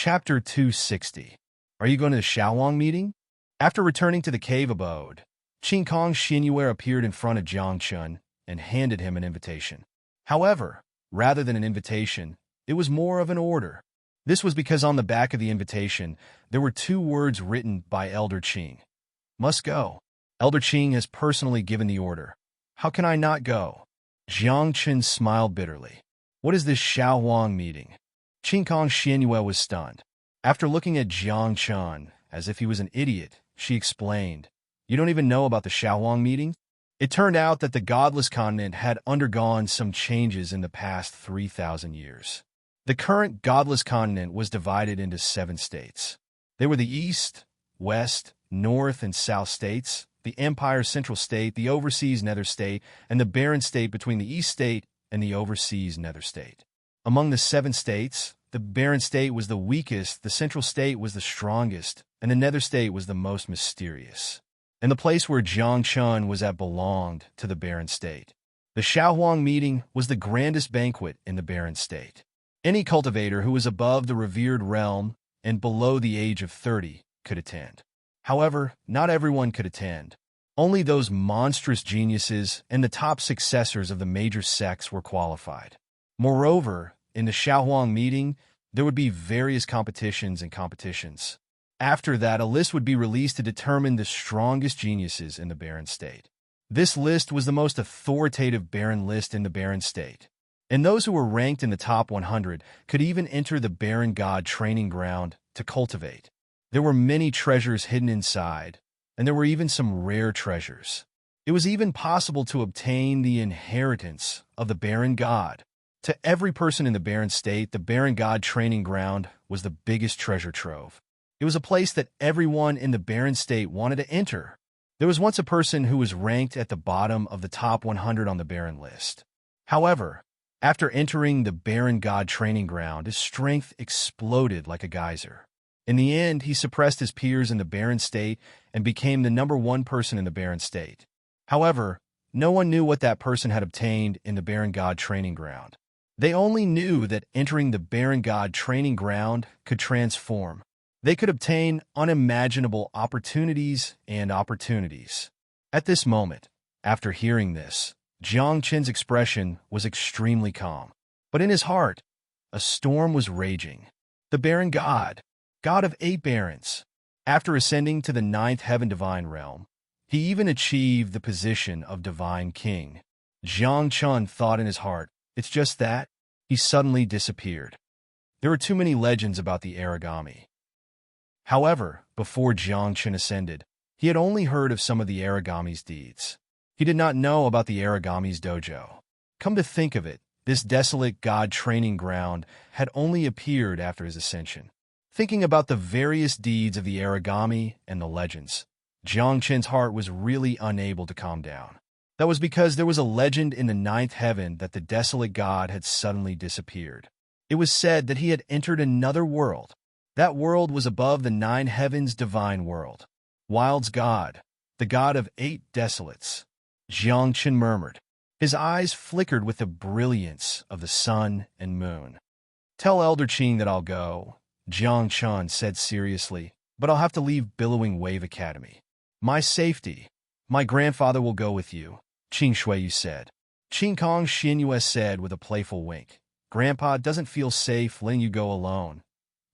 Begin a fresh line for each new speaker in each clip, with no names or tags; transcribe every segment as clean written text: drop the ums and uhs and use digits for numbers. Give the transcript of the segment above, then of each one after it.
Chapter 260. Are you going to the Shaowang meeting? After returning to the cave abode, Qin Kong Xinyue appeared in front of Jiang Chun and handed him an invitation. However, rather than an invitation, it was more of an order. This was because on the back of the invitation, there were 2 words written by Elder Qing. Must go. Elder Qing has personally given the order. How can I not go? Jiang Chun smiled bitterly. What is this Shaowang meeting? Qin Kong Xinyue was stunned. After looking at Jiang Chun as if he was an idiot, she explained, You don't even know about the Shaowang meeting? It turned out that the godless continent had undergone some changes in the past 3,000 years. The current godless continent was divided into 7 states. They were the East, West, North, and South states, the Empire's Central State, the Overseas Nether State, and the Barren State between the East State and the Overseas Nether State. Among the 7 states, the Barren State was the weakest, the Central State was the strongest, and the Nether State was the most mysterious. And the place where Jiang Chun was at belonged to the Barren State. The Shaohuang meeting was the grandest banquet in the Barren State. Any cultivator who was above the revered realm and below the age of 30 could attend. However, not everyone could attend. Only those monstrous geniuses and the top successors of the major sects were qualified. Moreover, in the Shaohuang meeting, there would be various competitions. After that, a list would be released to determine the strongest geniuses in the Barren State. This list was the most authoritative Barren list in the Barren State. And those who were ranked in the top 100 could even enter the Barren God training ground to cultivate. There were many treasures hidden inside, and there were even some rare treasures. It was even possible to obtain the inheritance of the Barren God. To every person in the Barren State, the Barren God training ground was the biggest treasure trove. It was a place that everyone in the Barren State wanted to enter. There was once a person who was ranked at the bottom of the top 100 on the Barren list. However, after entering the Barren God training ground, his strength exploded like a geyser. In the end, he suppressed his peers in the Barren State and became the #1 person in the Barren State. However, no one knew what that person had obtained in the Barren God training ground. They only knew that entering the Barren God training ground could transform. They could obtain unimaginable opportunities and opportunities. At this moment, after hearing this, Jiang Chen's expression was extremely calm. But in his heart, a storm was raging. The Barren God, God of 8 barons, after ascending to the 9th heaven divine realm, he even achieved the position of divine king. Jiang Chun thought in his heart, it's just that, he suddenly disappeared. There are too many legends about the origami. However, before Jiang Chun ascended, he had only heard of some of the origami's deeds. He did not know about the origami's dojo. Come to think of it, this desolate god training ground had only appeared after his ascension. Thinking about the various deeds of the origami and the legends, Jiang Chen's heart was really unable to calm down. That was because there was a legend in the 9th heaven that the desolate god had suddenly disappeared. It was said that he had entered another world. That world was above the 9 heavens divine world. Wild's god, the god of 8 desolates. Jiang Chen murmured. His eyes flickered with the brilliance of the sun and moon. Tell Elder Qing that I'll go, Jiang Chun said seriously, but I'll have to leave Billowing Wave Academy. My safety. My grandfather will go with you, Qing Shuiyu said. Qin Kong Xinyue said with a playful wink. Grandpa doesn't feel safe letting you go alone.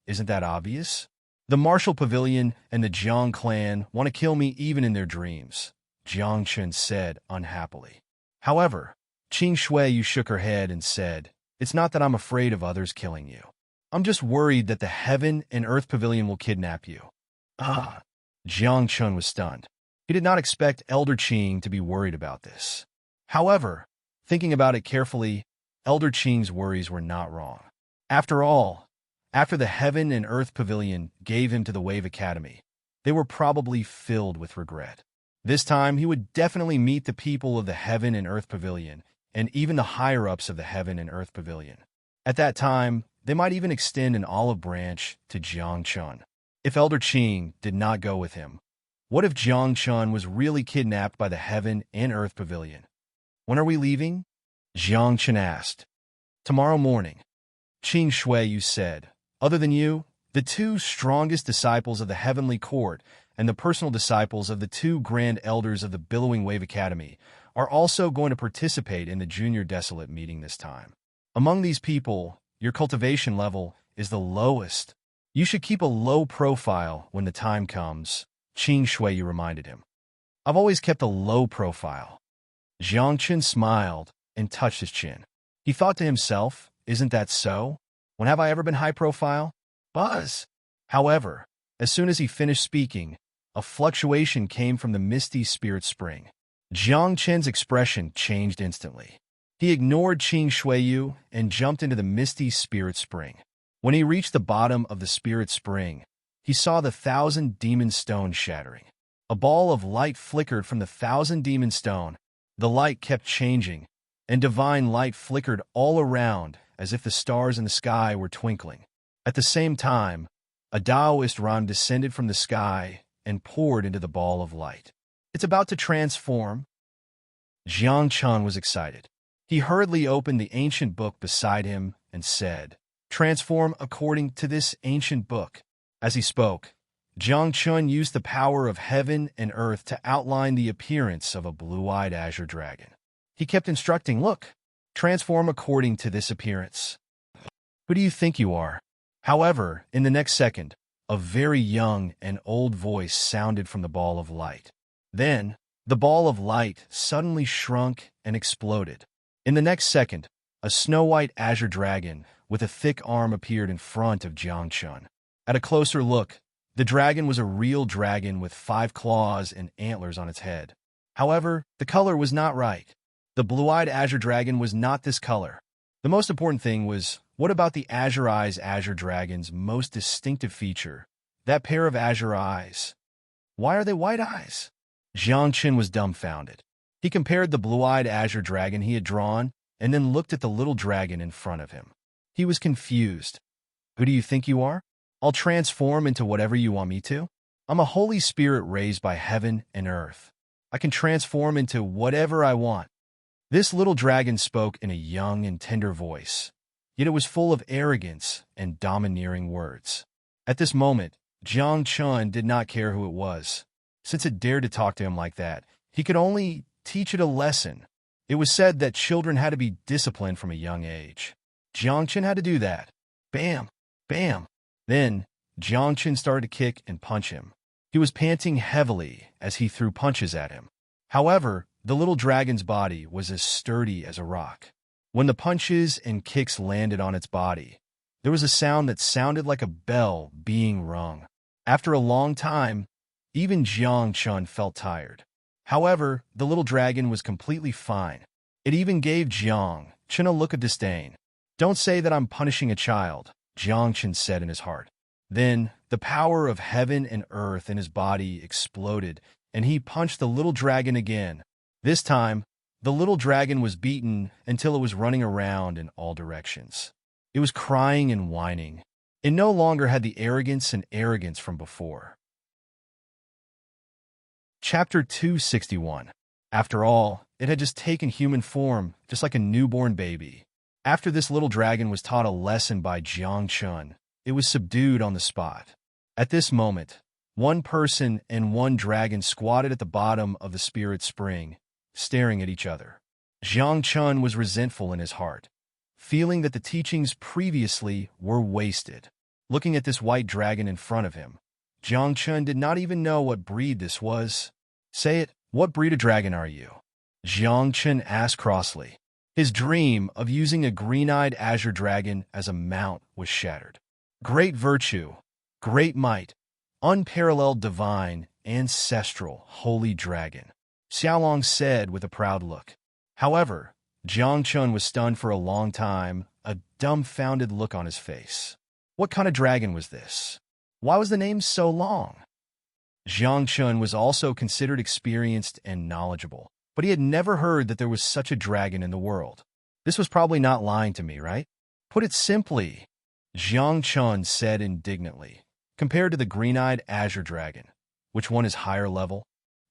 Isn't that obvious? The Martial Pavilion and the Jiang clan want to kill me even in their dreams, Jiang Chun said unhappily. However, Qing Shuiyu shook her head and said, It's not that I'm afraid of others killing you. I'm just worried that the Heaven and Earth Pavilion will kidnap you. Ah! Jiang Chun was stunned. He did not expect Elder Qing to be worried about this. However, thinking about it carefully, Elder Qing's worries were not wrong. After all, after the Heaven and Earth Pavilion gave him to the Wave Academy, they were probably filled with regret. This time, he would definitely meet the people of the Heaven and Earth Pavilion, and even the higher-ups of the Heaven and Earth Pavilion. At that time, they might even extend an olive branch to Jiang Chun. If Elder Qing did not go with him, what if Jiang Chun was really kidnapped by the Heaven and Earth Pavilion? When are we leaving? Jiang Chun asked. Tomorrow morning. Qing Shuiyu said. Other than you, The two strongest disciples of the heavenly court and the personal disciples of the two grand elders of the Billowing Wave Academy are also going to participate in the Junior Desolate meeting this time. Among these people, your cultivation level is the lowest. You should keep a low profile when the time comes, Qing Shuiyu reminded him. I've always kept a low profile. Jiang Qin smiled and touched his chin. He thought to himself, isn't that so? When have I ever been high profile? Buzz! However, as soon as he finished speaking, a fluctuation came from the misty spirit spring. Jiang Qin's expression changed instantly. He ignored Qing Shuiyu and jumped into the misty spirit spring. When he reached the bottom of the spirit spring, he saw the 1,000 demon stone shattering. A ball of light flickered from the 1,000 demon stone. The light kept changing, and divine light flickered all around as if the stars in the sky were twinkling. At the same time, a Taoist rhyme descended from the sky and poured into the ball of light. It's about to transform. Jiang Chun was excited. He hurriedly opened the ancient book beside him and said, "Transform according to this ancient book." As he spoke, Jiang Chun used the power of heaven and earth to outline the appearance of a blue-eyed azure dragon. He kept instructing, look, transform according to this appearance. Who do you think you are? However, in the next second, a very young and old voice sounded from the ball of light. Then, the ball of light suddenly shrunk and exploded. In the next second, a snow-white azure dragon with a thick arm appeared in front of Jiang Chun. At a closer look, the dragon was a real dragon with 5 claws and antlers on its head. However, the color was not right. The blue-eyed azure dragon was not this color. The most important thing was, what about the azure eyes azure dragon's most distinctive feature? That pair of azure eyes. Why are they white eyes? Jiang Qin was dumbfounded. He compared the blue-eyed azure dragon he had drawn and then looked at the little dragon in front of him. He was confused. Who do you think you are? I'll transform into whatever you want me to. I'm a holy spirit raised by heaven and earth. I can transform into whatever I want. This little dragon spoke in a young and tender voice, yet it was full of arrogance and domineering words. At this moment, Jiang Chun did not care who it was. Since it dared to talk to him like that, he could only teach it a lesson. It was said that children had to be disciplined from a young age. Jiang Chun had to do that. Bam! Bam! Then, Jiang Chun started to kick and punch him. He was panting heavily as he threw punches at him. However, the little dragon's body was as sturdy as a rock. When the punches and kicks landed on its body, there was a sound that sounded like a bell being rung. After a long time, even Jiang Chun felt tired. However, the little dragon was completely fine. It even gave Jiang Chun a look of disdain. Don't say that I'm punishing a child, Jiang Chun said in his heart. Then, the power of heaven and earth in his body exploded, and he punched the little dragon again. This time, the little dragon was beaten until it was running around in all directions. It was crying and whining. It no longer had the arrogance from before. Chapter 261. After all, it had just taken human form, just like a newborn baby. After this little dragon was taught a lesson by Jiang Chun, it was subdued on the spot. At this moment, one person and one dragon squatted at the bottom of the spirit spring, staring at each other. Jiang Chun was resentful in his heart, feeling that the teachings previously were wasted. Looking at this white dragon in front of him, Jiang Chun did not even know what breed this was. Say it, what breed of dragon are you? Jiang Chun asked crossly. His dream of using a green-eyed azure dragon as a mount was shattered. Great virtue, great might, unparalleled divine, ancestral, holy dragon, Xiaolong said with a proud look. However, Jiang Chun was stunned for a long time, a dumbfounded look on his face. What kind of dragon was this? Why was the name so long? Jiang Chun was also considered experienced and knowledgeable, but he had never heard that there was such a dragon in the world. This was probably not lying to me, right? Put it simply, Jiang Chun said indignantly. Compared to the green-eyed azure dragon, which one is higher level?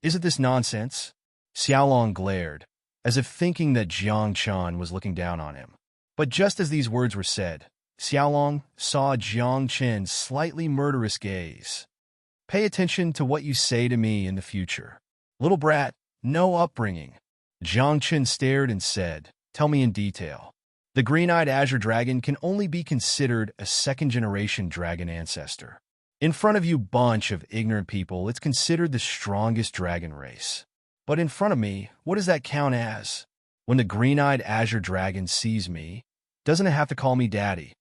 Isn't this nonsense? Xiaolong glared, as if thinking that Jiang Chun was looking down on him. But just as these words were said, Xiaolong saw Jiang Chen's slightly murderous gaze. Pay attention to what you say to me in the future. Little brat, no upbringing. Jiang Chen stared and said, tell me in detail. The green-eyed azure dragon can only be considered a second-generation dragon ancestor. In front of you bunch of ignorant people, it's considered the strongest dragon race. But in front of me, what does that count as? When the green-eyed azure dragon sees me, doesn't it have to call me daddy?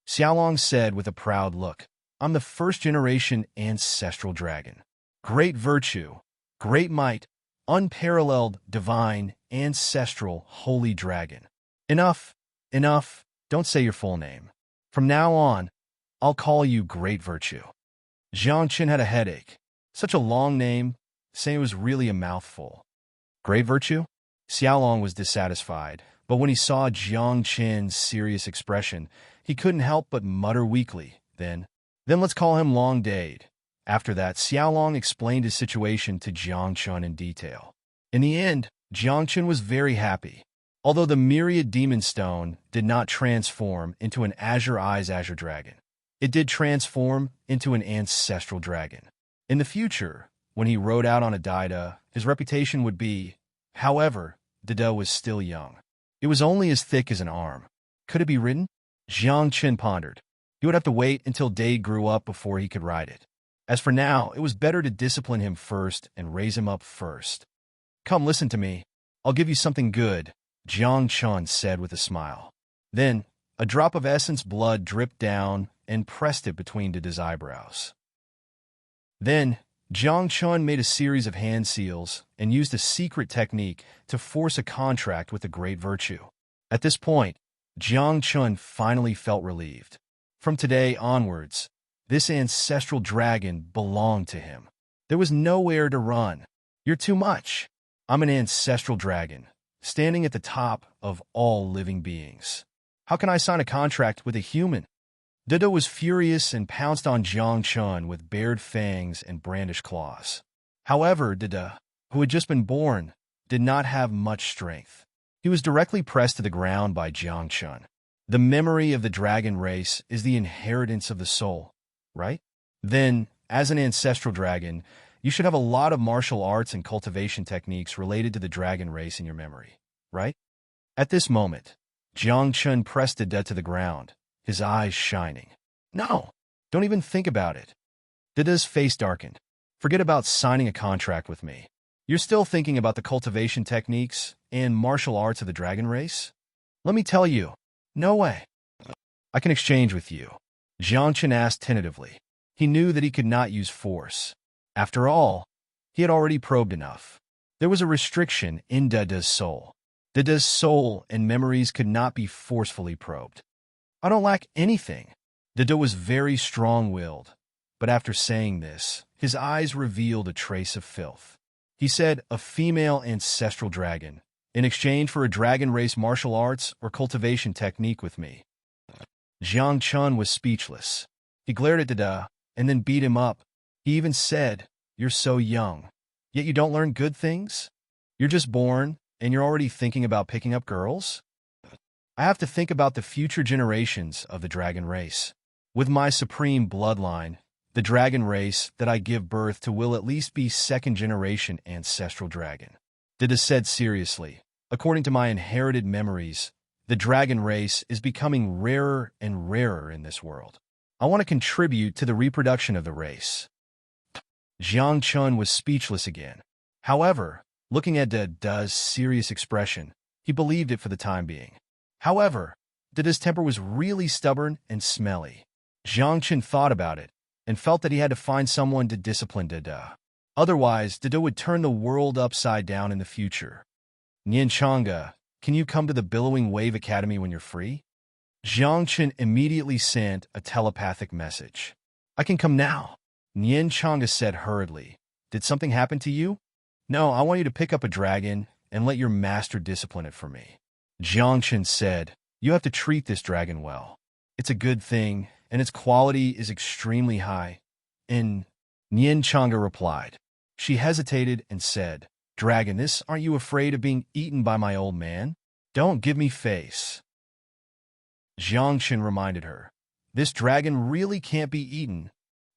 Xiaolong said with a proud look, I'm the first-generation ancestral dragon. Great virtue, great might, unparalleled, divine, ancestral, holy dragon. Enough, enough, don't say your full name. From now on, I'll call you Great Virtue. Jiang Chen had a headache. Such a long name, saying it was really a mouthful. Great Virtue? Xiaolong was dissatisfied, but when he saw Jiang Chen's serious expression, he couldn't help but mutter weakly, Then let's call him Long Dade. After that, Xiaolong explained his situation to Jiang Chen in detail. In the end, Jiang Chen was very happy. Although the myriad demon stone did not transform into an azure eyes azure dragon, it did transform into an ancestral dragon. In the future, when he rode out on a Dida, his reputation would be. However, Dida was still young. It was only as thick as an arm. Could it be ridden? Jiang Chen pondered. He would have to wait until Dade grew up before he could ride it. As for now, it was better to discipline him first and raise him up first. Come, listen to me. I'll give you something good, Jiang Chen said with a smile. Then, a drop of essence blood dripped down and pressed it between Dida's eyebrows. Then, Jiang Chen made a series of hand seals and used a secret technique to force a contract with the Great Virtue. At this point, Jiang Chen finally felt relieved. From today onwards, this ancestral dragon belonged to him. There was nowhere to run. You're too much. I'm an ancestral dragon, standing at the top of all living beings. How can I sign a contract with a human? Dida was furious and pounced on Jiang Chen with bared fangs and brandished claws. However, Dida, who had just been born, did not have much strength. He was directly pressed to the ground by Jiang Chen. The memory of the dragon race is the inheritance of the soul, right? Then, as an ancestral dragon, you should have a lot of martial arts and cultivation techniques related to the dragon race in your memory, right? At this moment, Jiang Chen pressed Dida to the ground, his eyes shining. No, don't even think about it. Dida's face darkened. Forget about signing a contract with me. You're still thinking about the cultivation techniques and martial arts of the dragon race? Let me tell you, no way. I can exchange with you. Jiang Chen asked tentatively. He knew that he could not use force. After all, he had already probed enough. There was a restriction in Dida's soul. Dida's soul and memories could not be forcefully probed. I don't lack anything. Dida was very strong-willed, but after saying this, his eyes revealed a trace of filth. He said, a female ancestral dragon, in exchange for a dragon race martial arts or cultivation technique with me. Jiang Chen was speechless. He glared at Dida and then beat him up. He even said, you're so young, yet you don't learn good things? You're just born, and you're already thinking about picking up girls? I have to think about the future generations of the dragon race. With my supreme bloodline, the dragon race that I give birth to will at least be second-generation ancestral dragon. Dida said seriously, according to my inherited memories, the dragon race is becoming rarer and rarer in this world. I want to contribute to the reproduction of the race. Jiang Chen was speechless again. However, looking at Dida's serious expression, he believed it for the time being. However, Dida's temper was really stubborn and smelly. Jiang Chen thought about it and felt that he had to find someone to discipline Dida. Otherwise, Dida would turn the world upside down in the future. Nian Chang'e, can you come to the Billowing Wave Academy when you're free? Jiang Chen immediately sent a telepathic message. I can come now. Nian Chang'e said hurriedly. Did something happen to you? No, I want you to pick up a dragon and let your master discipline it for me. Jiang Chen said, you have to treat this dragon well. It's a good thing, and its quality is extremely high. Nian Chang'e replied. She hesitated and said, Dragoness, aren't you afraid of being eaten by my old man? Don't give me face. Jiangchen reminded her. This dragon really can't be eaten.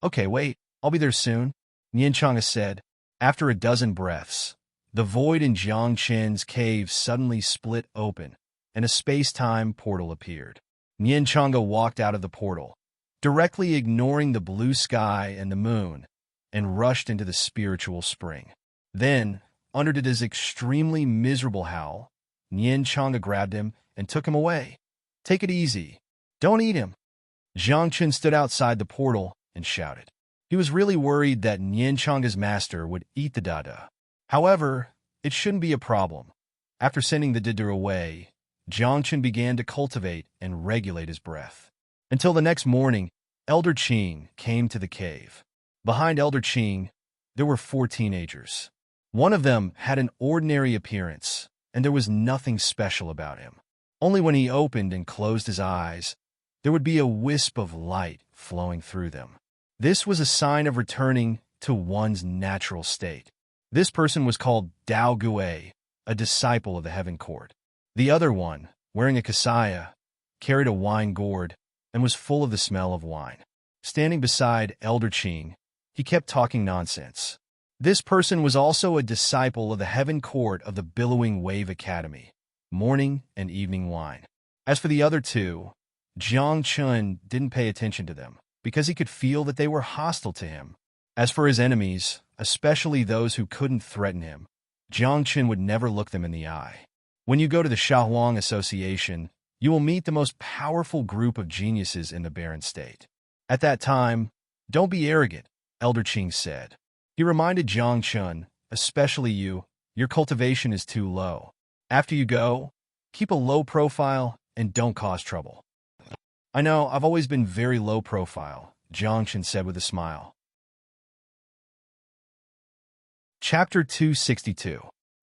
Okay, wait, I'll be there soon, Nianchanga said. After a dozen breaths, the void in Jiangchen's cave suddenly split open, and a space-time portal appeared. Nianchanga walked out of the portal, directly ignoring the blue sky and the moon, and rushed into the spiritual spring. Then, under his extremely miserable howl, Nianchanga grabbed him and took him away. Take it easy. Don't eat him. Jiangchen stood outside the portal and shouted. He was really worried that Nianchanga's master would eat the Dada. However, it shouldn't be a problem. After sending the Dada away, Jiangchen began to cultivate and regulate his breath. Until the next morning, Elder Qing came to the cave. Behind Elder Qing, there were 4 teenagers. One of them had an ordinary appearance, and there was nothing special about him. Only when he opened and closed his eyes, there would be a wisp of light flowing through them. This was a sign of returning to one's natural state. This person was called Dao Gui, a disciple of the Heaven Court. The other one, wearing a kasaya, carried a wine gourd and was full of the smell of wine. Standing beside Elder Qing, he kept talking nonsense. This person was also a disciple of the Heaven Court of the Billowing Wave Academy, morning and evening wine. As for the other 2, Jiang Chun didn't pay attention to them, because he could feel that they were hostile to him. As for his enemies, especially those who couldn't threaten him, Jiang Chun would never look them in the eye. When you go to the Shaohuang Association, you will meet the most powerful group of geniuses in the Barren State. At that time, don't be arrogant, Elder Qing said. He reminded Jiang Chun, especially you, your cultivation is too low. After you go, keep a low profile and don't cause trouble. I know, I've always been very low profile, Jiang Chun said with a smile. Chapter 262.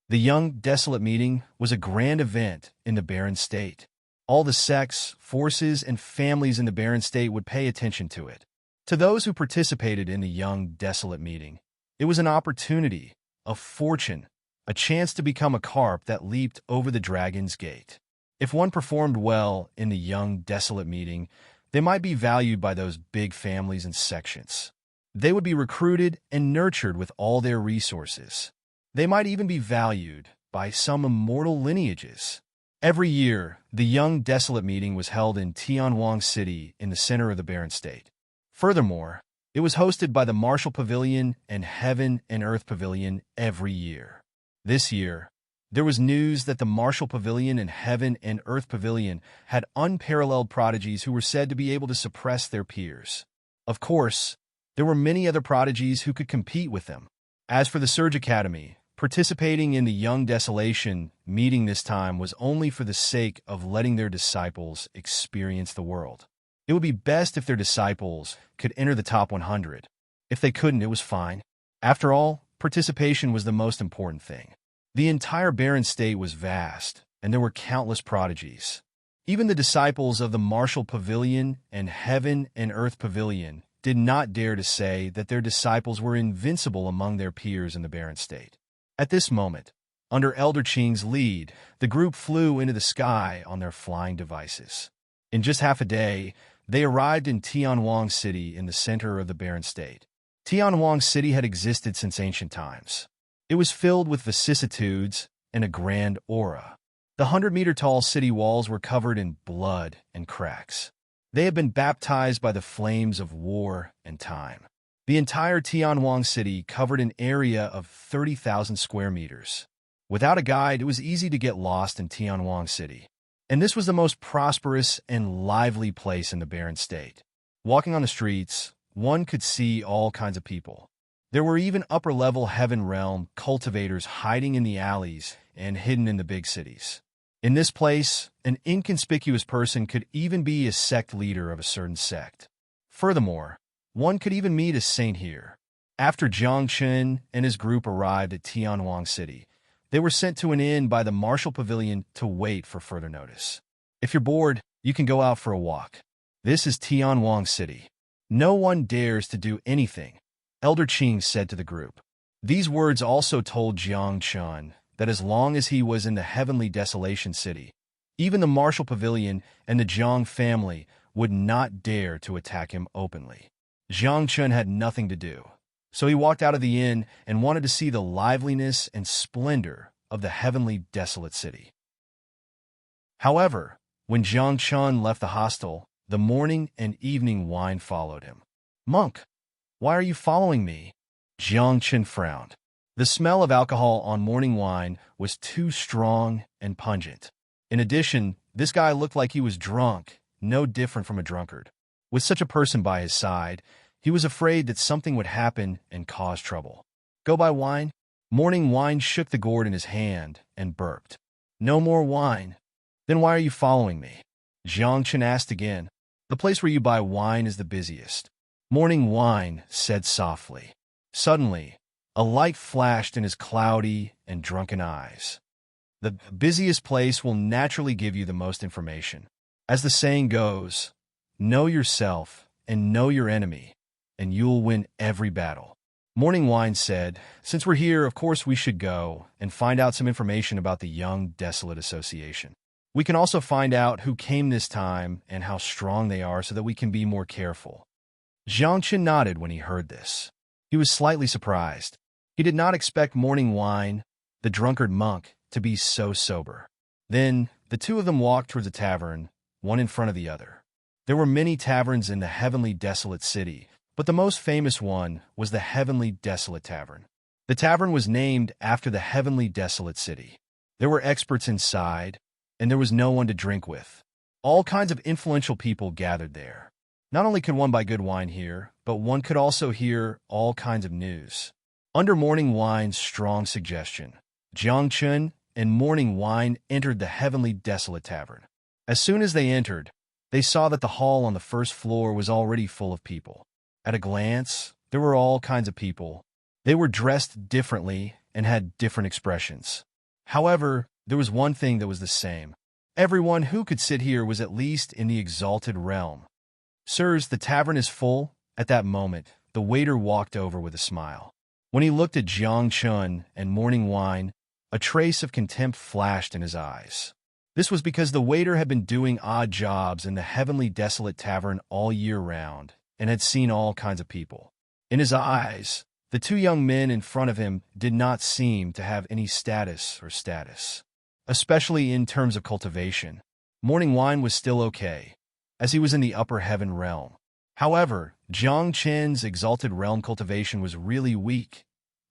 The Young Desolate Meeting was a grand event in the Barren State. All the sects, forces, and families in the Barren State would pay attention to it. To those who participated in the Young Desolate Meeting, it was an opportunity, a fortune, a chance to become a carp that leaped over the dragon's gate. If one performed well in the Young Desolate Meeting, they might be valued by those big families and sections. They would be recruited and nurtured with all their resources. They might even be valued by some immortal lineages. Every year, the Young Desolate Meeting was held in Tianhuang City in the center of the Barren State. Furthermore, it was hosted by the Martial Pavilion and Heaven and Earth Pavilion every year. This year, there was news that the Martial Pavilion and Heaven and Earth Pavilion had unparalleled prodigies who were said to be able to suppress their peers. Of course, there were many other prodigies who could compete with them. As for the Surge Academy, participating in the Young Desolation meeting this time was only for the sake of letting their disciples experience the world. It would be best if their disciples could enter the top 100. If they couldn't, it was fine. After all, participation was the most important thing. The entire Barren State was vast, and there were countless prodigies. Even the disciples of the Martial Pavilion and Heaven and Earth Pavilion did not dare to say that their disciples were invincible among their peers in the Barren State. At this moment, under Elder Qing's lead, the group flew into the sky on their flying devices. In just half a day, they arrived in Tianhuang City in the center of the Barren State. Tianhuang City had existed since ancient times. It was filled with vicissitudes and a grand aura. The 100-meter-tall city walls were covered in blood and cracks. They had been baptized by the flames of war and time. The entire Tianhuang City covered an area of 30,000 square meters. Without a guide, it was easy to get lost in Tianhuang City. And this was the most prosperous and lively place in the Barren State. Walking on the streets, one could see all kinds of people. There were even upper-level Heaven Realm cultivators hiding in the alleys and hidden in the big cities. In this place, an inconspicuous person could even be a sect leader of a certain sect. Furthermore, one could even meet a saint here. After Jiang Chun and his group arrived at Tianhuang City, they were sent to an inn by the Martial Pavilion to wait for further notice. If you're bored, you can go out for a walk. This is Tianhuang City. No one dares to do anything, Elder Qing said to the group. These words also told Jiang Chun that as long as he was in the Heavenly Desolation City, Even the Marshall Pavilion and the Zhang family would not dare to attack him openly. Jiang Chun had nothing to do, so he walked out of the inn and wanted to see the liveliness and splendor of the heavenly desolate city. However, when Jiang Chun left the hostel, the morning and evening wine followed him. "Monk, why are you following me?" Jiang Chun frowned. The smell of alcohol on morning wine was too strong and pungent. In addition, this guy looked like he was drunk, no different from a drunkard. With such a person by his side, he was afraid that something would happen and cause trouble. "Go buy wine?" Morning wine shook the gourd in his hand and burped. "No more wine." "Then why are you following me?" Jiang Chun asked again. "The place where you buy wine is the busiest." Morning wine said softly. Suddenly, a light flashed in his cloudy and drunken eyes. "The busiest place will naturally give you the most information. As the saying goes, know yourself and know your enemy, and you'll win every battle." Morning wine said, "Since we're here, of course we should go and find out some information about the Young Desolate Association. We can also find out who came this time and how strong they are so that we can be more careful." Jiang Chun nodded when he heard this. He was slightly surprised. He did not expect morning wine, the drunkard monk, to be so sober. Then, the two of them walked towards a tavern, one in front of the other. There were many taverns in the heavenly desolate city, but the most famous one was the Heavenly Desolate Tavern. The tavern was named after the heavenly desolate city. There were experts inside, and there was no one to drink with. All kinds of influential people gathered there. Not only could one buy good wine here, but one could also hear all kinds of news. Under morning wine's strong suggestion, Jiang Chun and morning wine entered the Heavenly Desolate Tavern. As soon as they entered, they saw that the hall on the first floor was already full of people. At a glance, there were all kinds of people. They were dressed differently and had different expressions. However, there was one thing that was the same. Everyone who could sit here was at least in the exalted realm. "Sirs, the tavern is full." At that moment, the waiter walked over with a smile. When he looked at Jiang Chun and morning wine, a trace of contempt flashed in his eyes. This was because the waiter had been doing odd jobs in the Heavenly Desolate Tavern all year round and had seen all kinds of people. In his eyes, the two young men in front of him did not seem to have any status, especially in terms of cultivation. Morning wine was still okay, as he was in the upper heaven realm. However, Jiang Chen's exalted realm cultivation was really weak.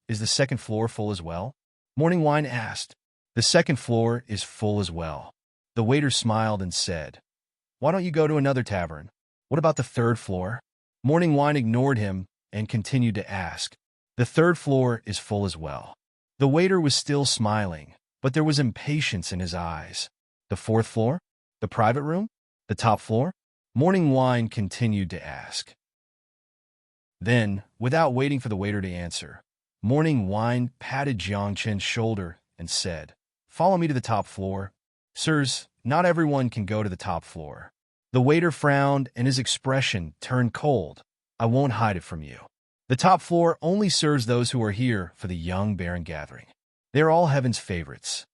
"Is the second floor full as well?" Morning wine asked. "The second floor is full as well." The waiter smiled and said, "Why don't you go to another tavern? What about the third floor?" Morning wine ignored him and continued to ask. "The third floor is full as well." The waiter was still smiling, but there was impatience in his eyes. "The fourth floor? The private room? The top floor?" Morning wine continued to ask. Then, without waiting for the waiter to answer, morning wine patted Jiang Chen's shoulder and said, "Follow me to the top floor." "Sirs, not everyone can go to the top floor." The waiter frowned and his expression turned cold. "I won't hide it from you. The top floor only serves those who are here for the young Baron gathering. They're all heaven's favorites."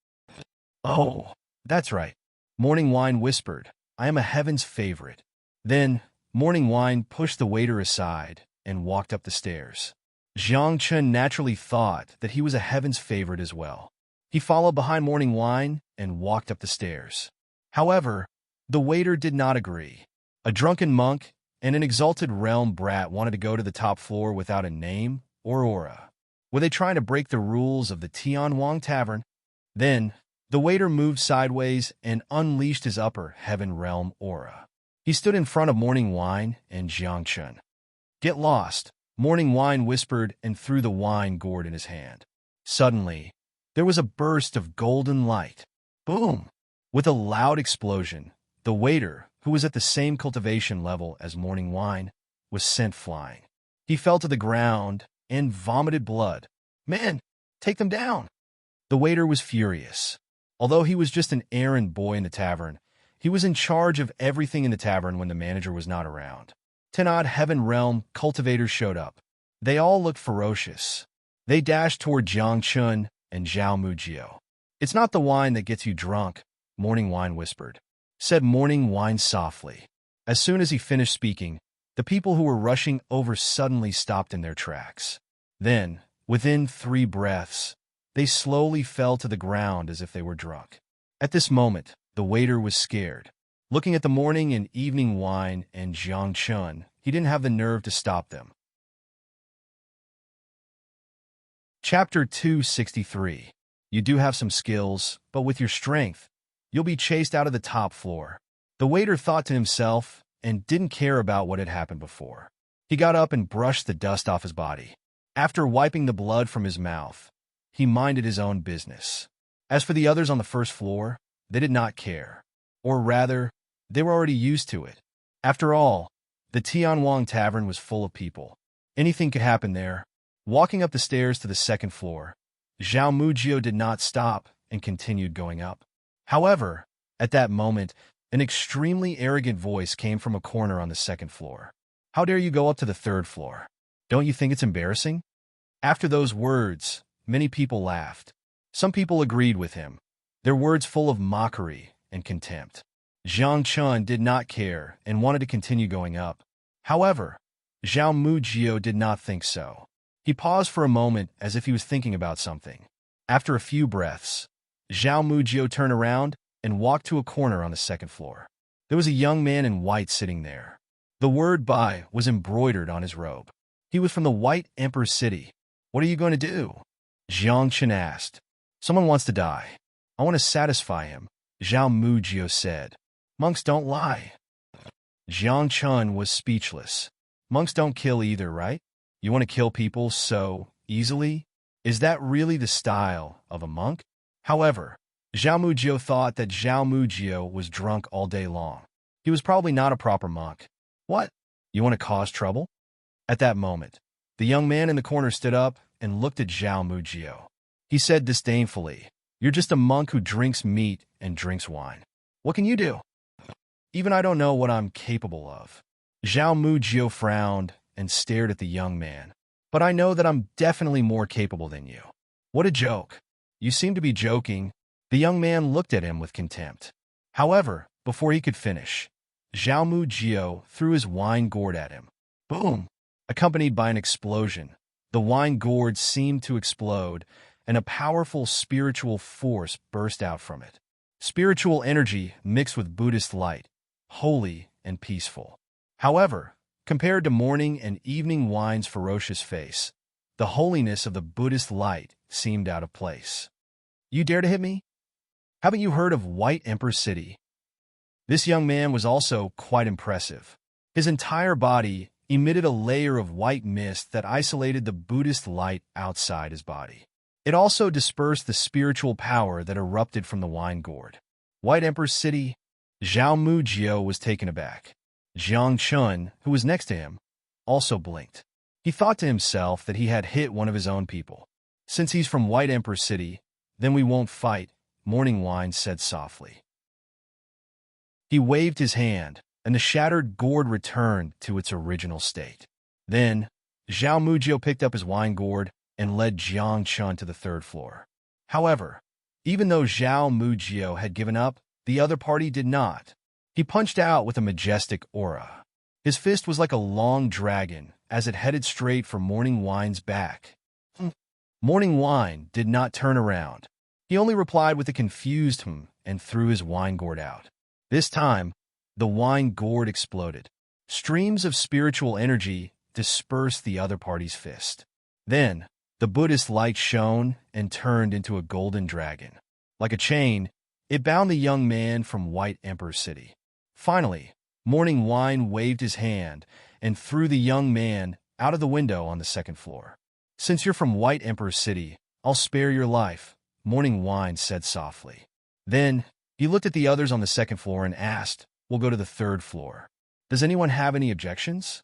"Oh, that's right," morning wine whispered. "I am a heaven's favorite." Then, morning wine pushed the waiter aside and walked up the stairs. Jiang Chun naturally thought that he was a heaven's favorite as well. He followed behind morning wine and walked up the stairs. However, the waiter did not agree. A drunken monk and an exalted realm brat wanted to go to the top floor without a name or aura. Were they trying to break the rules of the Tian Wang Tavern? Then, the waiter moved sideways and unleashed his upper heaven realm aura. He stood in front of morning wine and Jiang Chun. "Get lost," morning wine whispered and threw the wine gourd in his hand. Suddenly, there was a burst of golden light. Boom! With a loud explosion, the waiter, who was at the same cultivation level as morning wine, was sent flying. He fell to the ground and vomited blood. "Man, take them down!" The waiter was furious. Although he was just an errand boy in the tavern, he was in charge of everything in the tavern when the manager was not around. 10 odd heaven realm cultivators showed up. They all looked ferocious. They dashed toward Jiang Chun and Zhao Mujio. "It's not the wine that gets you drunk," Morning Wine whispered. Said Morning Wine softly. As soon as he finished speaking, the people who were rushing over suddenly stopped in their tracks. Then, within 3 breaths, they slowly fell to the ground as if they were drunk. At this moment, the waiter was scared. Looking at the morning and evening wine and Jiang Chun, he didn't have the nerve to stop them. Chapter 263. You do have some skills, but with your strength, you'll be chased out of the top floor. The waiter thought to himself and didn't care about what had happened before. He got up and brushed the dust off his body. After wiping the blood from his mouth, he minded his own business. As for the others on the first floor, they did not care. Or rather, they were already used to it. After all, the Tianwang Tavern was full of people. Anything could happen there. Walking up the stairs to the second floor, Zhao Mujio did not stop and continued going up. However, at that moment, an extremely arrogant voice came from a corner on the second floor. How dare you go up to the third floor? Don't you think it's embarrassing? After those words, many people laughed. Some people agreed with him, their words full of mockery and contempt. Jiang Chun did not care and wanted to continue going up. However, Zhao Mujio did not think so. He paused for a moment as if he was thinking about something. After a few breaths, Zhao Mujio turned around and walked to a corner on the second floor. There was a young man in white sitting there. The word "Bai" was embroidered on his robe. He was from the White Emperor's city. What are you going to do? Jiang Chun asked. Someone wants to die. I want to satisfy him, Zhao Mujio said. Monks don't lie. Jiang Chun was speechless. Monks don't kill either, right? You want to kill people so easily? Is that really the style of a monk? However, Zhao Mujio thought that Zhao Mujio was drunk all day long. He was probably not a proper monk. What? You want to cause trouble? At that moment, the young man in the corner stood up and looked at Zhao Mujio. He said disdainfully, You're just a monk who drinks meat and drinks wine. What can you do? Even I don't know what I'm capable of. Zhao Mujio frowned and stared at the young man. But I know that I'm definitely more capable than you. What a joke. You seem to be joking. The young man looked at him with contempt. However, before he could finish, Zhao Mujio threw his wine gourd at him. Boom! Accompanied by an explosion, the wine gourd seemed to explode, and a powerful spiritual force burst out from it. Spiritual energy mixed with Buddhist light, holy and peaceful. However, compared to morning and evening wine's ferocious face, the holiness of the Buddhist light seemed out of place. You dare to hit me? Haven't you heard of White Emperor City? This young man was also quite impressive. His entire body emitted a layer of white mist that isolated the Buddhist light outside his body. It also dispersed the spiritual power that erupted from the wine gourd. White Emperor City? Zhao Mujio was taken aback. Jiang Chun, who was next to him, also blinked. He thought to himself that he had hit one of his own people. Since he's from White Emperor City, then we won't fight, Morning Wine said softly. He waved his hand, and the shattered gourd returned to its original state. Then, Zhao Mujio picked up his wine gourd and led Jiang Chun to the third floor. However, even though Zhao Mujio had given up, the other party did not. He punched out with a majestic aura. His fist was like a long dragon as it headed straight for Morning Wine's back. Morning Wine did not turn around. He only replied with a confused and threw his wine gourd out. This time, the wine gourd exploded. Streams of spiritual energy dispersed the other party's fist. Then, the Buddhist light shone and turned into a golden dragon. Like a chain, it bound the young man from White Emperor City. Finally, Morning Wine waved his hand and threw the young man out of the window on the second floor. Since you're from White Emperor City, I'll spare your life, Morning Wine said softly. Then, he looked at the others on the second floor and asked, We'll go to the third floor. Does anyone have any objections?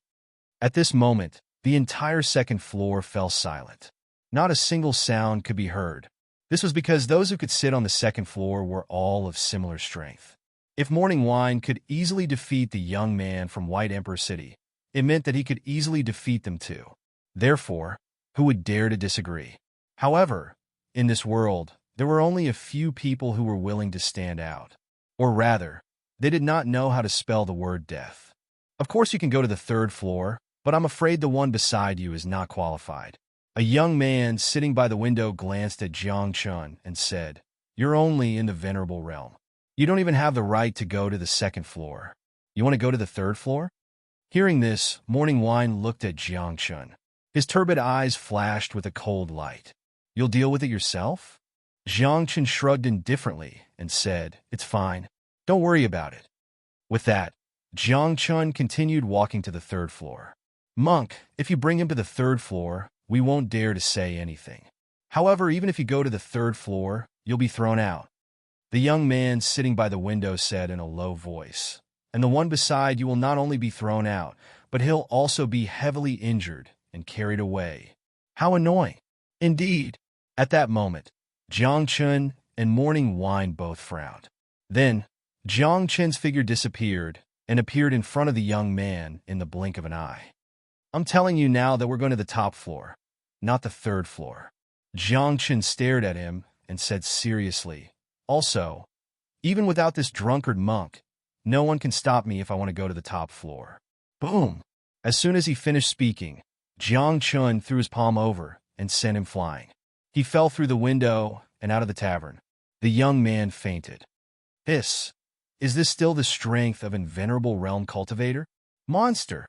At this moment, the entire second floor fell silent. Not a single sound could be heard. This was because those who could sit on the second floor were all of similar strength. If Morning Wine could easily defeat the young man from White Emperor City, it meant that he could easily defeat them too. Therefore, who would dare to disagree? However, in this world, there were only a few people who were willing to stand out. Or rather, they did not know how to spell the word death. Of course you can go to the third floor, but I'm afraid the one beside you is not qualified. A young man sitting by the window glanced at Jiang Chun and said, "You're only in the venerable realm. You don't even have the right to go to the second floor. You want to go to the third floor?" Hearing this, Morning Wine looked at Jiang Chun. His turbid eyes flashed with a cold light. "You'll deal with it yourself?" Jiang Chun shrugged indifferently and said, "It's fine. Don't worry about it." With that, Jiang Chun continued walking to the third floor. "Monk, if you bring him to the third floor, we won't dare to say anything. However, even if you go to the third floor, you'll be thrown out," the young man sitting by the window said in a low voice. "And the one beside you will not only be thrown out, but he'll also be heavily injured and carried away." How annoying. Indeed. At that moment, Jiang Chun and Morning Wine both frowned. Then, Jiang Chun's figure disappeared and appeared in front of the young man in the blink of an eye. "I'm telling you now that we're going to the top floor, not the third floor." Jiang Chun stared at him and said seriously, "Also, even without this drunkard monk, no one can stop me if I want to go to the top floor." Boom! As soon as he finished speaking, Jiang Chun threw his palm over and sent him flying. He fell through the window and out of the tavern. The young man fainted. Is this still the strength of Invenerable Realm Cultivator? Monster!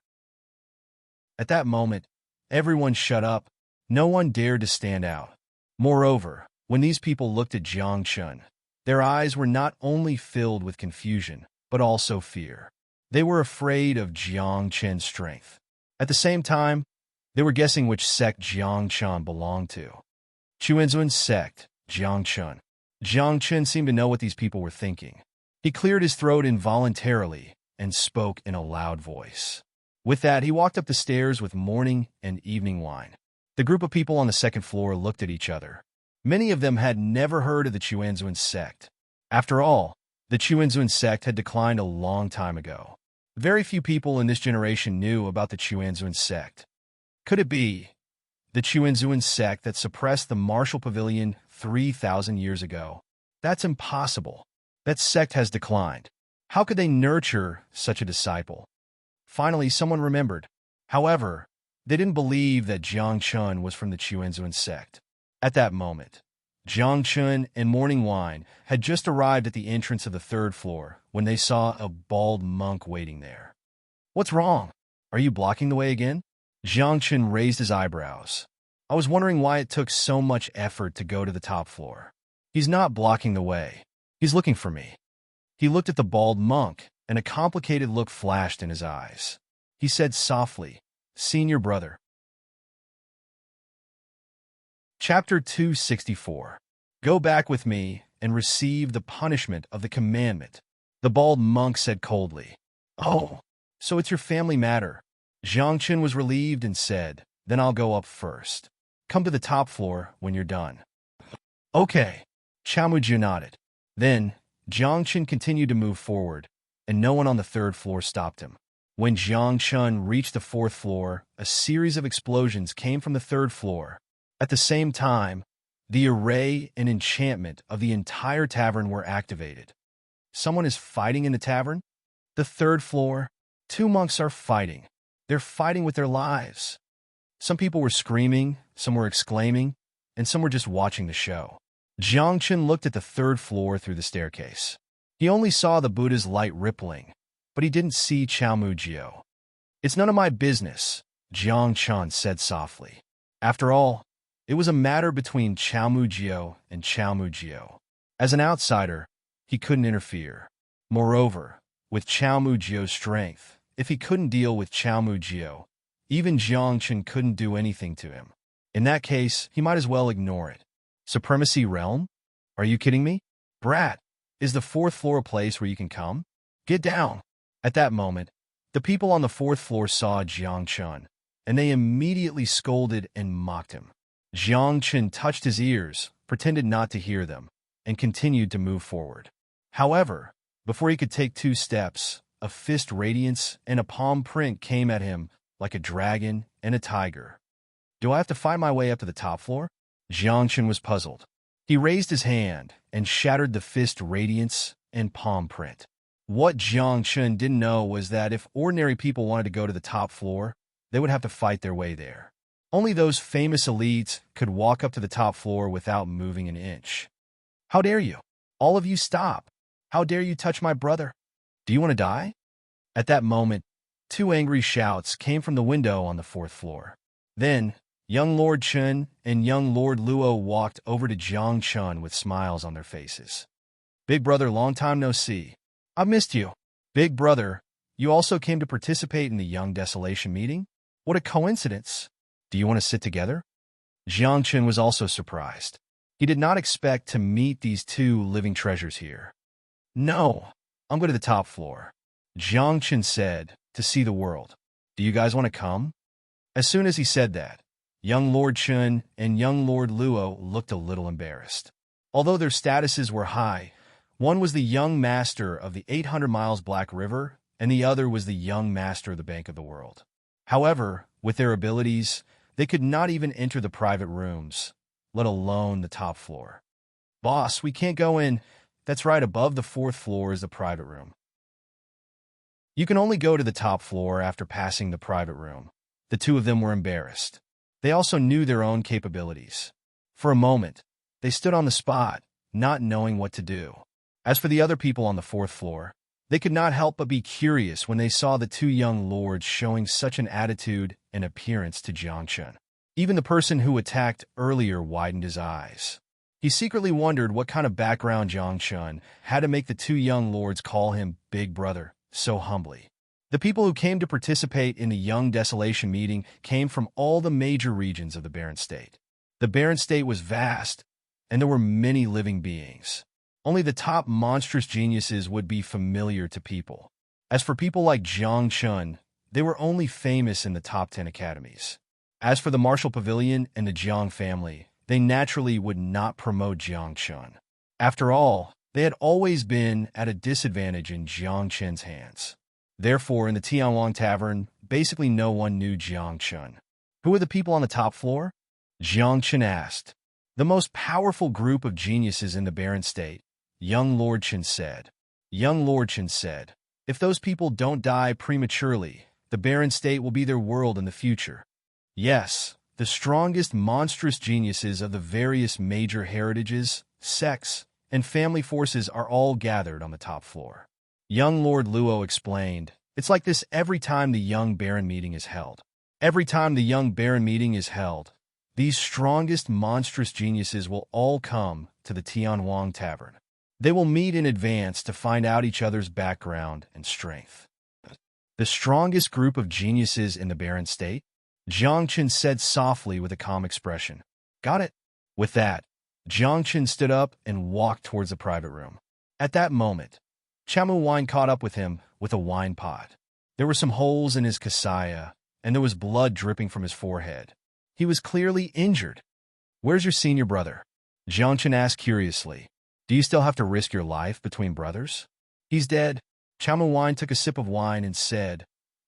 At that moment, everyone shut up. No one dared to stand out. Moreover, when these people looked at Jiang Chun, their eyes were not only filled with confusion, but also fear. They were afraid of Jiang Chun's strength. At the same time, they were guessing which sect Jiang Chun belonged to. Chuanzun's sect, Jiang Chun. Jiang Chun seemed to know what these people were thinking. He cleared his throat involuntarily and spoke in a loud voice. With that, he walked up the stairs with Morning and Evening Wine. The group of people on the second floor looked at each other. Many of them had never heard of the Chuanzun sect. After all, the Chuanzun sect had declined a long time ago. Very few people in this generation knew about the Chuanzun sect. Could it be the Chuanzun sect that suppressed the martial pavilion 3,000 years ago? That's impossible. That sect has declined. How could they nurture such a disciple? Finally, someone remembered. However, they didn't believe that Jiang Chun was from the Chuanzun sect. At that moment, Jiang Chun and Morning Wine had just arrived at the entrance of the third floor when they saw a bald monk waiting there. "What's wrong? Are you blocking the way again?" Jiang Chun raised his eyebrows. "I was wondering why it took so much effort to go to the top floor." "He's not blocking the way. He's looking for me." He looked at the bald monk, and a complicated look flashed in his eyes. He said softly, "Senior brother." Chapter 264. Go back with me and receive the punishment of the commandment, the bald monk said coldly. "Oh, so it's your family matter." Jiang Chun was relieved and said, "Then I'll go up first. Come to the top floor when you're done." "Okay." Chamuju nodded. Then, Jiang Chun continued to move forward, and no one on the third floor stopped him. When Jiang Chun reached the fourth floor, a series of explosions came from the third floor. At the same time, the array and enchantment of the entire tavern were activated. Someone is fighting in the tavern? The third floor? Two monks are fighting. They're fighting with their lives. Some people were screaming, some were exclaiming, and some were just watching the show. Jiang Chun looked at the third floor through the staircase. He only saw the Buddha's light rippling, but he didn't see Chao Mujio. "It's none of my business," Jiang Chun said softly. After all, it was a matter between Chao Mujio and Chao Mujio. As an outsider, he couldn't interfere. Moreover, with Chao Mujio's strength, if he couldn't deal with Chao Mujio, even Jiang Chun couldn't do anything to him. In that case, he might as well ignore it. Supremacy Realm? Are you kidding me? Brat, is the fourth floor a place where you can come? Get down. At that moment, the people on the fourth floor saw Jiang Chun, and they immediately scolded and mocked him. Jiang Chun touched his ears, pretended not to hear them, and continued to move forward. However, before he could take 2 steps, a fist radiance and a palm print came at him like a dragon and a tiger. "Do I have to find my way up to the top floor?" Jiang Chun was puzzled. He raised his hand and shattered the fist radiance and palm print. What Jiang Chun didn't know was that if ordinary people wanted to go to the top floor, they would have to fight their way there. Only those famous elites could walk up to the top floor without moving an inch. How dare you? All of you stop. How dare you touch my brother? Do you want to die? At that moment, two angry shouts came from the window on the fourth floor. Then, young Lord Chun and young Lord Luo walked over to Jiang Chun with smiles on their faces. Big brother, long time no see. I've missed you. Big brother, you also came to participate in the Young Desolation meeting? What a coincidence. Do you want to sit together? Jiang Chun was also surprised. He did not expect to meet these two living treasures here. No, I'm going to the top floor, Jiang Chun said, to see the world. Do you guys want to come? As soon as he said that, young Lord Chun and young Lord Luo looked a little embarrassed. Although their statuses were high, one was the young master of the 800 miles Black River, and the other was the young master of the Bank of the World. However, with their abilities, they could not even enter the private rooms, let alone the top floor. Boss, we can't go in. That's right, above the fourth floor is the private room. You can only go to the top floor after passing the private room. The two of them were embarrassed. They also knew their own capabilities. For a moment, they stood on the spot, not knowing what to do. As for the other people on the fourth floor, they could not help but be curious when they saw the two young lords showing such an attitude and appearance to Jiang Chun. Even the person who attacked earlier widened his eyes. He secretly wondered what kind of background Jiang Chun had to make the two young lords call him Big Brother so humbly. The people who came to participate in the Young Desolation meeting came from all the major regions of the Barren State. The Barren State was vast, and there were many living beings. Only the top monstrous geniuses would be familiar to people. As for people like Jiang Chun, they were only famous in the top 10 academies. As for the Martial Pavilion and the Jiang family, they naturally would not promote Jiang Chun. After all, they had always been at a disadvantage in Jiang Chun's hands. Therefore, in the Tianwang Tavern, basically no one knew Jiang Chun. Who are the people on the top floor? Jiang Chun asked. The most powerful group of geniuses in the Barren State, young Lord Chun said. Young Lord Chun said, if those people don't die prematurely, the Barren State will be their world in the future. Yes, the strongest monstrous geniuses of the various major heritages, sects, and family forces are all gathered on the top floor. Young Lord Luo explained, it's like this every time the Young Baron meeting is held. Every time the Young Baron meeting is held, these strongest monstrous geniuses will all come to the Tianwang Tavern. They will meet in advance to find out each other's background and strength. The strongest group of geniuses in the Barren State? Jiang Chun said softly with a calm expression. Got it. With that, Jiang Chun stood up and walked towards the private room. At that moment, Chamu Wine caught up with him with a wine pot. There were some holes in his kasaya, and there was blood dripping from his forehead. He was clearly injured. Where's your senior brother? Jiang Chun asked curiously. Do you still have to risk your life between brothers? He's dead. Chamu Wine took a sip of wine and said,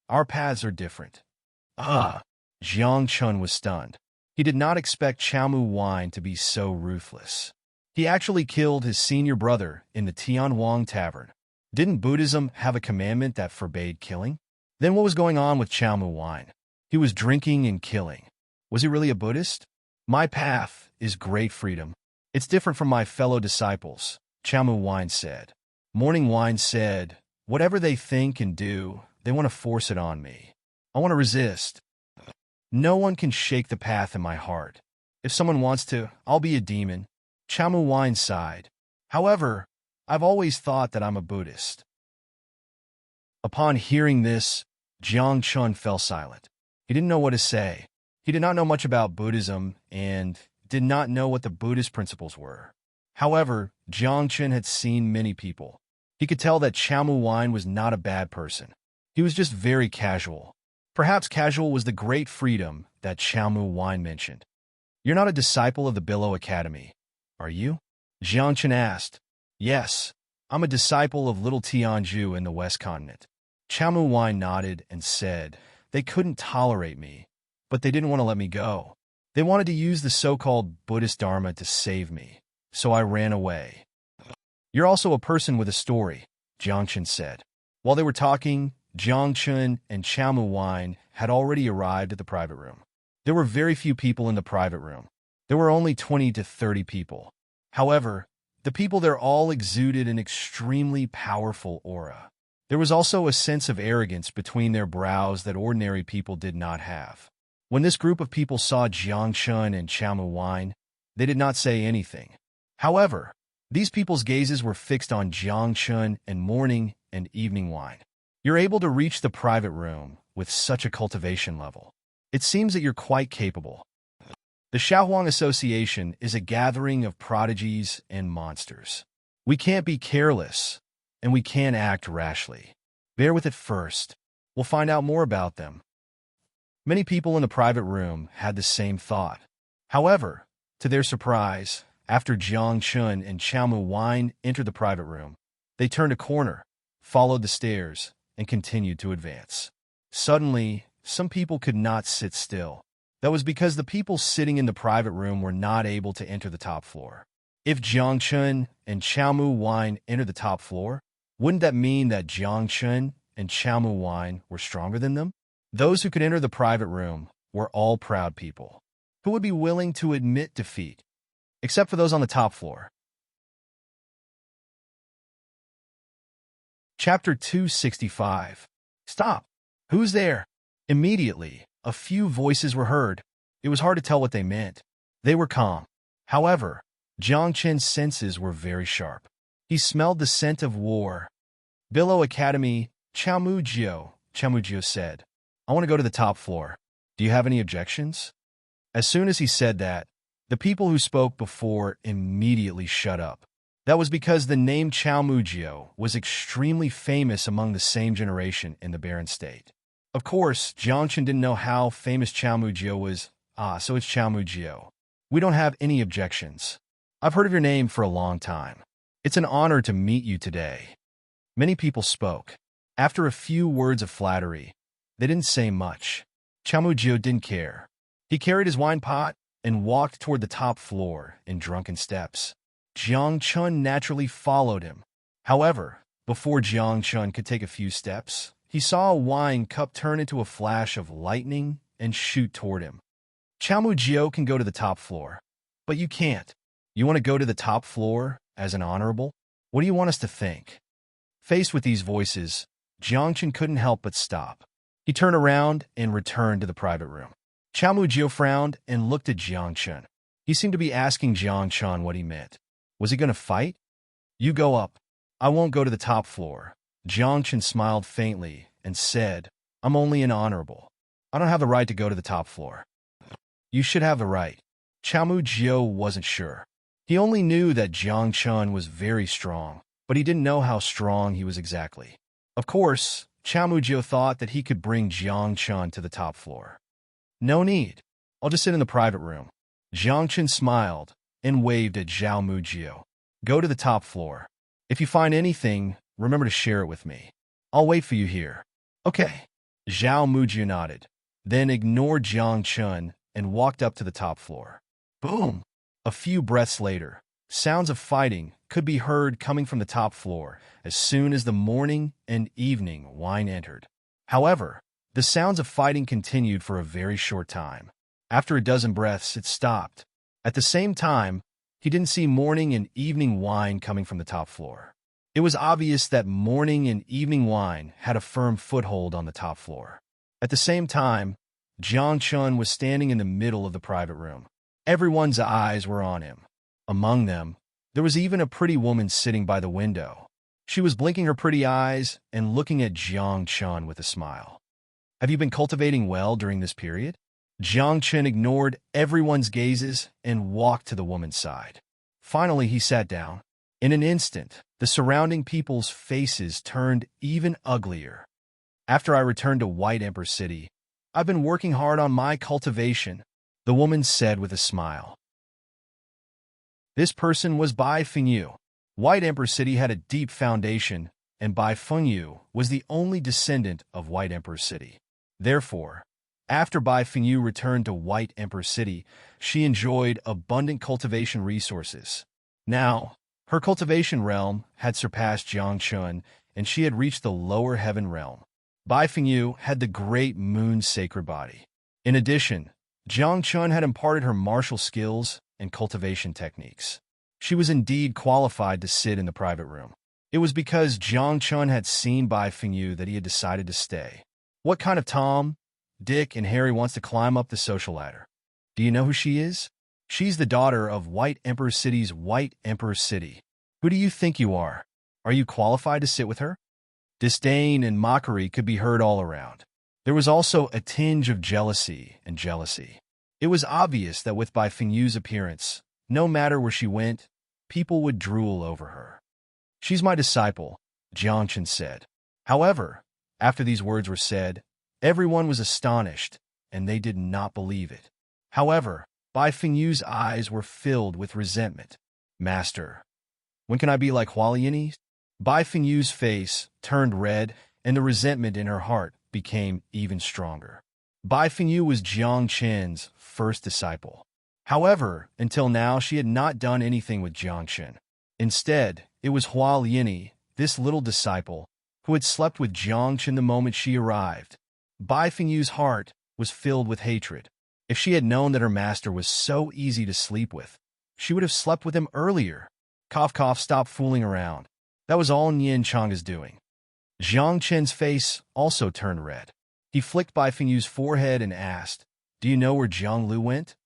our paths are different. Jiang Chun was stunned. He did not expect Chamu Wine to be so ruthless. He actually killed his senior brother in the Tianwang Tavern. Didn't Buddhism have a commandment that forbade killing? Then what was going on with Chamu Wine? He was drinking and killing. Was he really a Buddhist? My path is great freedom. It's different from my fellow disciples, Chamu Wine said. Morning Wine said, whatever they think and do, they want to force it on me. I want to resist. No one can shake the path in my heart. If someone wants to, I'll be a demon. Chamu Wine sighed. However, I've always thought that I'm a Buddhist. Upon hearing this, Jiang Chun fell silent. He didn't know what to say. He did not know much about Buddhism and did not know what the Buddhist principles were. However, Jiang Chun had seen many people. He could tell that Chamu Wine was not a bad person. He was just very casual. Perhaps casual was the great freedom that Chamu Wine mentioned. You're not a disciple of the Billow Academy, are you? Jiang Chun asked. Yes, I'm a disciple of Little Tianju in the West Continent. Chamu Wine nodded and said, they couldn't tolerate me, but they didn't want to let me go. They wanted to use the so-called Buddhist Dharma to save me, so I ran away. You're also a person with a story, Jiangchen said. While they were talking, Jiangchen and Chamu Wine had already arrived at the private room. There were very few people in the private room. There were only 20 to 30 people. However, the people there all exuded an extremely powerful aura. There was also a sense of arrogance between their brows that ordinary people did not have. When this group of people saw Jiangchen and Chamu Wine, they did not say anything. However, these people's gazes were fixed on Jiangchen and morning and evening wine. You're able to reach the private room with such a cultivation level. It seems that you're quite capable. The Shaohuang Association is a gathering of prodigies and monsters. We can't be careless, and we can't act rashly. Bear with it first. We'll find out more about them. Many people in the private room had the same thought. However, to their surprise, after Jiang Chun and Chamu Wine entered the private room, they turned a corner, followed the stairs, and continued to advance. Suddenly, some people could not sit still. That was because the people sitting in the private room were not able to enter the top floor. If Jiang Chun and Chamu Wine entered the top floor, wouldn't that mean that Jiang Chun and Chamu Wine were stronger than them? Those who could enter the private room were all proud people, who would be willing to admit defeat, except for those on the top floor. Chapter 265. Stop! Who's there? Immediately, a few voices were heard. It was hard to tell what they meant. They were calm. However, Jiang Chen's senses were very sharp. He smelled the scent of war. Below Academy, Chamujio said, I want to go to the top floor. Do you have any objections? As soon as he said that, the people who spoke before immediately shut up. That was because the name Chamujio was extremely famous among the same generation in the Barren State. Of course, Jiangchen didn't know how famous Chamujio was. So it's Chamujio. We don't have any objections. I've heard of your name for a long time. It's an honor to meet you today. Many people spoke. After a few words of flattery, they didn't say much. Chamujio didn't care. He carried his wine pot and walked toward the top floor in drunken steps. Jiang Chun naturally followed him. However, before Jiang Chun could take a few steps, he saw a wine cup turn into a flash of lightning and shoot toward him. Chamujio can go to the top floor, but you can't. You want to go to the top floor as an honorable? What do you want us to think? Faced with these voices, Jiangchen couldn't help but stop. He turned around and returned to the private room. Chamujio frowned and looked at Jiangchen. He seemed to be asking Jiangchen what he meant. Was he going to fight? You go up. I won't go to the top floor. Jiangchen smiled faintly and said, I'm only an honorable. I don't have the right to go to the top floor. You should have the right. Chamujio wasn't sure. He only knew that Jiangchen was very strong, but he didn't know how strong he was exactly. Of course, Chamujio thought that he could bring Jiangchen to the top floor. No need. I'll just sit in the private room. Jiangchen smiled and waved at Zhao Mujio. Go to the top floor. If you find anything, remember to share it with me. I'll wait for you here. Okay. Zhao Mujio nodded, then ignored Jiangchen and walked up to the top floor. Boom! A few breaths later, sounds of fighting could be heard coming from the top floor as soon as the morning and evening wine entered. However, the sounds of fighting continued for a very short time. After a dozen breaths, it stopped. At the same time, he didn't see morning and evening wine coming from the top floor. It was obvious that morning and evening wine had a firm foothold on the top floor. At the same time, Jiang Chun was standing in the middle of the private room. Everyone's eyes were on him. Among them, there was even a pretty woman sitting by the window. She was blinking her pretty eyes and looking at Jiang Chun with a smile. Have you been cultivating well during this period? Jiang Chun ignored everyone's gazes and walked to the woman's side. Finally, he sat down. In an instant, the surrounding people's faces turned even uglier. After I returned to White Emperor City, I've been working hard on my cultivation, the woman said with a smile. This person was Bai Fengyu. White Emperor City had a deep foundation, and Bai Fengyu was the only descendant of White Emperor City. Therefore, after Bai Fengyu returned to White Emperor City, she enjoyed abundant cultivation resources. Now, Her cultivation realm had surpassed Jiang Chun, and she had reached the lower heaven realm. Bai Fengyu had the great moon's sacred body. In addition, Jiang Chun had imparted her martial skills and cultivation techniques. She was indeed qualified to sit in the private room. It was because Jiang Chun had seen Bai Fengyu that he had decided to stay. What kind of Tom, Dick, and Harry wants to climb up the social ladder? Do you know who she is? She's the daughter of White Emperor City's White Emperor City. Who do you think you are? Are you qualified to sit with her? Disdain and mockery could be heard all around. There was also a tinge of jealousy and jealousy. It was obvious that with Bai Fengyu's appearance, no matter where she went, people would drool over her. She's my disciple, Jiang Chun said. However, after these words were said, everyone was astonished, and they did not believe it. However, Bai Fengyu's eyes were filled with resentment. Master, when can I be like Hualien? Bai Fengyu's face turned red, and the resentment in her heart became even stronger. Bai Fengyu was Jiang Chen's first disciple. However, until now she had not done anything with Jiang Chen. Instead, it was Hualien, this little disciple, who had slept with Jiang Chen the moment she arrived. Bai Fengyu's heart was filled with hatred. If she had known that her master was so easy to sleep with, she would have slept with him earlier. Cough, cough, stop fooling around. That was all Nian Chang is doing. Jiang Chen's face also turned red. He flicked Bai Fengyu's forehead and asked, "Do you know where Jiang Lu went?"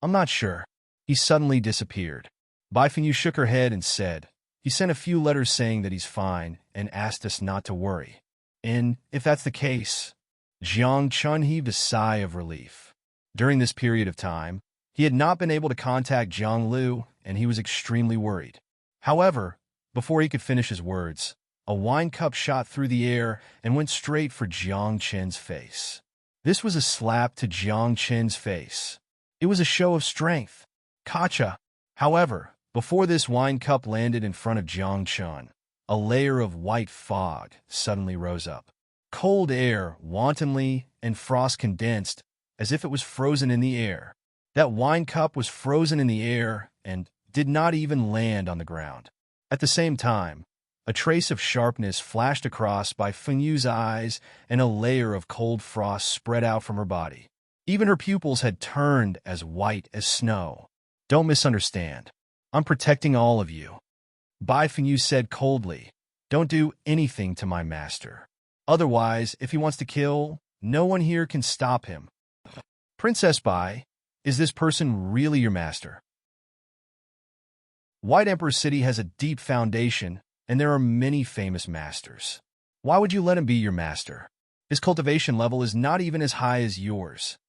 "I'm not sure." He suddenly disappeared. Bai Fengyu shook her head and said, "He sent a few letters saying that he's fine and asked us not to worry." And if that's the case, Jiang Chun heaved a sigh of relief. During this period of time, he had not been able to contact Jiang Lu, and he was extremely worried. However, before he could finish his words, a wine cup shot through the air and went straight for Jiang Chen's face. This was a slap to Jiang Chen's face. It was a show of strength. Kacha. However, before this wine cup landed in front of Jiang Chen, a layer of white fog suddenly rose up. Cold air wantonly and frost condensed as if it was frozen in the air. That wine cup was frozen in the air and did not even land on the ground. At the same time, a trace of sharpness flashed across Bai Fengyu's eyes, and a layer of cold frost spread out from her body. Even her pupils had turned as white as snow. "Don't misunderstand. I'm protecting all of you." Bai Fengyu said coldly, "Don't do anything to my master. Otherwise, if he wants to kill, no one here can stop him." "Princess Bai, is this person really your master?" White Emperor City has a deep foundation, and there are many famous masters. Why would you let him be your master? His cultivation level is not even as high as yours.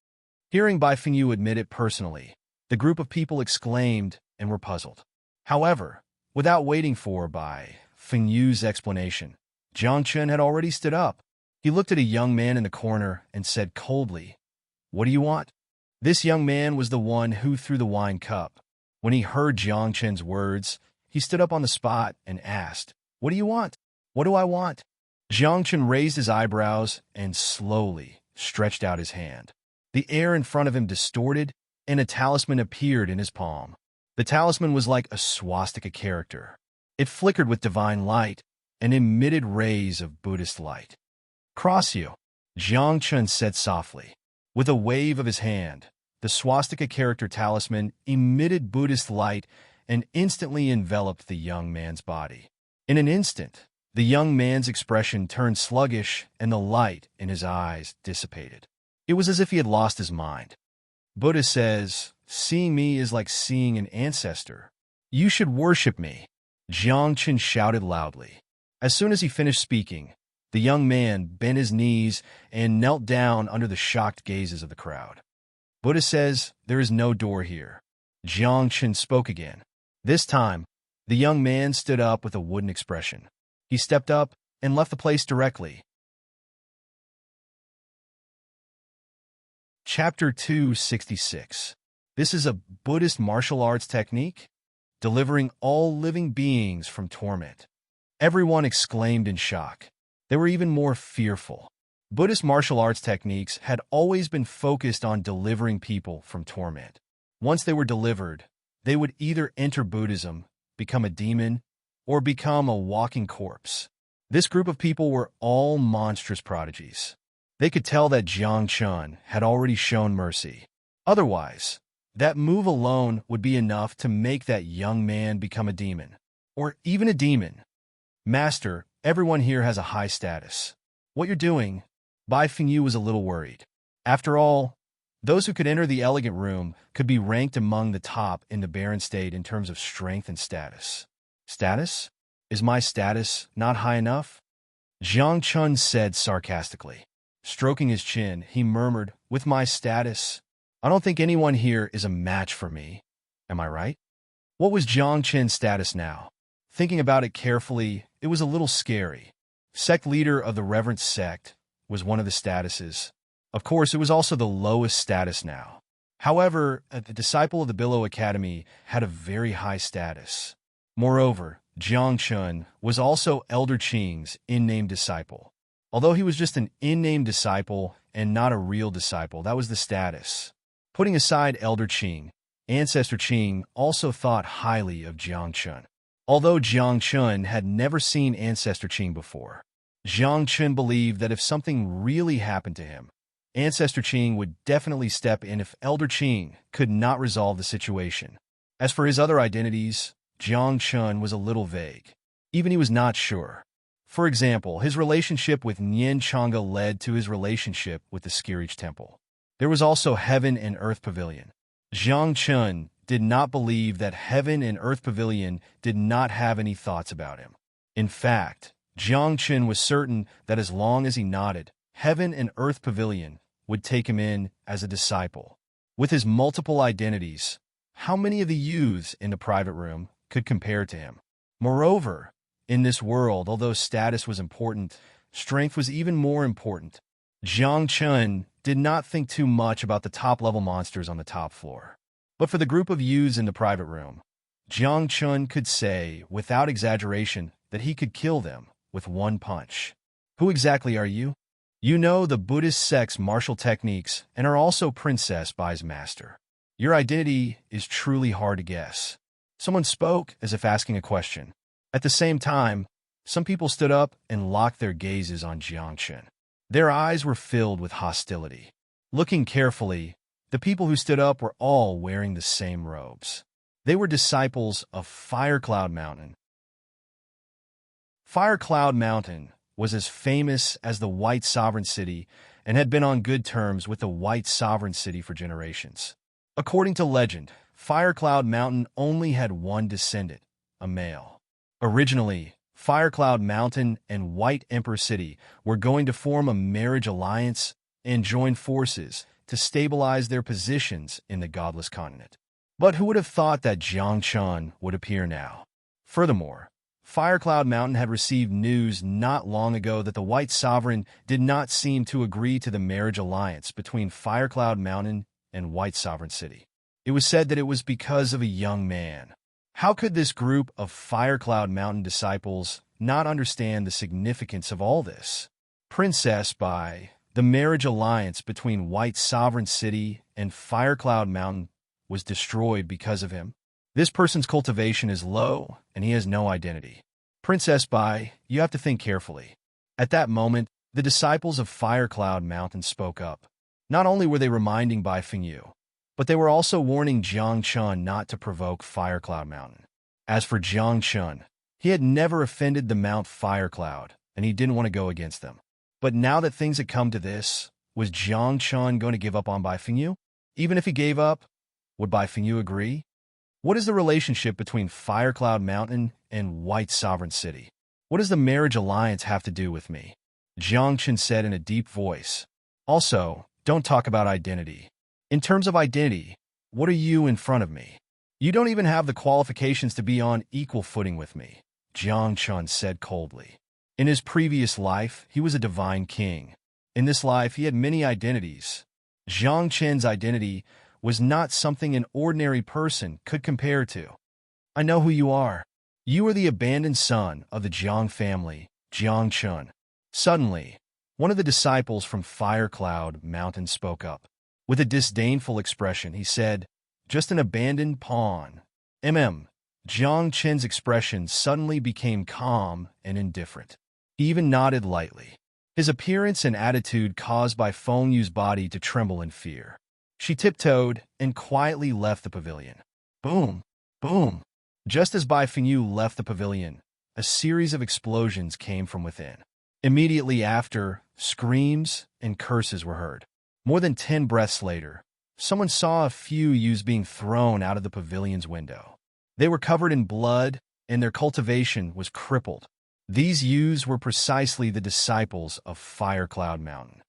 Hearing Bai Fengyu admit it personally, the group of people exclaimed and were puzzled. However, without waiting for Bai Fengyu's explanation, Jiang Chen had already stood up. He looked at a young man in the corner and said coldly, "What do you want?" This young man was the one who threw the wine cup. When he heard Jiang Chen's words, he stood up on the spot and asked, "What do you want?" "What do I want?" Jiang Chen raised his eyebrows and slowly stretched out his hand. The air in front of him distorted, and a talisman appeared in his palm. The talisman was like a swastika character. It flickered with divine light and emitted rays of Buddhist light. "Cross you," Jiang Chen said softly. With a wave of his hand, the swastika character talisman emitted Buddhist light and instantly enveloped the young man's body. In an instant, the young man's expression turned sluggish and the light in his eyes dissipated. It was as if he had lost his mind. Buddha says, "Seeing me is like seeing an ancestor. You should worship me," Jiang Chen shouted loudly. As soon as he finished speaking, the young man bent his knees and knelt down under the shocked gazes of the crowd. "Buddha says, there is no door here." Jiang Chen spoke again. This time, the young man stood up with a wooden expression. He stepped up and left the place directly. Chapter 266. This is a Buddhist martial arts technique, delivering all living beings from torment. Everyone exclaimed in shock. They were even more fearful. Buddhist martial arts techniques had always been focused on delivering people from torment. Once they were delivered, they would either enter Buddhism, become a demon, or become a walking corpse. This group of people were all monstrous prodigies. They could tell that Jiang Chun had already shown mercy. Otherwise, that move alone would be enough to make that young man become a demon, or even a demon. Master, everyone here has a high status. What you're doing? Bai Fengyu was a little worried. After all, those who could enter the elegant room could be ranked among the top in the Baron State in terms of strength and status. Status? Is my status not high enough? Jiang Chun said sarcastically. Stroking his chin, he murmured, with my status, I don't think anyone here is a match for me. Am I right? What was Jiang Chun's status now? Thinking about it carefully, it was a little scary. Sect leader of the Reverend Sect was one of the statuses. Of course, it was also the lowest status now. However, the disciple of the Billow Academy had a very high status. Moreover, Jiang Chun was also Elder Qing's in-name disciple. Although he was just an in-name disciple and not a real disciple, that was the status. Putting aside Elder Qing, Ancestor Qing also thought highly of Jiang Chun. Although Jiang Chun had never seen Ancestor Qing before, Jiang Chun believed that if something really happened to him, Ancestor Qing would definitely step in if Elder Qing could not resolve the situation. As for his other identities, Jiang Chun was a little vague. Even he was not sure. For example, his relationship with Nian Chang'e led to his relationship with the Skirich Temple. There was also Heaven and Earth Pavilion. Jiang Chun did not believe that Heaven and Earth Pavilion did not have any thoughts about him. In fact, Jiang Chun was certain that as long as he nodded, Heaven and Earth Pavilion would take him in as a disciple. With his multiple identities, how many of the youths in the private room could compare to him? Moreover, in this world, although status was important, strength was even more important. Jiang Chun did not think too much about the top-level monsters on the top floor. But for the group of youths in the private room, Jiang Chun could say, without exaggeration, that he could kill them with one punch. Who exactly are you? You know the Buddhist sect's martial techniques and are also Princess Bai's master. Your identity is truly hard to guess. Someone spoke as if asking a question. At the same time, some people stood up and locked their gazes on Jiang Chun. Their eyes were filled with hostility. Looking carefully, the people who stood up were all wearing the same robes. They were disciples of Fire Cloud Mountain. Fire Cloud Mountain was as famous as the White Sovereign City and had been on good terms with the White Sovereign City for generations. According to legend, Fire Cloud Mountain only had one descendant, a male. Originally, Fire Cloud Mountain and White Emperor City were going to form a marriage alliance and join forces to stabilize their positions in the Godless Continent. But who would have thought that Jiang Chun would appear now? Furthermore, Fire Cloud Mountain had received news not long ago that the White Sovereign did not seem to agree to the marriage alliance between Fire Cloud Mountain and White Sovereign City. It was said that it was because of a young man. How could this group of Fire Cloud Mountain disciples not understand the significance of all this? Princess Bai, the marriage alliance between White Sovereign City and Fire Cloud Mountain was destroyed because of him. This person's cultivation is low, and he has no identity. Princess Bai, you have to think carefully. At that moment, the disciples of Fire Cloud Mountain spoke up. Not only were they reminding Bai Fengyu, but they were also warning Jiang Chun not to provoke Fire Cloud Mountain. As for Jiang Chun, he had never offended the Mount Fire Cloud, and he didn't want to go against them. But now that things had come to this, was Jiang Chun going to give up on Bai Fengyu? Even if he gave up, would Bai Fengyu agree? What is the relationship between Fire Cloud Mountain and White Sovereign City? What does the marriage alliance have to do with me? Jiang Chun said in a deep voice. Also, don't talk about identity. In terms of identity, what are you in front of me? You don't even have the qualifications to be on equal footing with me, Jiang Chun said coldly. In his previous life, he was a divine king. In this life, he had many identities. Jiang Chun's identity was not something an ordinary person could compare to. I know who you are. You are the abandoned son of the Jiang family, Jiang Chun. Suddenly, one of the disciples from Fire Cloud Mountain spoke up. With a disdainful expression, he said, just an abandoned pawn. Jiang Chen's expression suddenly became calm and indifferent. He even nodded lightly. His appearance and attitude caused by Feng Yu's body to tremble in fear. She tiptoed and quietly left the pavilion. Boom! Boom! Just as Bai Fengyu left the pavilion, a series of explosions came from within. Immediately after, screams and curses were heard. More than 10 breaths later, someone saw a few ewes being thrown out of the pavilion's window. They were covered in blood, and their cultivation was crippled. These ewes were precisely the disciples of Firecloud Mountain.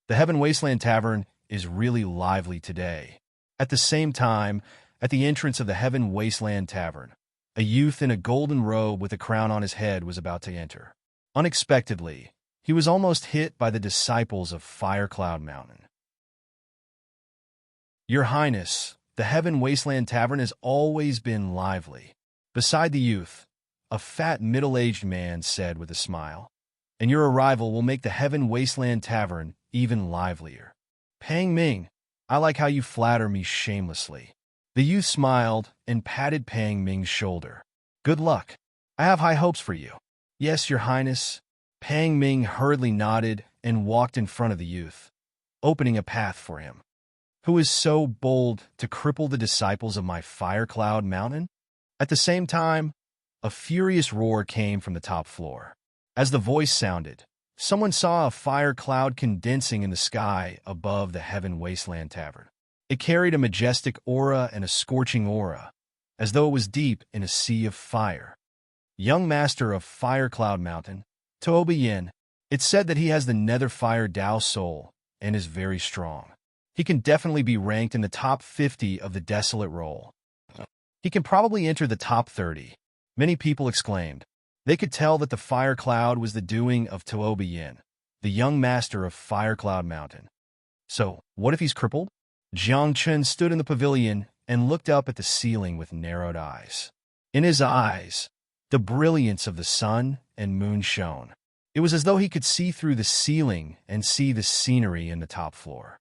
The Heaven Wasteland Tavern is really lively today. At the same time, at the entrance of the Heaven Wasteland Tavern, a youth in a golden robe with a crown on his head was about to enter. Unexpectedly, he was almost hit by the disciples of Firecloud Mountain. Your Highness, the Heaven Wasteland Tavern has always been lively. Beside the youth, a fat middle-aged man said with a smile, and your arrival will make the Heaven Wasteland Tavern even livelier. Pang Ming, I like how you flatter me shamelessly. The youth smiled and patted Pang Ming's shoulder. Good luck. I have high hopes for you. Yes, Your Highness. Pang Ming hurriedly nodded and walked in front of the youth, opening a path for him. Who is so bold to cripple the disciples of my Firecloud Mountain? At the same time, a furious roar came from the top floor. As the voice sounded, someone saw a fire cloud condensing in the sky above the Heaven Wasteland Tavern. It carried a majestic aura and a scorching aura, as though it was deep in a sea of fire. Young master of Firecloud Mountain, Toba Yin, it's said that he has the Nether Fire Tao soul and is very strong. He can definitely be ranked in the top 50 of the Desolate Roll. He can probably enter the top 30. Many people exclaimed. They could tell that the fire cloud was the doing of Toba Yin, the young master of Firecloud Mountain. So, what if he's crippled? Jiang Chen stood in the pavilion and looked up at the ceiling with narrowed eyes. In his eyes, the brilliance of the sun and moon shone. It was as though he could see through the ceiling and see the scenery in the top floor.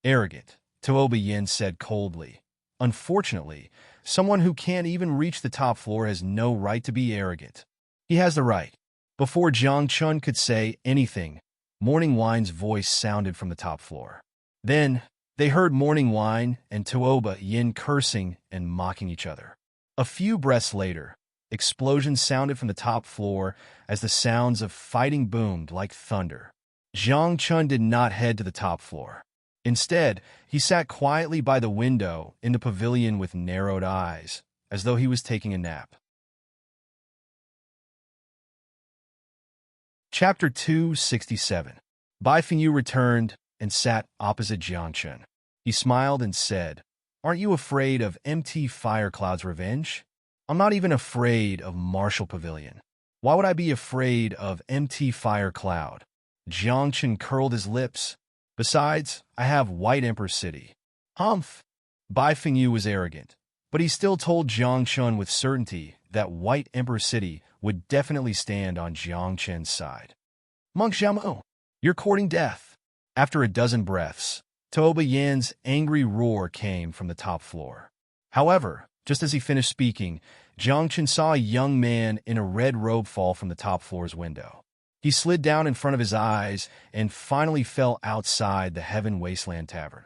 Arrogant, Toba Yin said coldly. Unfortunately, someone who can't even reach the top floor has no right to be arrogant. He has the right. Before Jiang Chun could say anything, Morning Wine's voice sounded from the top floor. Then, they heard Morning Wine and Toba Yin cursing and mocking each other. A few breaths later, explosions sounded from the top floor as the sounds of fighting boomed like thunder. Jiang Chun did not head to the top floor. Instead, he sat quietly by the window in the pavilion with narrowed eyes, as though he was taking a nap. Chapter 267. Bai Fengyu returned and sat opposite Jiang Chen. He smiled and said, Aren't you afraid of MT Firecloud's revenge? I'm not even afraid of Martial Pavilion. Why would I be afraid of MT Firecloud? Jiang Chen curled his lips. Besides, I have White Emperor City. Humph! Bai Fengyu was arrogant, but he still told Jiang Chen with certainty that White Emperor City would definitely stand on Jiang Chen's side. Monk Xiaomo, you're courting death. After a dozen breaths, Toba Yin's angry roar came from the top floor. However, just as he finished speaking, Jiang Chen saw a young man in a red robe fall from the top floor's window. He slid down in front of his eyes and finally fell outside the Heaven Wasteland Tavern.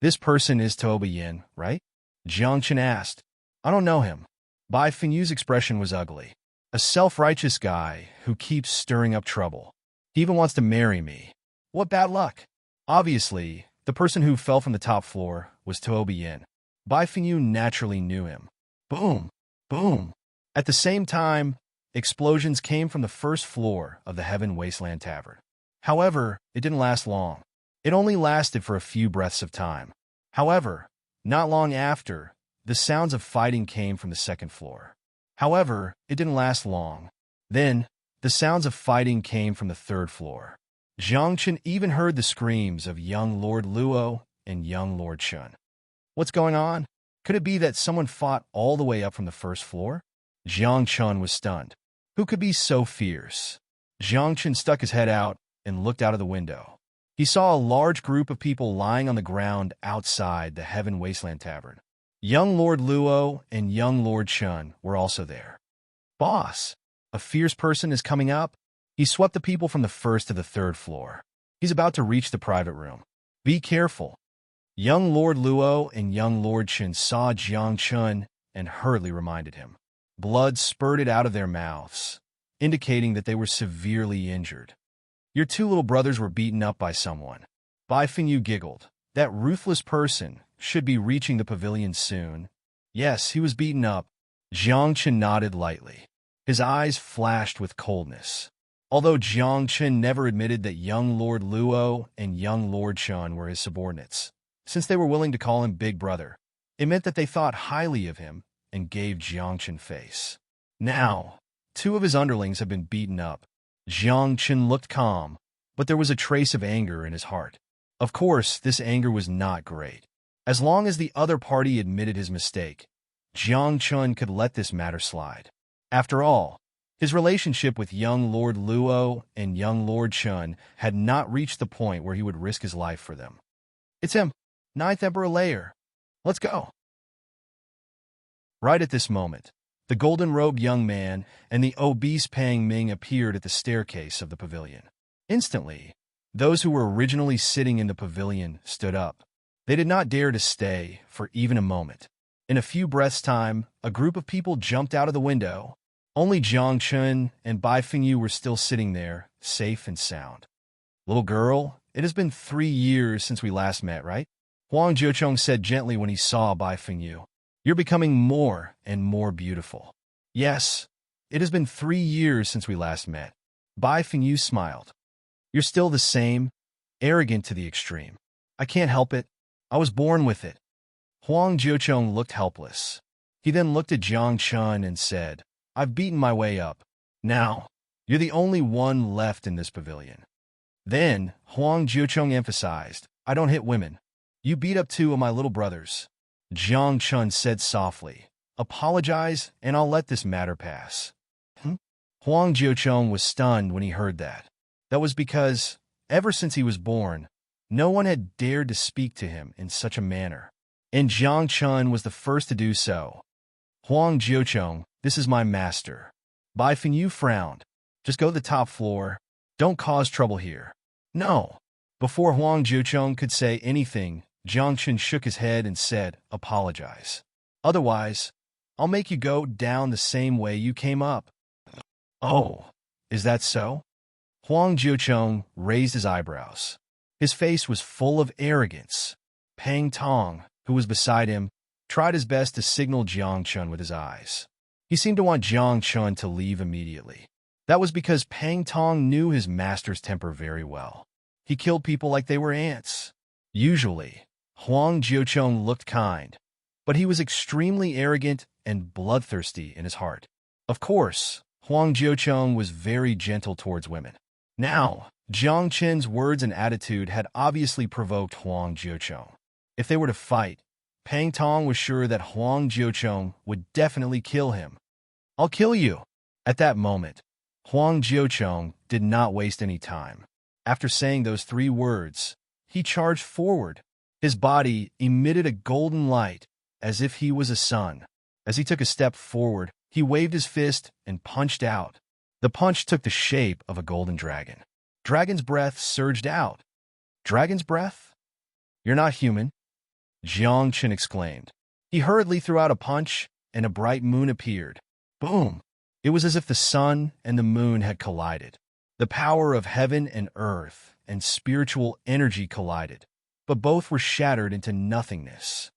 This person is Toba Yin, right? Jiang Chen asked. I don't know him. Bai Fengyu's expression was ugly. A self-righteous guy who keeps stirring up trouble. He even wants to marry me. What bad luck. Obviously, the person who fell from the top floor was Toba Yin. Bai Fengyu naturally knew him. Boom! Boom! At the same time, explosions came from the first floor of the Heaven Wasteland Tavern. However, it didn't last long. It only lasted for a few breaths of time. However, not long after, the sounds of fighting came from the second floor. However, it didn't last long. Then, the sounds of fighting came from the third floor. Jiang Chen even heard the screams of young Lord Luo and young Lord Chun. What's going on? Could it be that someone fought all the way up from the first floor? Jiang Chun was stunned. Who could be so fierce? Jiang Chen stuck his head out and looked out of the window. He saw a large group of people lying on the ground outside the Heaven Wasteland Tavern. Young Lord Luo and young Lord Chun were also there. Boss, a fierce person is coming up. He swept the people from the first to the third floor. He's about to reach the private room. Be careful. Young Lord Luo and young Lord Chun saw Jiang Chun and hurriedly reminded him. Blood spurted out of their mouths, indicating that they were severely injured. Your two little brothers were beaten up by someone. Bai Fengyu giggled. That ruthless person should be reaching the pavilion soon. Yes, he was beaten up. Jiang Chun nodded lightly. His eyes flashed with coldness. Although Jiang Chun never admitted that young Lord Luo and young Lord Chun were his subordinates, since they were willing to call him Big Brother, it meant that they thought highly of him and gave Jiang Chun face. Now, two of his underlings have been beaten up. Jiang Chun looked calm, but there was a trace of anger in his heart. Of course, this anger was not great. As long as the other party admitted his mistake, Jiang Chun could let this matter slide. After all, his relationship with young Lord Luo and young Lord Chun had not reached the point where he would risk his life for them. It's him, Ninth Emperor Layer. Let's go. Right at this moment, the golden-robed young man and the obese Pang Ming appeared at the staircase of the pavilion. Instantly, those who were originally sitting in the pavilion stood up. They did not dare to stay for even a moment. In a few breaths' time, a group of people jumped out of the window. Only Jiang Chun and Bai Fengyu were still sitting there, safe and sound. Little girl, it has been 3 years since we last met, right? Huang Jiuchong said gently when he saw Bai Fengyu. You're becoming more and more beautiful. Yes, it has been 3 years since we last met. Bai Fengyu smiled. You're still the same, arrogant to the extreme. I can't help it. I was born with it. Huang Jiuchong looked helpless. He then looked at Jiang Chun and said, I've beaten my way up. Now, you're the only one left in this pavilion. Then, Huang Jiuchong emphasized, I don't hit women. You beat up 2 of my little brothers. Jiang Chun said softly, apologize and I'll let this matter pass. Huang Jiuchong was stunned when he heard that. That was because, ever since he was born, no one had dared to speak to him in such a manner. And Jiang Chun was the first to do so. Huang Jiuchong, this is my master. Bai Fengyu frowned. Just go to the top floor. Don't cause trouble here. No. Before Huang Jiuchong could say anything, Jiang Chun shook his head and said, apologize. Otherwise, I'll make you go down the same way you came up. Oh, is that so? Huang Jiuchong raised his eyebrows. His face was full of arrogance. Pang Tong, who was beside him, tried his best to signal Jiang Chun with his eyes. He seemed to want Jiang Chun to leave immediately. That was because Pang Tong knew his master's temper very well. He killed people like they were ants. Usually, Huang Jiuchong looked kind, but he was extremely arrogant and bloodthirsty in his heart. Of course, Huang Jiuchong was very gentle towards women. Now, Jiang Chun's words and attitude had obviously provoked Huang Jiuchong. If they were to fight, Pang Tong was sure that Huang Jiuchong would definitely kill him. I'll kill you. At that moment, Huang Jiuchong did not waste any time. After saying those 3 words, he charged forward. His body emitted a golden light, as if he was a sun. As he took a step forward, he waved his fist and punched out. The punch took the shape of a golden dragon. Dragon's breath surged out. Dragon's breath? You're not human, Jiang Chun exclaimed. He hurriedly threw out a punch, and a bright moon appeared. Boom! It was as if the sun and the moon had collided. The power of heaven and earth and spiritual energy collided, but both were shattered into nothingness.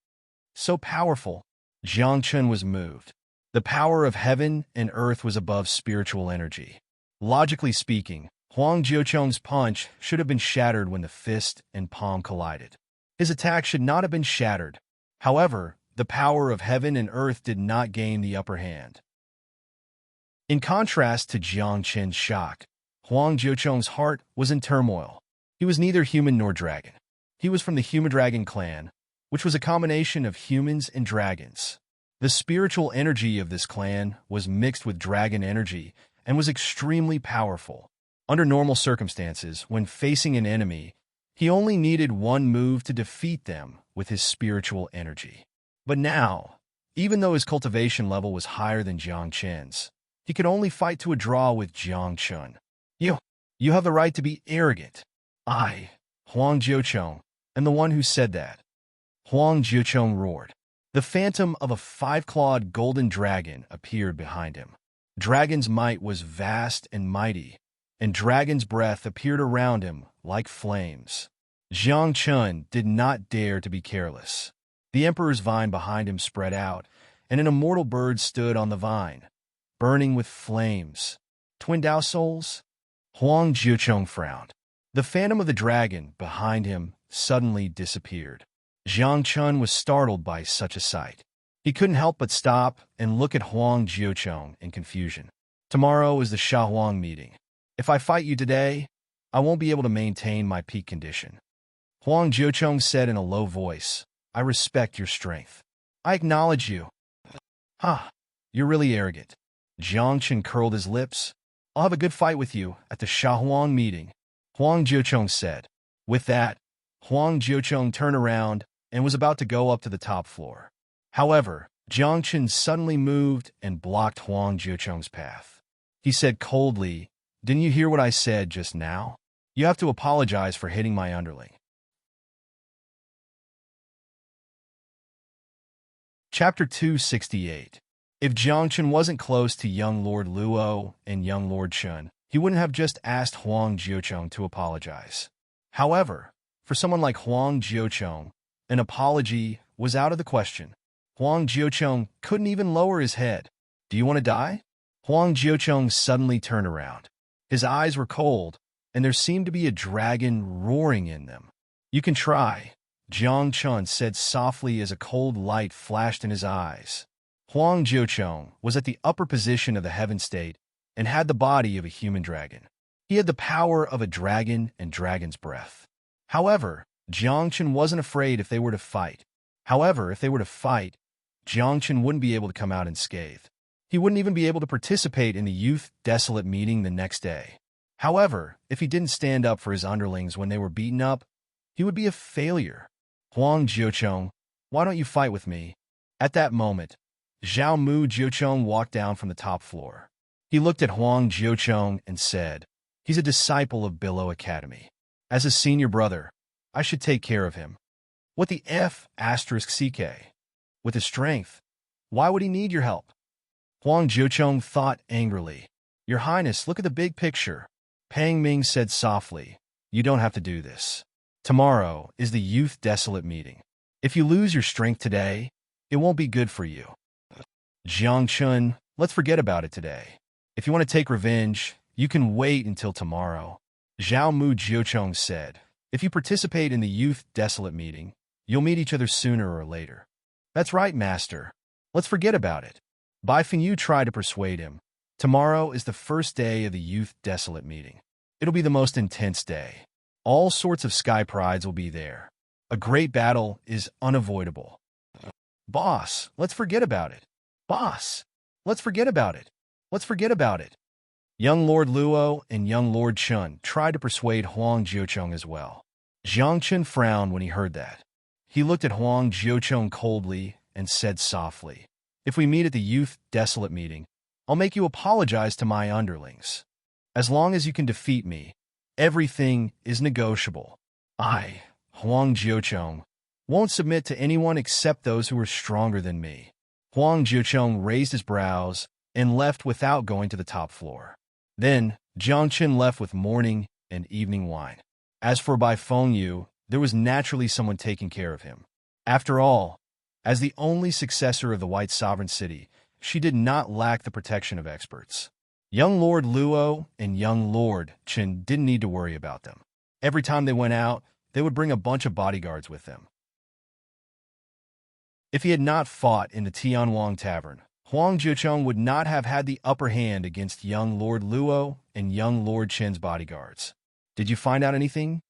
So powerful, Jiang Chun was moved. The power of heaven and earth was above spiritual energy. Logically speaking, Huang Jiuchong's punch should have been shattered when the fist and palm collided. His attack should not have been shattered. However, the power of heaven and earth did not gain the upper hand. In contrast to Jiang Chun's shock, Huang Jiuchong's heart was in turmoil. He was neither human nor dragon. He was from the Human-Dragon clan, which was a combination of humans and dragons. The spiritual energy of this clan was mixed with dragon energy and was extremely powerful. Under normal circumstances, when facing an enemy, he only needed one move to defeat them with his spiritual energy. But now, even though his cultivation level was higher than Jiang Chen's, he could only fight to a draw with Jiang Chun. You, you have the right to be arrogant. I, Huang Jiuchong, am the one who said that. Huang Jiuchong roared. The phantom of a five-clawed golden dragon appeared behind him. Dragon's might was vast and mighty, and dragon's breath appeared around him like flames. Jiang Chun did not dare to be careless. The emperor's vine behind him spread out, and an immortal bird stood on the vine, burning with flames. Twin Dao souls? Huang Jiuchong frowned. The phantom of the dragon behind him suddenly disappeared. Jiang Chun was startled by such a sight. He couldn't help but stop and look at Huang Jiuchong in confusion. Tomorrow is the Shahuang meeting. If I fight you today, I won't be able to maintain my peak condition. Huang Jiuchong said in a low voice, I respect your strength. I acknowledge you. You're really arrogant. Jiang Chun curled his lips. I'll have a good fight with you at the Shahuang meeting, Huang Jiuchong said. With that, Huang Jiuchong turned around and was about to go up to the top floor. However, Jiang Chun suddenly moved and blocked Huang Jiuchong's path. He said coldly, Didn't you hear what I said just now? You have to apologize for hitting my underling. Chapter 268. If Jiang Chun wasn't close to young Lord Luo and young Lord Chun, he wouldn't have just asked Huang Jiuchong to apologize. However, for someone like Huang Jiuchong, an apology was out of the question. Huang Jiuchong couldn't even lower his head. Do you want to die? Huang Jiuchong suddenly turned around. His eyes were cold, and there seemed to be a dragon roaring in them. You can try, Jiang Chun said softly as a cold light flashed in his eyes. Huang Jiuchong was at the upper position of the heaven state and had the body of a human dragon. He had the power of a dragon and dragon's breath. However, Jiang Chun wasn't afraid if they were to fight. Jiang Chun wouldn't be able to come out unscathed. He wouldn't even be able to participate in the youth desolate meeting the next day. However, if he didn't stand up for his underlings when they were beaten up, he would be a failure. Huang Jiuchong, why don't you fight with me? At that moment, Zhao Mu Jiuchong walked down from the top floor. He looked at Huang Jiuchong and said, He's a disciple of Billow Academy. As a senior brother, I should take care of him. What the F***CK? With his strength, why would he need your help? Huang Jiuchong thought angrily. Your Highness, look at the big picture. Pang Ming said softly, You don't have to do this. Tomorrow is the Youth Desolate meeting. If you lose your strength today, it won't be good for you. Jiang Chun, let's forget about it today. If you want to take revenge, you can wait until tomorrow. Zhao Mu Jiuchong said, If you participate in the Youth Desolate meeting, you'll meet each other sooner or later. That's right, Master. Let's forget about it. Bai Fengyu tried to persuade him. Tomorrow is the first day of the Youth Desolate meeting. It'll be the most intense day. All sorts of sky prides will be there. A great battle is unavoidable. Boss, let's forget about it. Boss, let's forget about it. Let's forget about it. Young Lord Luo and young Lord Chun tried to persuade Huang Jiuchong as well. Jiang Chun frowned when he heard that. He looked at Huang Jiuchong coldly and said softly, If we meet at the Youth Desolate meeting, I'll make you apologize to my underlings. As long as you can defeat me, everything is negotiable. I, Huang Jiuchong, won't submit to anyone except those who are stronger than me. Huang Jiuchong raised his brows and left without going to the top floor. Then, Jiang Chun left with morning and evening wine. As for Bai Fengyu, there was naturally someone taking care of him. After all, as the only successor of the White Sovereign City, she did not lack the protection of experts. Young Lord Luo and young Lord Chen didn't need to worry about them. Every time they went out, they would bring a bunch of bodyguards with them. If he had not fought in the Tianwang Tavern, Huang Jiuchong would not have had the upper hand against young Lord Luo and young Lord Chen's bodyguards. Did you find out anything?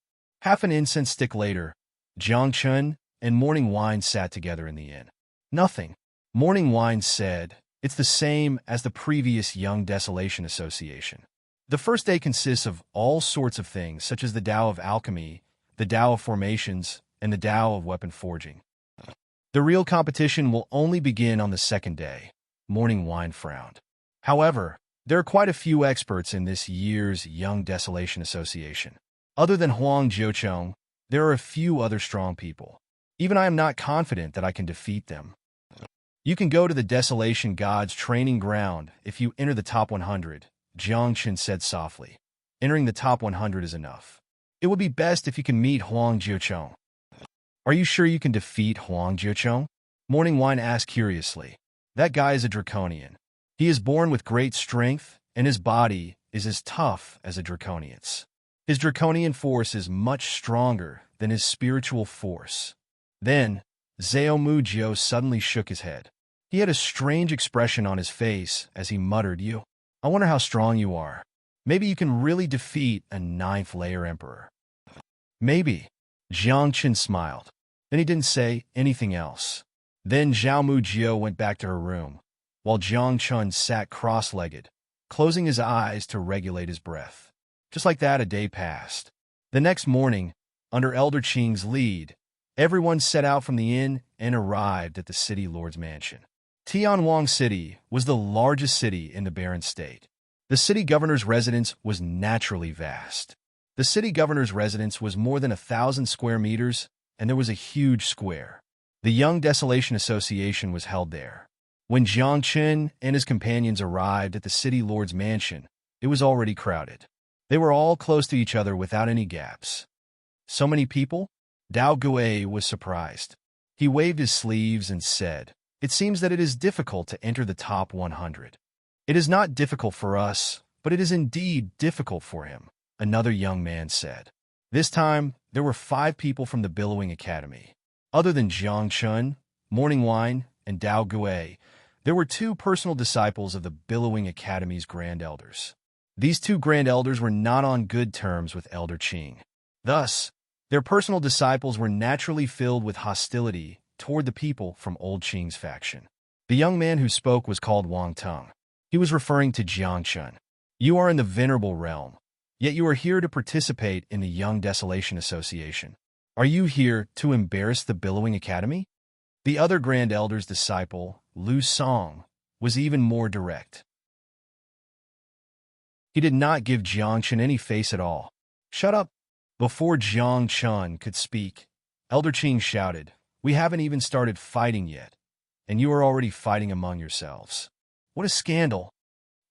Half an incense stick later, Jiang Chun and Morning Wine sat together in the inn. Nothing. Morning Wine said, It's the same as the previous Young Desolation Association. The first day consists of all sorts of things such as the Tao of Alchemy, the Tao of Formations, and the Tao of Weapon Forging. The real competition will only begin on the second day. Morning Wine frowned. However, there are quite a few experts in this year's Young Desolation Association. Other than Huang Jiucheng, there are a few other strong people. Even I am not confident that I can defeat them. You can go to the Desolation God's training ground if you enter the top 100, Jiang Chen said softly. Entering the top 100 is enough. It would be best if you can meet Huang Jiucheng. Are you sure you can defeat Huang Jiucheng? Morning Wine asked curiously. That guy is a draconian. He is born with great strength, and his body is as tough as a draconian's. His draconian force is much stronger than his spiritual force. Then, Zhao Mujio suddenly shook his head. He had a strange expression on his face as he muttered, I wonder how strong you are. Maybe you can really defeat a 9th-layer emperor. Maybe. Jiang Chen smiled. Then he didn't say anything else. Then Zhao Mujio went back to her room, while Jiang Chen sat cross-legged, closing his eyes to regulate his breath. Just like that, a day passed. The next morning, under Elder Qing's lead, everyone set out from the inn and arrived at the city lord's mansion. Tianwang City was the largest city in the Barren State. The city governor's residence was naturally vast. The city governor's residence was more than 1,000 square meters, and there was a huge square. The Young Desolation Association was held there. When Jiang Chen and his companions arrived at the city lord's mansion, it was already crowded. They were all close to each other without any gaps. So many people? Dao Gui was surprised. He waved his sleeves and said, It seems that it is difficult to enter the top 100. It is not difficult for us, but it is indeed difficult for him, another young man said. This time, there were 5 people from the Billowing Academy. Other than Jiang Chen, Morning Wine, and Dao Gui, there were 2 personal disciples of the Billowing Academy's Grand Elders. These 2 Grand Elders were not on good terms with Elder Qing. Thus, their personal disciples were naturally filled with hostility toward the people from Old Qing's faction. The young man who spoke was called Wang Teng. He was referring to Jiang Chen. You are in the Venerable Realm, yet you are here to participate in the Young Desolation Association. Are you here to embarrass the Billowing Academy? The other Grand Elder's disciple, Lu Song, was even more direct. He did not give Jiang Chen any face at all. Shut up! Before Jiang Chen could speak, Elder Qing shouted, We haven't even started fighting yet, and you are already fighting among yourselves. What a scandal!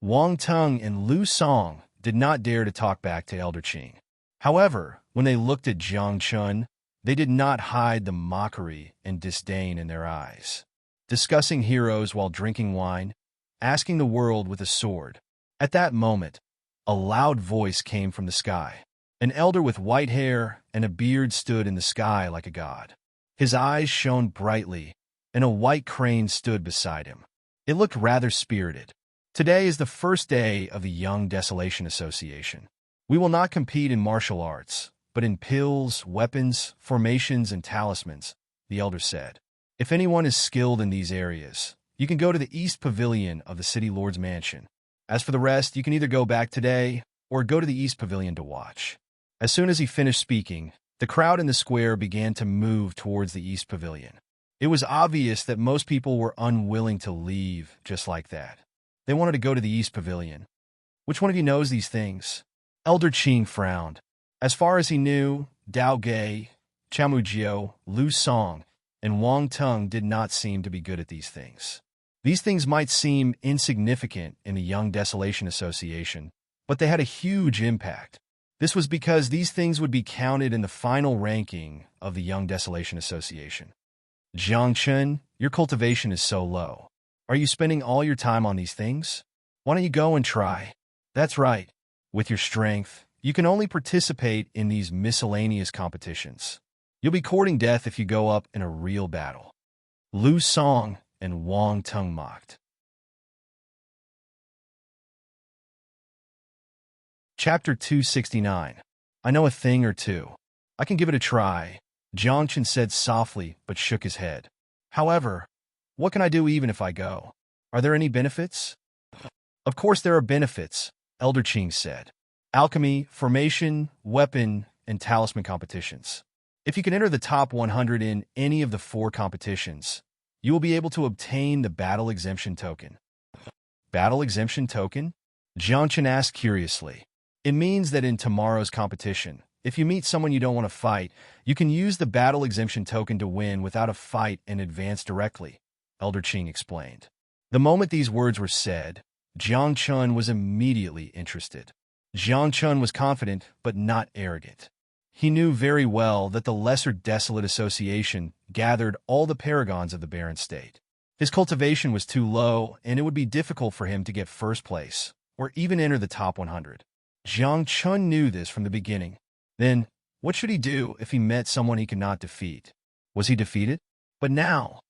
Wang Teng and Lu Song did not dare to talk back to Elder Qing. However, when they looked at Jiang Chen, they did not hide the mockery and disdain in their eyes. Discussing heroes while drinking wine, asking the world with a sword. At that moment, a loud voice came from the sky. An elder with white hair and a beard stood in the sky like a god. His eyes shone brightly, and a white crane stood beside him. It looked rather spirited. Today is the first day of the Young Desolation Association. We will not compete in martial arts, but in pills, weapons, formations, and talismans, the elder said. If anyone is skilled in these areas, you can go to the East Pavilion of the City Lord's Mansion. As for the rest, you can either go back today or go to the East Pavilion to watch. As soon as he finished speaking, the crowd in the square began to move towards the East Pavilion. It was obvious that most people were unwilling to leave just like that. They wanted to go to the East Pavilion. Which one of you knows these things? Elder Qing frowned. As far as he knew, Dao Gui, Chamujio, Lu Song, and Wang Teng did not seem to be good at these things. These things might seem insignificant in the Young Desolation Association, but they had a huge impact. This was because these things would be counted in the final ranking of the Young Desolation Association. Jiang Chen, your cultivation is so low. Are you spending all your time on these things? Why don't you go and try? That's right. With your strength, you can only participate in these miscellaneous competitions. You'll be courting death if you go up in a real battle. Lu Song and Wang Teng mocked. Chapter 269. I know a thing or two. I can give it a try, Jiang Chen said softly but shook his head. However, what can I do even if I go? Are there any benefits? Of course there are benefits, Elder Qing said. Alchemy, formation, weapon, and talisman competitions. If you can enter the top 100 in any of the 4 competitions, you will be able to obtain the Battle Exemption Token. Battle Exemption Token? Jiangchen asked curiously. It means that in tomorrow's competition, if you meet someone you don't want to fight, you can use the Battle Exemption Token to win without a fight and advance directly, Elder Qing explained. The moment these words were said, Jiang Chun was immediately interested. Jiang Chun was confident, but not arrogant. He knew very well that the Lesser Desolate Association gathered all the paragons of the barren state. His cultivation was too low, and it would be difficult for him to get first place, or even enter the top 100. Jiang Chun knew this from the beginning. Then, what should he do if he met someone he could not defeat? Was he defeated? But now,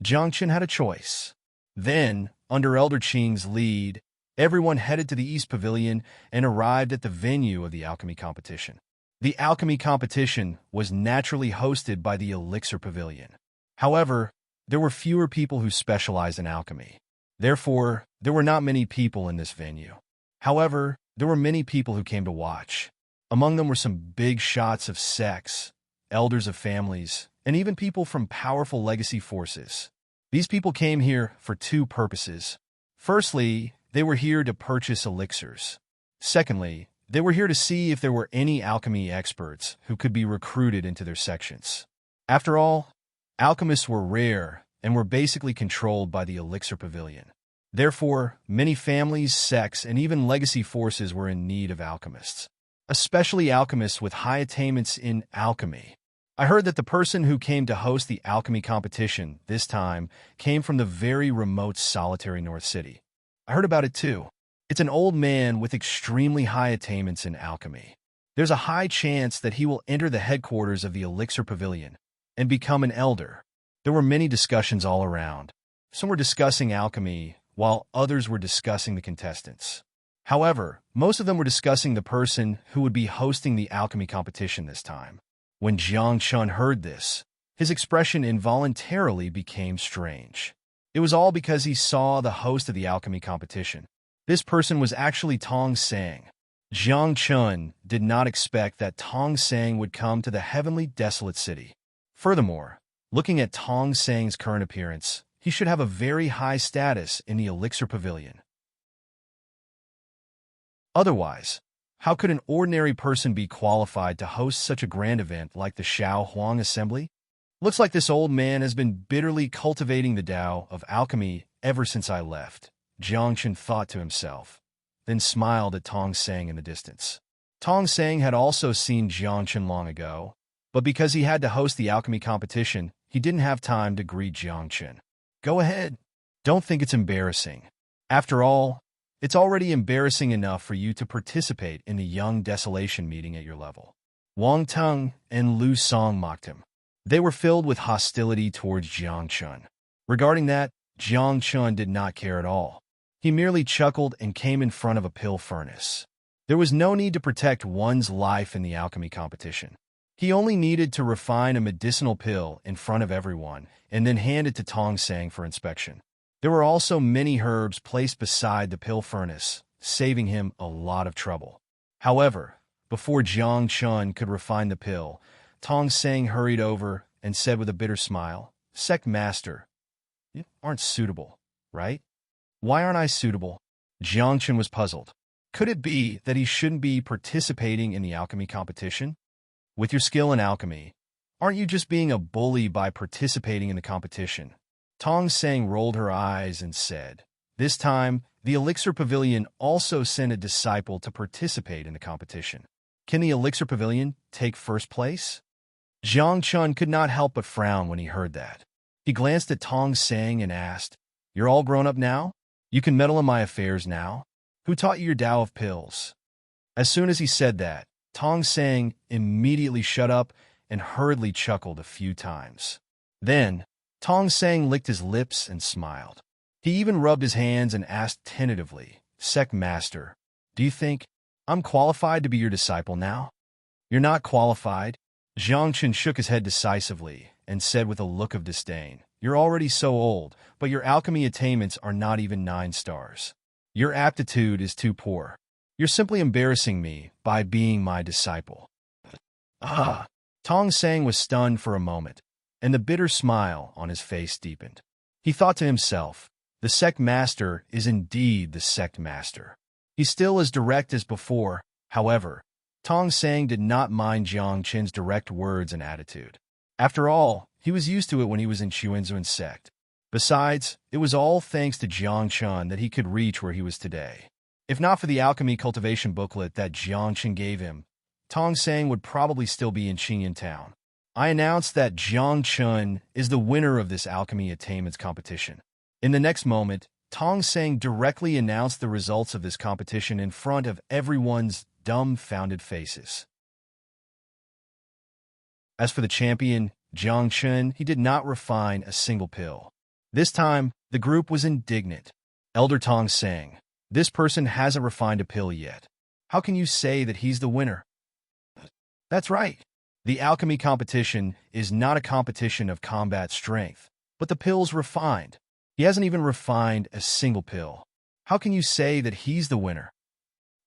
Jiang Chun had a choice. Then, under Elder Qing's lead, everyone headed to the East Pavilion and arrived at the venue of the alchemy competition. The alchemy competition was naturally hosted by the Elixir Pavilion. However, there were fewer people who specialized in alchemy. Therefore, there were not many people in this venue. However, there were many people who came to watch. Among them were some big shots of sects, elders of families, and even people from powerful legacy forces. These people came here for 2 purposes. Firstly, they were here to purchase elixirs. Secondly, they were here to see if there were any alchemy experts who could be recruited into their sections. After all, alchemists were rare and were basically controlled by the Elixir Pavilion. Therefore, many families, sects, and even legacy forces were in need of alchemists, especially alchemists with high attainments in alchemy. I heard that the person who came to host the alchemy competition this time came from the very remote solitary North City. I heard about it too. It's an old man with extremely high attainments in alchemy. There's a high chance that he will enter the headquarters of the Elixir Pavilion and become an elder. There were many discussions all around. Some were discussing alchemy, while others were discussing the contestants. However, most of them were discussing the person who would be hosting the alchemy competition this time. When Jiang Chun heard this, his expression involuntarily became strange. It was all because he saw the host of the alchemy competition. This person was actually Tong Sang. Jiang Chun did not expect that Tong Sang would come to the heavenly desolate city. Furthermore, looking at Tong Sang's current appearance, he should have a very high status in the Elixir Pavilion. Otherwise, how could an ordinary person be qualified to host such a grand event like the Shao Huang Assembly? Looks like this old man has been bitterly cultivating the Tao of alchemy ever since I left, Jiang Chun thought to himself, then smiled at Tong Sang in the distance. Tong Sang had also seen Jiang Chun long ago, but because he had to host the alchemy competition, he didn't have time to greet Jiang Chun. Go ahead. Don't think it's embarrassing. After all, it's already embarrassing enough for you to participate in the Young Desolation meeting at your level. Wang Tung and Lu Song mocked him. They were filled with hostility towards Jiang Chun. Regarding that, Jiang Chun did not care at all. He merely chuckled and came in front of a pill furnace. There was no need to protect one's life in the alchemy competition. He only needed to refine a medicinal pill in front of everyone and then hand it to Tong Sang for inspection. There were also many herbs placed beside the pill furnace, saving him a lot of trouble. However, before Jiang Chun could refine the pill, Tong Sang hurried over and said with a bitter smile, "Sect Master, you aren't suitable, right?" "Why aren't I suitable?" Jiang Chun was puzzled. Could it be that he shouldn't be participating in the alchemy competition? With your skill in alchemy, aren't you just being a bully by participating in the competition? Tong Sang rolled her eyes and said, "This time, the Elixir Pavilion also sent a disciple to participate in the competition. Can the Elixir Pavilion take first place?" Jiang Chun could not help but frown when he heard that. He glanced at Tong Sang and asked, "You're all grown up now? You can meddle in my affairs now? Who taught you your Tao of pills?" As soon as he said that, Tong Sang immediately shut up and hurriedly chuckled a few times. Then, Tong Sang licked his lips and smiled. He even rubbed his hands and asked tentatively, "Sect Master, do you think I'm qualified to be your disciple now?" "You're not qualified." Jiang Chun shook his head decisively and said with a look of disdain, "You're already so old, but your alchemy attainments are not even 9 stars. Your aptitude is too poor. You're simply embarrassing me by being my disciple." Tong Sang was stunned for a moment, and the bitter smile on his face deepened. He thought to himself, the sect master is indeed the sect master. He's still as direct as before. However, Tong Sang did not mind Jiang Qin's direct words and attitude. After all, he was used to it when he was in Xuanzun's sect. Besides, it was all thanks to Jiang Qin that he could reach where he was today. If not for the alchemy cultivation booklet that Jiang Qin gave him, Tong Sang would probably still be in Qingyan Town. I announced that Jiang Qin is the winner of this alchemy attainments competition. In the next moment, Tong Sang directly announced the results of this competition in front of everyone's dumbfounded faces. As for the champion, Jiang Qin, he did not refine a single pill. This time, the group was indignant. Elder Tong Sang, this person hasn't refined a pill yet. How can you say that he's the winner? That's right. The alchemy competition is not a competition of combat strength, but the pill's refined. He hasn't even refined a single pill. How can you say that he's the winner?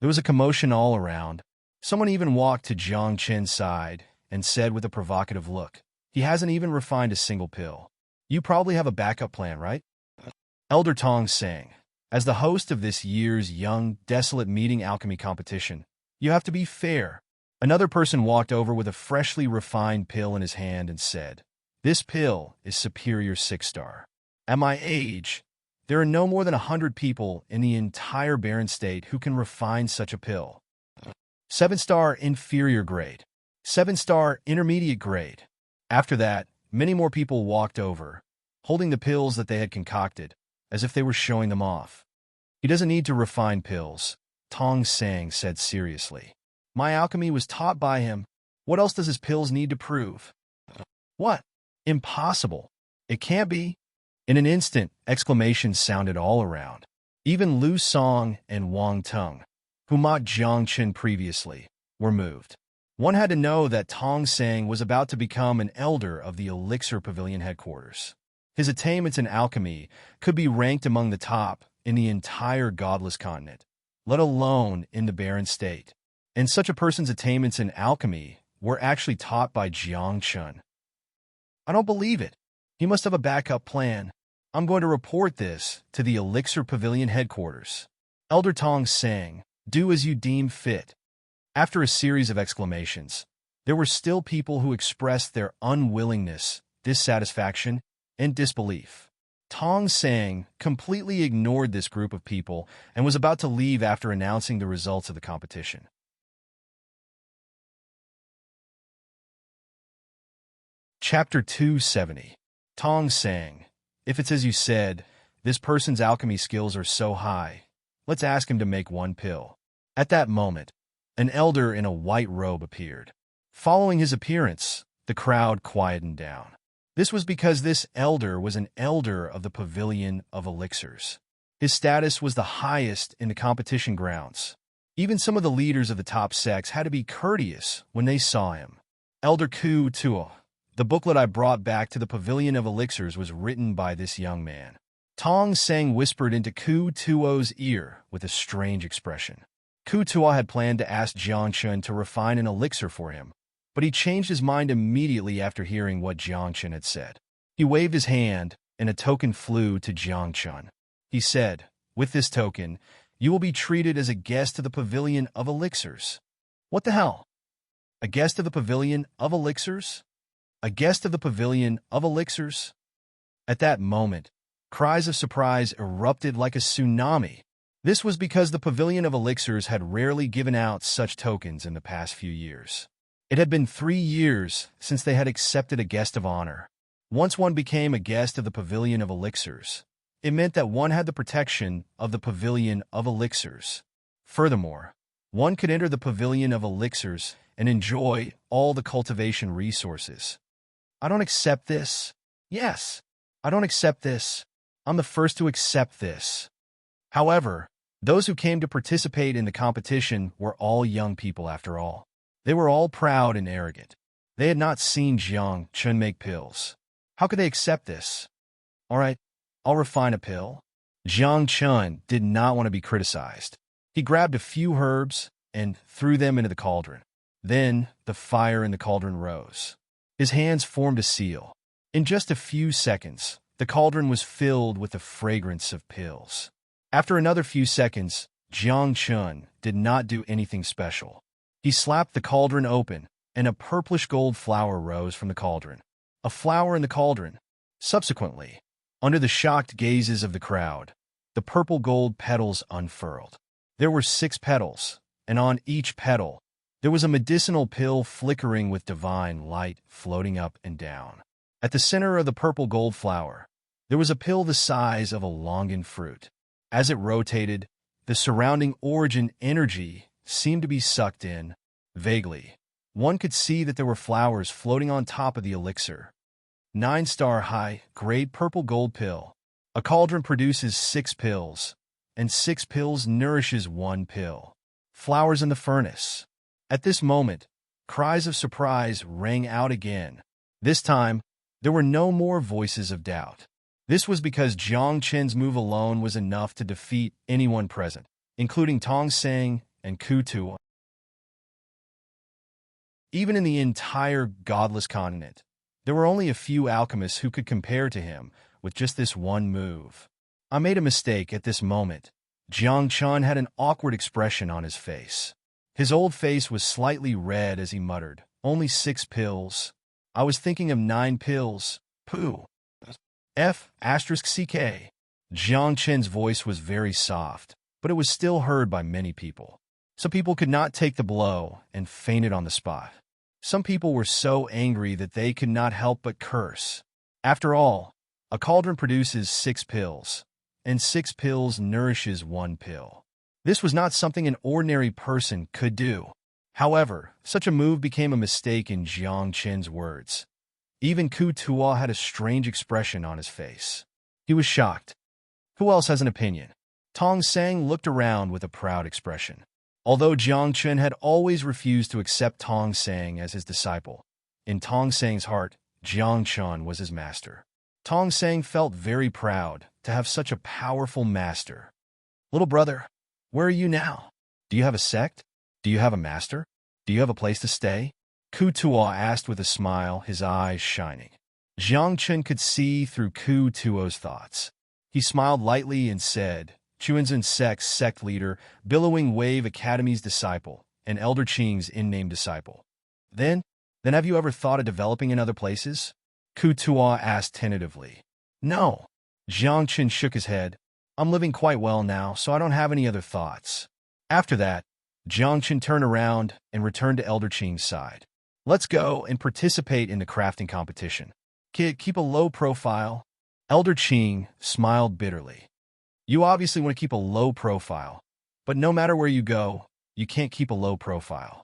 There was a commotion all around. Someone even walked to Jiang Qin's side and said with a provocative look, he hasn't even refined a single pill. You probably have a backup plan, right? Elder Tong Sang, as the host of this year's Young Desolate Meeting Alchemy Competition, you have to be fair. Another person walked over with a freshly refined pill in his hand and said, this pill is superior 6-star. At my age, there are no more than 100 people in the entire barren state who can refine such a pill. 7-star inferior grade. 7-star intermediate grade. After that, many more people walked over, holding the pills that they had concocted, as if they were showing them off. He doesn't need to refine pills, Tong Sang said seriously. My alchemy was taught by him. What else does his pills need to prove? What? Impossible. It can't be. In an instant, exclamations sounded all around. Even Lu Song and Wang Tung, who mocked Jiang Qin previously, were moved. One had to know that Tong Sang was about to become an elder of the Elixir Pavilion headquarters. His attainments in alchemy could be ranked among the top in the entire godless continent, let alone in the barren state. And such a person's attainments in alchemy were actually taught by Jiang Qin. I don't believe it. He must have a backup plan. I'm going to report this to the Elixir Pavilion headquarters. Elder Tong Sang, do as you deem fit. After a series of exclamations, there were still people who expressed their unwillingness, dissatisfaction, and disbelief. Tong Sang completely ignored this group of people and was about to leave after announcing the results of the competition. Chapter 270. Tong Sang, if it's as you said, this person's alchemy skills are so high, let's ask him to make one pill. At that moment, an elder in a white robe appeared. Following his appearance, the crowd quietened down. This was because this elder was an elder of the Pavilion of Elixirs. His status was the highest in the competition grounds. Even some of the leaders of the top sects had to be courteous when they saw him. Elder Ku Tuo. The booklet I brought back to the Pavilion of Elixirs was written by this young man. Tong Sang whispered into Ku Tuo's ear with a strange expression. Ku Tuo had planned to ask Jiang Qin to refine an elixir for him, but he changed his mind immediately after hearing what Jiang Qin had said. He waved his hand, and a token flew to Jiang Qin. He said, with this token, you will be treated as a guest of the Pavilion of Elixirs. What the hell? A guest of the Pavilion of Elixirs? A guest of the Pavilion of Elixirs? At that moment, cries of surprise erupted like a tsunami. This was because the Pavilion of Elixirs had rarely given out such tokens in the past few years. It had been 3 years since they had accepted a guest of honor. Once one became a guest of the Pavilion of Elixirs, it meant that one had the protection of the Pavilion of Elixirs. Furthermore, one could enter the Pavilion of Elixirs and enjoy all the cultivation resources. I don't accept this. Yes, I don't accept this. I'm the first to accept this. However, those who came to participate in the competition were all young people after all. They were all proud and arrogant. They had not seen Jiang Qin make pills. How could they accept this? All right, I'll refine a pill. Jiang Qin did not want to be criticized. He grabbed a few herbs and threw them into the cauldron. Then the fire in the cauldron rose. His hands formed a seal. In just a few seconds, the cauldron was filled with the fragrance of pills. After another few seconds, Jiang Chun did not do anything special. He slapped the cauldron open, and a purplish gold flower rose from the cauldron. A flower in the cauldron. Subsequently, under the shocked gazes of the crowd, the purple gold petals unfurled. There were 6 petals, and on each petal, there was a medicinal pill flickering with divine light floating up and down. At the center of the purple gold flower, there was a pill the size of a longan fruit. As it rotated, the surrounding origin energy seemed to be sucked in. Vaguely, one could see that there were flowers floating on top of the elixir. 9-star high, grade purple gold pill. A cauldron produces 6 pills, and 6 pills nourishes 1 pill. Flowers in the furnace. At this moment, cries of surprise rang out again. This time, there were no more voices of doubt. This was because Jiang Chen's move alone was enough to defeat anyone present, including Tong Sang and Ku Tuo. Even in the entire godless continent, there were only a few alchemists who could compare to him with just this one move. I made a mistake at this moment. Jiang Chun had an awkward expression on his face. His old face was slightly red as he muttered, "Only 6 pills. I was thinking of 9 pills. Pooh. F***CK. Jiang Chen's voice was very soft, but it was still heard by many people. Some people could not take the blow and fainted on the spot. Some people were so angry that they could not help but curse. After all, a cauldron produces 6 pills, and 6 pills nourishes 1 pill. This was not something an ordinary person could do. However, such a move became a mistake in Jiang Chen's words. Even Ku Tuo had a strange expression on his face. He was shocked. Who else has an opinion? Tong Sang looked around with a proud expression. Although Jiang Chen had always refused to accept Tong Sang as his disciple, in Tong Sang's heart, Jiang Chen was his master. Tong Sang felt very proud to have such a powerful master. Little brother, where are you now? Do you have a sect? Do you have a master? Do you have a place to stay? Ku Tuo asked with a smile, his eyes shining. Jiang Chen could see through Ku Tuo's thoughts. He smiled lightly and said, Chuanzhen Sect's sect leader, Billowing Wave Academy's disciple, and Elder Qing's in-name disciple. Then have you ever thought of developing in other places? Ku Tuo asked tentatively. No. Jiang Chen shook his head. I'm living quite well now, so I don't have any other thoughts. After that, Jiang Chen turned around and returned to Elder Qing's side. Let's go and participate in the crafting competition. Kid, keep a low profile. Elder Qing smiled bitterly. You obviously want to keep a low profile, but no matter where you go, you can't keep a low profile.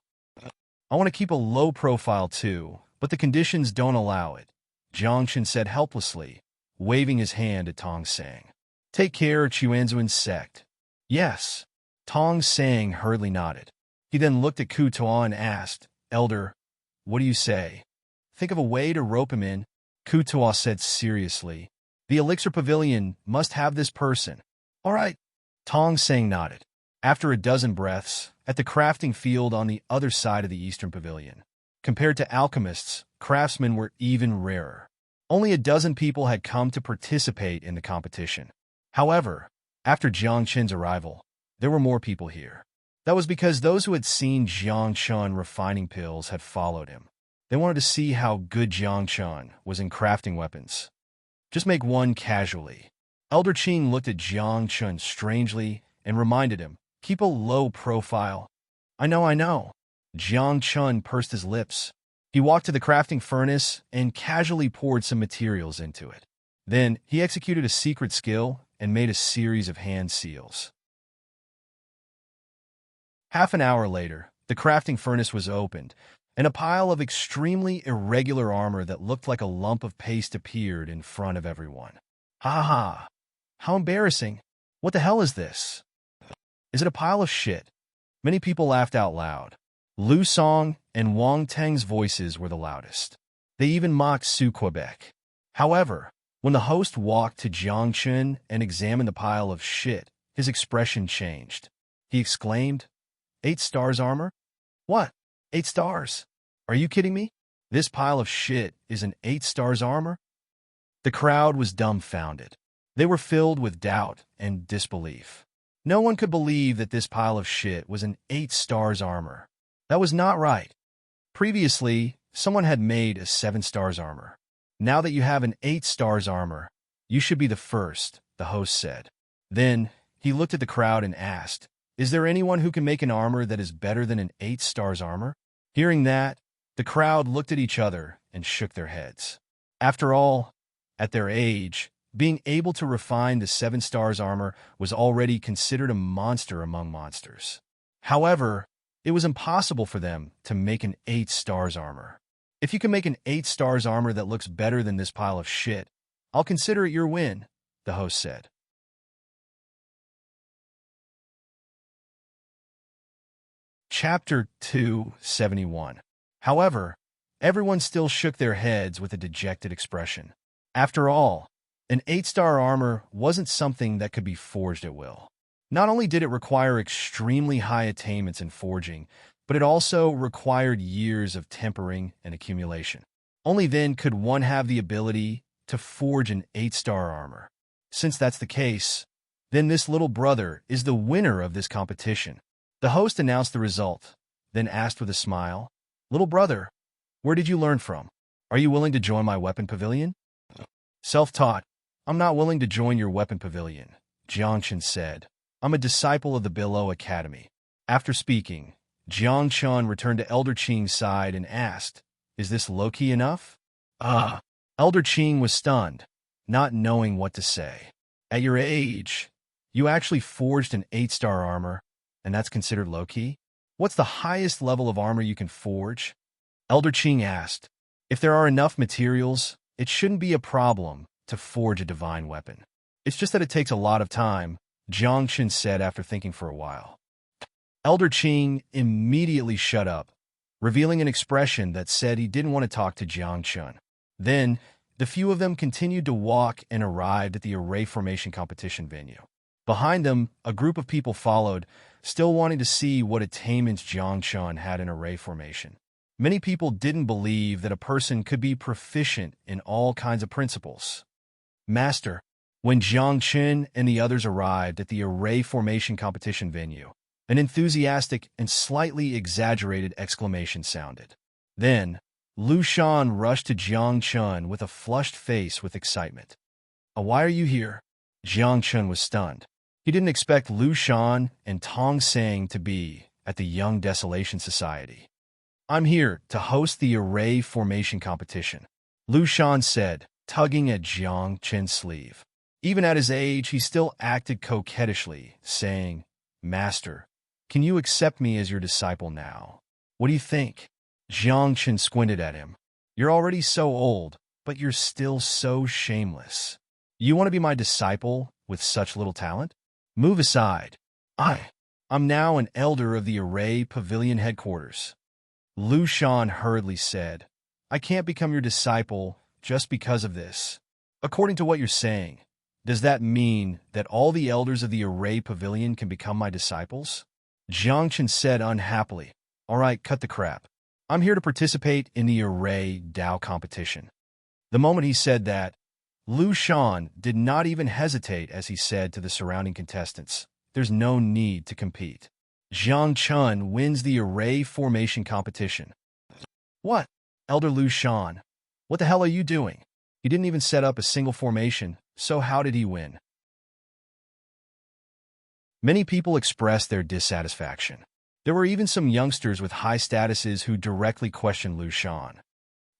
I want to keep a low profile too, but the conditions don't allow it, Jiang Chen said helplessly, waving his hand at Tong Sang. Take care, Chuanzhen Sect. Yes. Tong Sang hurriedly nodded. He then looked at Ku Tuo and asked, Elder, what do you say? Think of a way to rope him in, Ku Tuo said seriously. The Elixir Pavilion must have this person. All right. Tong Sang nodded. After a dozen breaths, at the crafting field on the other side of the Eastern Pavilion. Compared to alchemists, craftsmen were even rarer. Only a dozen people had come to participate in the competition. However, after Jiang Chen's arrival, there were more people here. That was because those who had seen Jiang Chen refining pills had followed him. They wanted to see how good Jiang Chen was in crafting weapons. Just make one casually. Elder Qing looked at Jiang Chen strangely and reminded him, keep a low profile. I know. Jiang Chen pursed his lips. He walked to the crafting furnace and casually poured some materials into it. Then he executed a secret skill and made a series of hand seals. Half an hour later, the crafting furnace was opened, and a pile of extremely irregular armor that looked like a lump of paste appeared in front of everyone. Ha ha! How embarrassing! What the hell is this? Is it a pile of shit? Many people laughed out loud. Lu Song and Wang Teng's voices were the loudest. They even mocked Su Quebec. However, when the host walked to Jiang Chen and examined the pile of shit, his expression changed. He exclaimed, 8 stars armor? What? 8 stars? Are you kidding me? This pile of shit is an 8 stars armor? The crowd was dumbfounded. They were filled with doubt and disbelief. No one could believe that this pile of shit was an 8 stars armor. That was not right. Previously, someone had made a 7 stars armor. Now that you have an 8 stars armor, you should be the first, the host said. Then, he looked at the crowd and asked, "Is there anyone who can make an armor that is better than an 8 stars armor?" Hearing that, the crowd looked at each other and shook their heads. After all, at their age, being able to refine the 7 stars armor was already considered a monster among monsters. However, it was impossible for them to make an 8 stars armor. If you can make an 8 stars armor that looks better than this pile of shit, I'll consider it your win, the host said. Chapter 271. However, everyone still shook their heads with a dejected expression. After all, an 8-star armor wasn't something that could be forged at will. Not only did it require extremely high attainments in forging, but it also required years of tempering and accumulation. Only then could one have the ability to forge an 8-star armor. Since that's the case, then this little brother is the winner of this competition. The host announced the result, then asked with a smile, "Little brother, where did you learn from? Are you willing to join my weapon pavilion?" "Self-taught. I'm not willing to join your weapon pavilion," Jiangchen said. "I'm a disciple of the Below Academy." After speaking, Jiangchen returned to Elder Qing's side and asked, "Is this low-key enough?" Elder Qing was stunned, not knowing what to say. "At your age, you actually forged an 8-star armor, and that's considered low-key? What's the highest level of armor you can forge?" Elder Qing asked. "If there are enough materials, it shouldn't be a problem to forge a divine weapon. It's just that it takes a lot of time," Jiangchen said after thinking for a while. Elder Qing immediately shut up, revealing an expression that said he didn't want to talk to Jiangchen. Then, the few of them continued to walk and arrived at the array formation competition venue. Behind them, a group of people followed, still wanting to see what attainments Jiangchen had in array formation. Many people didn't believe that a person could be proficient in all kinds of principles. "Master," when Jiangchen and the others arrived at the array formation competition venue, an enthusiastic and slightly exaggerated exclamation sounded. Then, Lu Shan rushed to Jiangchen with a flushed face with excitement. "Why are you here?" Jiangchen was stunned. He didn't expect Lu Shan and Tong Sang to be at the Young Desolation Society. "I'm here to host the array formation competition," Lu Shan said, tugging at Jiangchen's sleeve. Even at his age, he still acted coquettishly, saying, "Master, can you accept me as your disciple now? What do you think?" Jiangchen squinted at him. "You're already so old, but you're still so shameless. You want to be my disciple with such little talent? Move aside. I'm now an elder of the Array Pavilion headquarters." Lu Shan hurriedly said, "I can't become your disciple just because of this. According to what you're saying, does that mean that all the elders of the Array Pavilion can become my disciples?" Jiangchen said unhappily, "All right, cut the crap. I'm here to participate in the Array Dao competition." The moment he said that, Lu Shan did not even hesitate as he said to the surrounding contestants, "There's no need to compete. Jiangchen wins the array formation competition." "What? Elder Lu Shan, what the hell are you doing? He didn't even set up a single formation, so how did he win?" Many people expressed their dissatisfaction. There were even some youngsters with high statuses who directly questioned Lu Shan.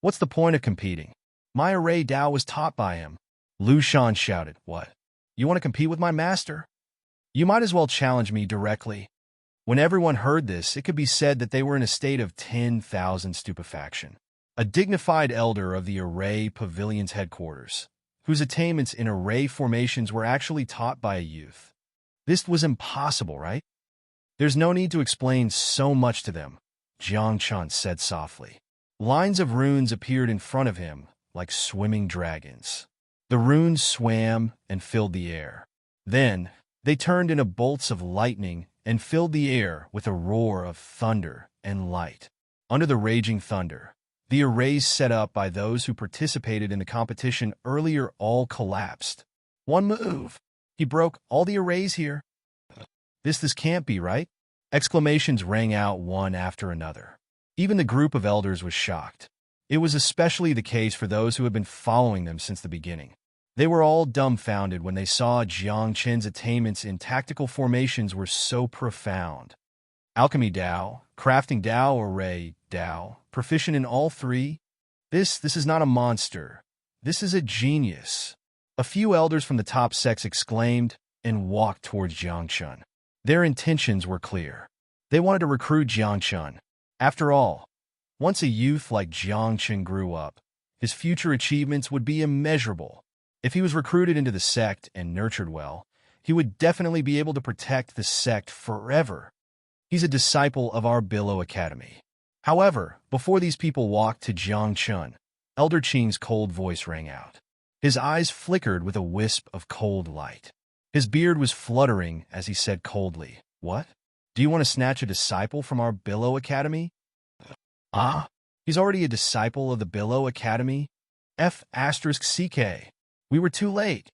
"What's the point of competing? My array Dao was taught by him." Lu Shan shouted, "What? You want to compete with my master? You might as well challenge me directly." When everyone heard this, it could be said that they were in a state of 10,000 stupefaction. A dignified elder of the Array Pavilion's headquarters, whose attainments in array formations were actually taught by a youth. This was impossible, right? "There's no need to explain so much to them," Jiangchen said softly. Lines of runes appeared in front of him, like swimming dragons. The runes swam and filled the air. Then, they turned into bolts of lightning and filled the air with a roar of thunder and light. Under the raging thunder, the arrays set up by those who participated in the competition earlier all collapsed. One move. He broke all the arrays here. This can't be right. Exclamations rang out one after another. Even the group of elders was shocked. It was especially the case for those who had been following them since the beginning. They were all dumbfounded when they saw Jiang Qin's attainments in tactical formations were so profound. Alchemy Dao, Crafting Dao, Array Dao, proficient in all three. This is not a monster. This is a genius. A few elders from the top sects exclaimed and walked towards Jiang Qin. Their intentions were clear. They wanted to recruit Jiang Qin. After all, once a youth like Jiang Qin grew up, his future achievements would be immeasurable. If he was recruited into the sect and nurtured well, he would definitely be able to protect the sect forever. He's a disciple of our Billow Academy. However, before these people walked to Jiang Qin, Elder Qing's cold voice rang out. His eyes flickered with a wisp of cold light. His beard was fluttering as he said coldly, "What? Do you want to snatch a disciple from our Billow Academy?" Ah, he's already a disciple of the Billow Academy? F***CK. We were too late.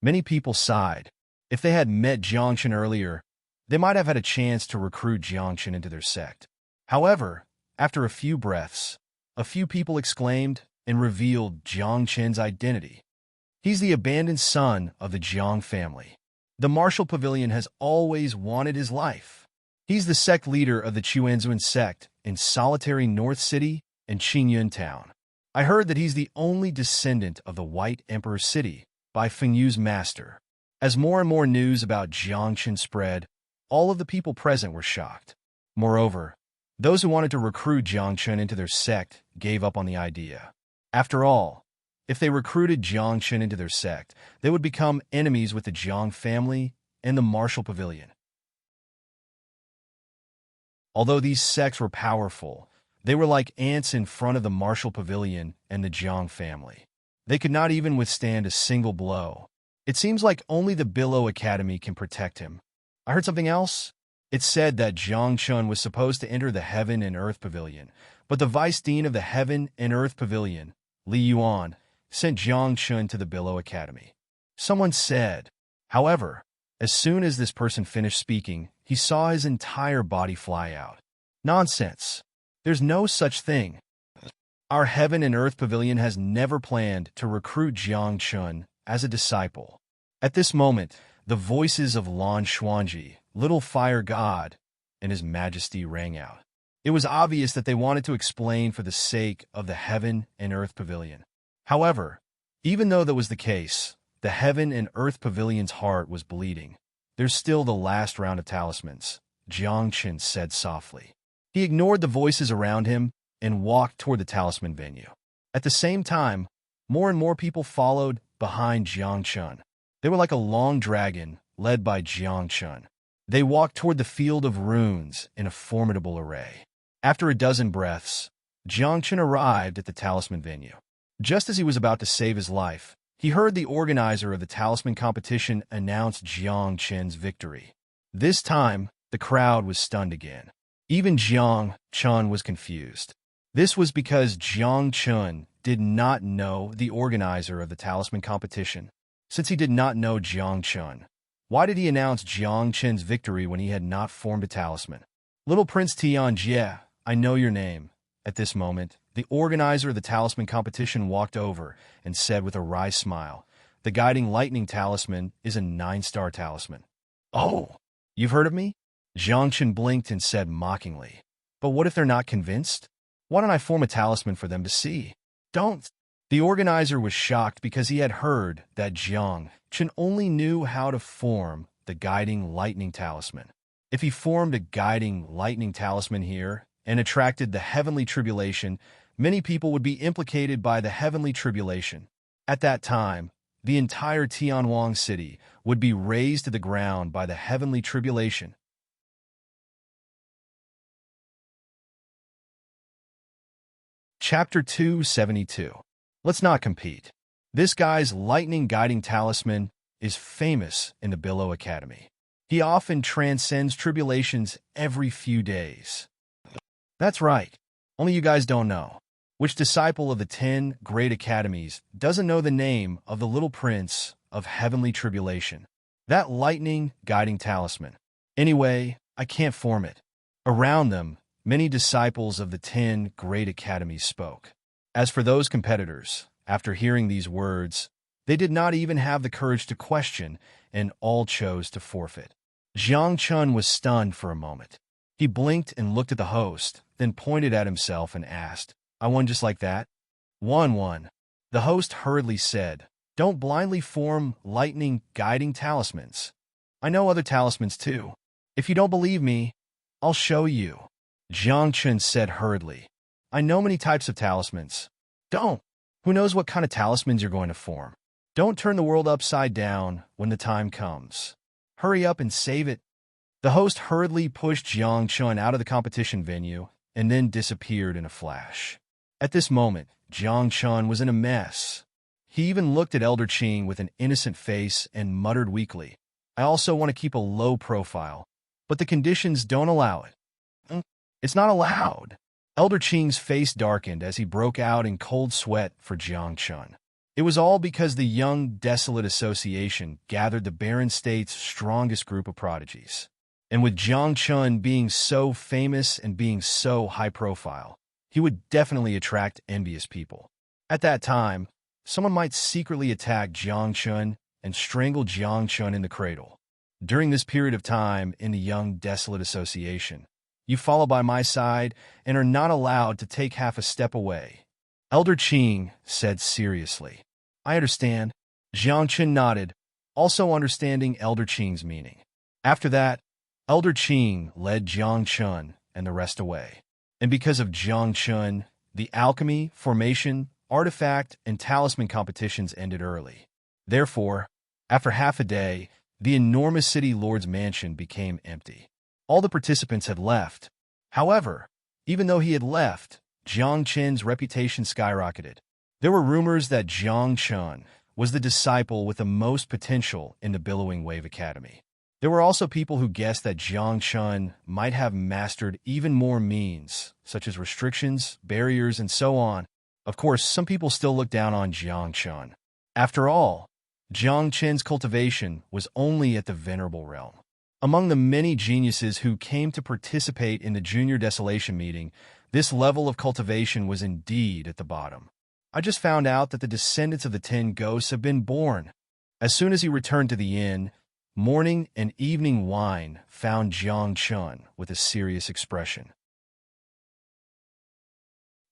Many people sighed. If they had met Jiang Qin earlier, they might have had a chance to recruit Jiang Qin into their sect. However, after a few breaths, a few people exclaimed and revealed Jiang Qin's identity. He's the abandoned son of the Jiang family. The Martial Pavilion has always wanted his life. He's the sect leader of the Chuanzuan sect in solitary North City and Qingyun Town. I heard that he's the only descendant of the White Emperor City by Fengyu's master. As more and more news about Jiang Qin spread, all of the people present were shocked. Moreover, those who wanted to recruit Jiang Qin into their sect gave up on the idea. After all, if they recruited Jiang Qin into their sect, they would become enemies with the Jiang family and the Martial Pavilion. Although these sects were powerful, they were like ants in front of the Martial Pavilion and the Jiang family. They could not even withstand a single blow. It seems like only the Billow Academy can protect him. I heard something else. It said that Jiang Qin was supposed to enter the Heaven and Earth Pavilion, but the Vice Dean of the Heaven and Earth Pavilion, Li Yuan, sent Jiang Qin to the Billow Academy. Someone said. However, as soon as this person finished speaking, he saw his entire body fly out. Nonsense. There's no such thing. Our Heaven and Earth Pavilion has never planned to recruit Jiang Qin as a disciple. At this moment, the voices of Lan Xuanji, Little Fire God, and His Majesty rang out. It was obvious that they wanted to explain for the sake of the Heaven and Earth Pavilion. However, even though that was the case, the Heaven and Earth Pavilion's heart was bleeding. There's still the last round of talismans, Jiang Qin said softly. He ignored the voices around him and walked toward the talisman venue. At the same time, more and more people followed behind Jiang Qin. They were like a long dragon led by Jiang Qin. They walked toward the field of runes in a formidable array. After a dozen breaths, Jiang Qin arrived at the talisman venue. Just as he was about to save his life, he heard the organizer of the talisman competition announce Jiang Qin's victory. This time, the crowd was stunned again. Even Jiang Qin was confused. This was because Jiang Qin did not know the organizer of the talisman competition. Since he did not know Jiang Qin, why did he announce Jiang Qin's victory when he had not formed a talisman? Little Prince Tianjie, I know your name. At this moment, the organizer of the talisman competition walked over and said with a wry smile, "The guiding lightning talisman is a 9-star talisman." "Oh, you've heard of me?" Jiang Qin blinked and said mockingly, "But what if they're not convinced? Why don't I form a talisman for them to see?" "Don't." The organizer was shocked because he had heard that Jiang Qin only knew how to form the guiding lightning talisman. If he formed a guiding lightning talisman here and attracted the heavenly tribulation, many people would be implicated by the heavenly tribulation. At that time, the entire Tianwang city would be razed to the ground by the heavenly tribulation. Chapter 272. Let's not compete. This guy's lightning guiding talisman is famous in the Billow Academy. He often transcends tribulations every few days. That's right. Only you guys don't know. Which disciple of the 10 great academies doesn't know the name of the little prince of heavenly tribulation? That lightning guiding talisman. Anyway, I can't form it. Around them, many disciples of the 10 great academies spoke. As for those competitors, after hearing these words, they did not even have the courage to question, and all chose to forfeit. Jiang Chun was stunned for a moment. He blinked and looked at the host, then pointed at himself and asked, "I won just like that?" "Won. The host hurriedly said, "Don't blindly form lightning guiding talismans. I know other talismans too. If you don't believe me, I'll show you." Jiang Chun said hurriedly, "I know many types of talismans." "Don't. Who knows what kind of talismans you're going to form? Don't turn the world upside down when the time comes. Hurry up and save it." The host hurriedly pushed Jiang Chun out of the competition venue and then disappeared in a flash. At this moment, Jiang Chun was in a mess. He even looked at Elder Qing with an innocent face and muttered weakly, "I also want to keep a low profile, but the conditions don't allow it." "It's not allowed." Elder Qing's face darkened as he broke out in cold sweat for Jiang Chun. It was all because the Young Desolate Association gathered the barren state's strongest group of prodigies. And with Jiang Chun being so famous and being so high profile, he would definitely attract envious people. At that time, someone might secretly attack Jiang Chun and strangle Jiang Chun in the cradle. During this period of time in the Young Desolate Association, you follow by my side and are not allowed to take half a step away. Elder Qing said seriously. "I understand." Jiang Chun nodded, also understanding Elder Qing's meaning. After that, Elder Qing led Jiang Chun and the rest away. And because of Jiang Chun, the alchemy, formation, artifact, and talisman competitions ended early. Therefore, after half a day, the enormous city lord's mansion became empty. All the participants had left. However, even though he had left, Jiang Chun's reputation skyrocketed. There were rumors that Jiang Chun was the disciple with the most potential in the Billowing Wave Academy. There were also people who guessed that Jiang Chun might have mastered even more means, such as restrictions, barriers, and so on. Of course, some people still look down on Jiang Chun. After all, Jiang Chun's cultivation was only at the venerable realm. Among the many geniuses who came to participate in the Junior Desolation meeting, this level of cultivation was indeed at the bottom. I just found out that the descendants of the 10 ghosts have been born. As soon as he returned to the inn, morning and evening wine found Jiang Chun with a serious expression.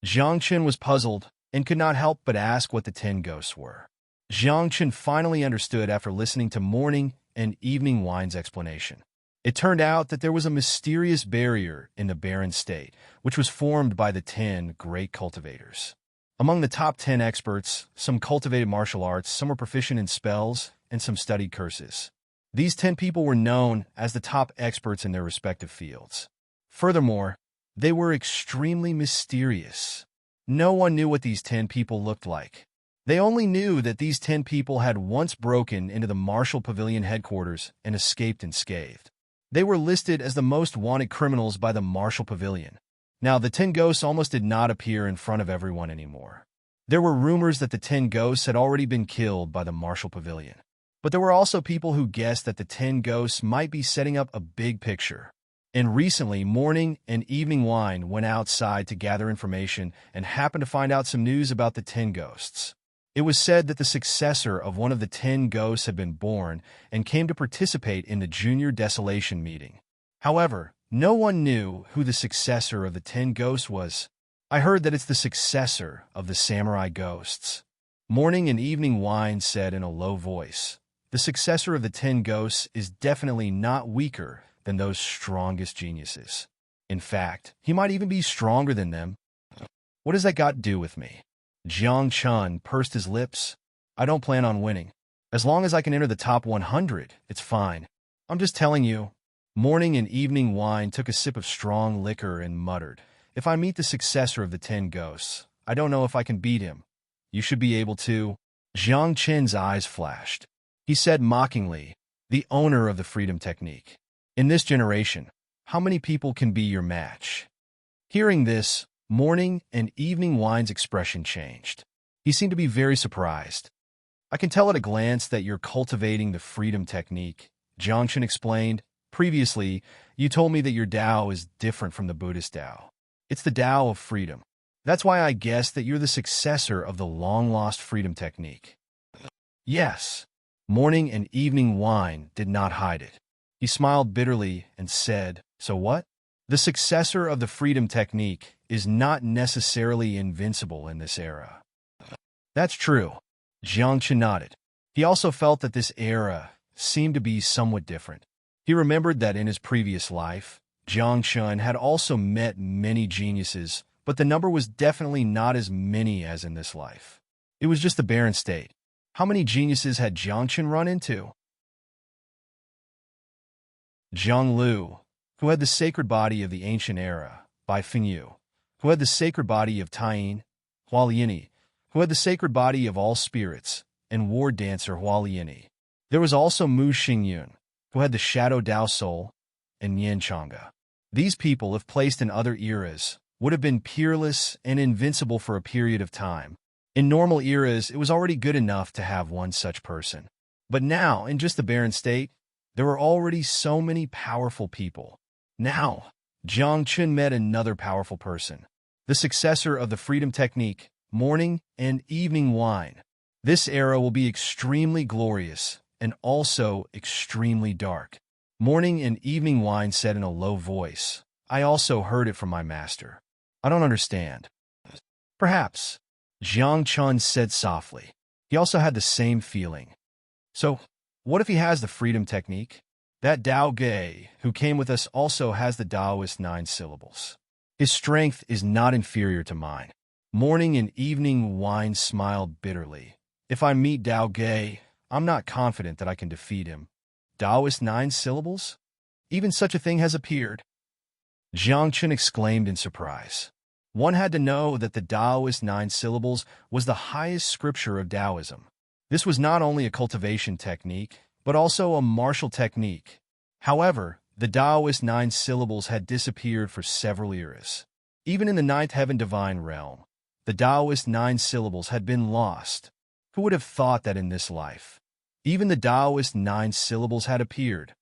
Jiang Chun was puzzled and could not help but ask what the 10 ghosts were. Jiang Chun finally understood after listening to morning and evening wine's explanation. It turned out that there was a mysterious barrier in the barren state, which was formed by the 10 great cultivators. Among the top 10 experts, some cultivated martial arts, some were proficient in spells, and some studied curses. These 10 people were known as the top experts in their respective fields. Furthermore, they were extremely mysterious. No one knew what these 10 people looked like. They only knew that these 10 people had once broken into the Martial Pavilion headquarters and escaped unscathed. They were listed as the most wanted criminals by the Martial Pavilion. Now, the 10 ghosts almost did not appear in front of everyone anymore. There were rumors that the 10 ghosts had already been killed by the Martial Pavilion. But there were also people who guessed that the 10 ghosts might be setting up a big picture. And recently, morning and evening wine went outside to gather information and happened to find out some news about the 10 ghosts. It was said that the successor of one of the 10 ghosts had been born and came to participate in the Junior Desolation meeting. However, no one knew who the successor of the 10 ghosts was. "I heard that it's the successor of the samurai ghosts." Morning and evening wine said in a low voice. The successor of the 10 ghosts is definitely not weaker than those strongest geniuses. In fact, he might even be stronger than them. What has that got to do with me? Jiang Chun pursed his lips. "I don't plan on winning. As long as I can enter the top 100, it's fine. I'm just telling you." Morning and evening wine took a sip of strong liquor and muttered, "If I meet the successor of the 10 ghosts, I don't know if I can beat him. You should be able to." Jiang Chen's eyes flashed. He said mockingly, "The owner of the freedom technique. In this generation, how many people can be your match?" Hearing this, Morning and evening wine's expression changed. He seemed to be very surprised. I can tell at a glance that you're cultivating the freedom technique, Jiangchen explained. Previously, you told me that your Tao is different from the Buddhist Tao. It's the Tao of freedom. That's why I guessed that you're the successor of the long-lost freedom technique. Yes. Morning and evening wine did not hide it. He smiled bitterly and said, "So what? The successor of the freedom technique is not necessarily invincible in this era." That's true. Jiangchen nodded. He also felt that this era seemed to be somewhat different. He remembered that in his previous life, Jiangchen had also met many geniuses, but the number was definitely not as many as in this life. It was just a barren state. How many geniuses had Jiangchen run into? Zhang Lu, who had the sacred body of the ancient era, Bai Fengyu, who had the sacred body of Taiyin, Hua Liani, who had the sacred body of all spirits, and war dancer Hua Liani. There was also Mu Xingyun, who had the shadow Dao soul, and Yan Chang'e. These people, if placed in other eras, would have been peerless and invincible for a period of time. In normal eras, it was already good enough to have one such person. But now, in just the barren state, there were already so many powerful people. Now, Jiangchen met another powerful person, the successor of the freedom technique, morning and evening wine. This era will be extremely glorious and also extremely dark. Morning and evening wine said in a low voice. I also heard it from my master. I don't understand. Perhaps, Jiangchen said softly. He also had the same feeling. So, what if he has the freedom technique? That Dao Ge, who came with us, also has the Taoist 9 syllables. His strength is not inferior to mine. Morning and evening wine smiled bitterly. If I meet Dao Ge, I'm not confident that I can defeat him. Taoist 9 syllables? Even such a thing has appeared. Jiangchen exclaimed in surprise. One had to know that the Taoist 9 syllables was the highest scripture of Taoism. This was not only a cultivation technique, but also a martial technique. However, the Taoist 9 syllables had disappeared for several eras. Even in the ninth heaven divine realm, the Taoist 9 syllables had been lost. Who would have thought that in this life? Even the Taoist 9 syllables had appeared.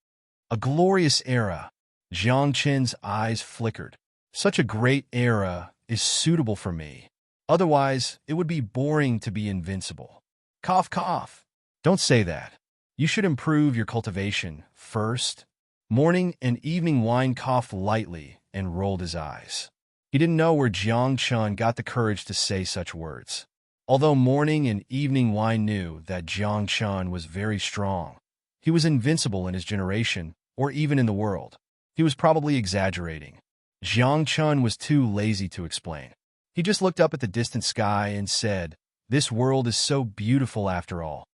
A glorious era. Jiangchen's eyes flickered. Such a great era is suitable for me. Otherwise, it would be boring to be invincible. Cough, cough. Don't say that. You should improve your cultivation first. Morning and evening wine coughed lightly and rolled his eyes. He didn't know where Jiangchen got the courage to say such words. Although morning and evening wine knew that Jiangchen was very strong, he was invincible in his generation or even in the world. He was probably exaggerating. Jiangchen was too lazy to explain. He just looked up at the distant sky and said, "This world is so beautiful after all."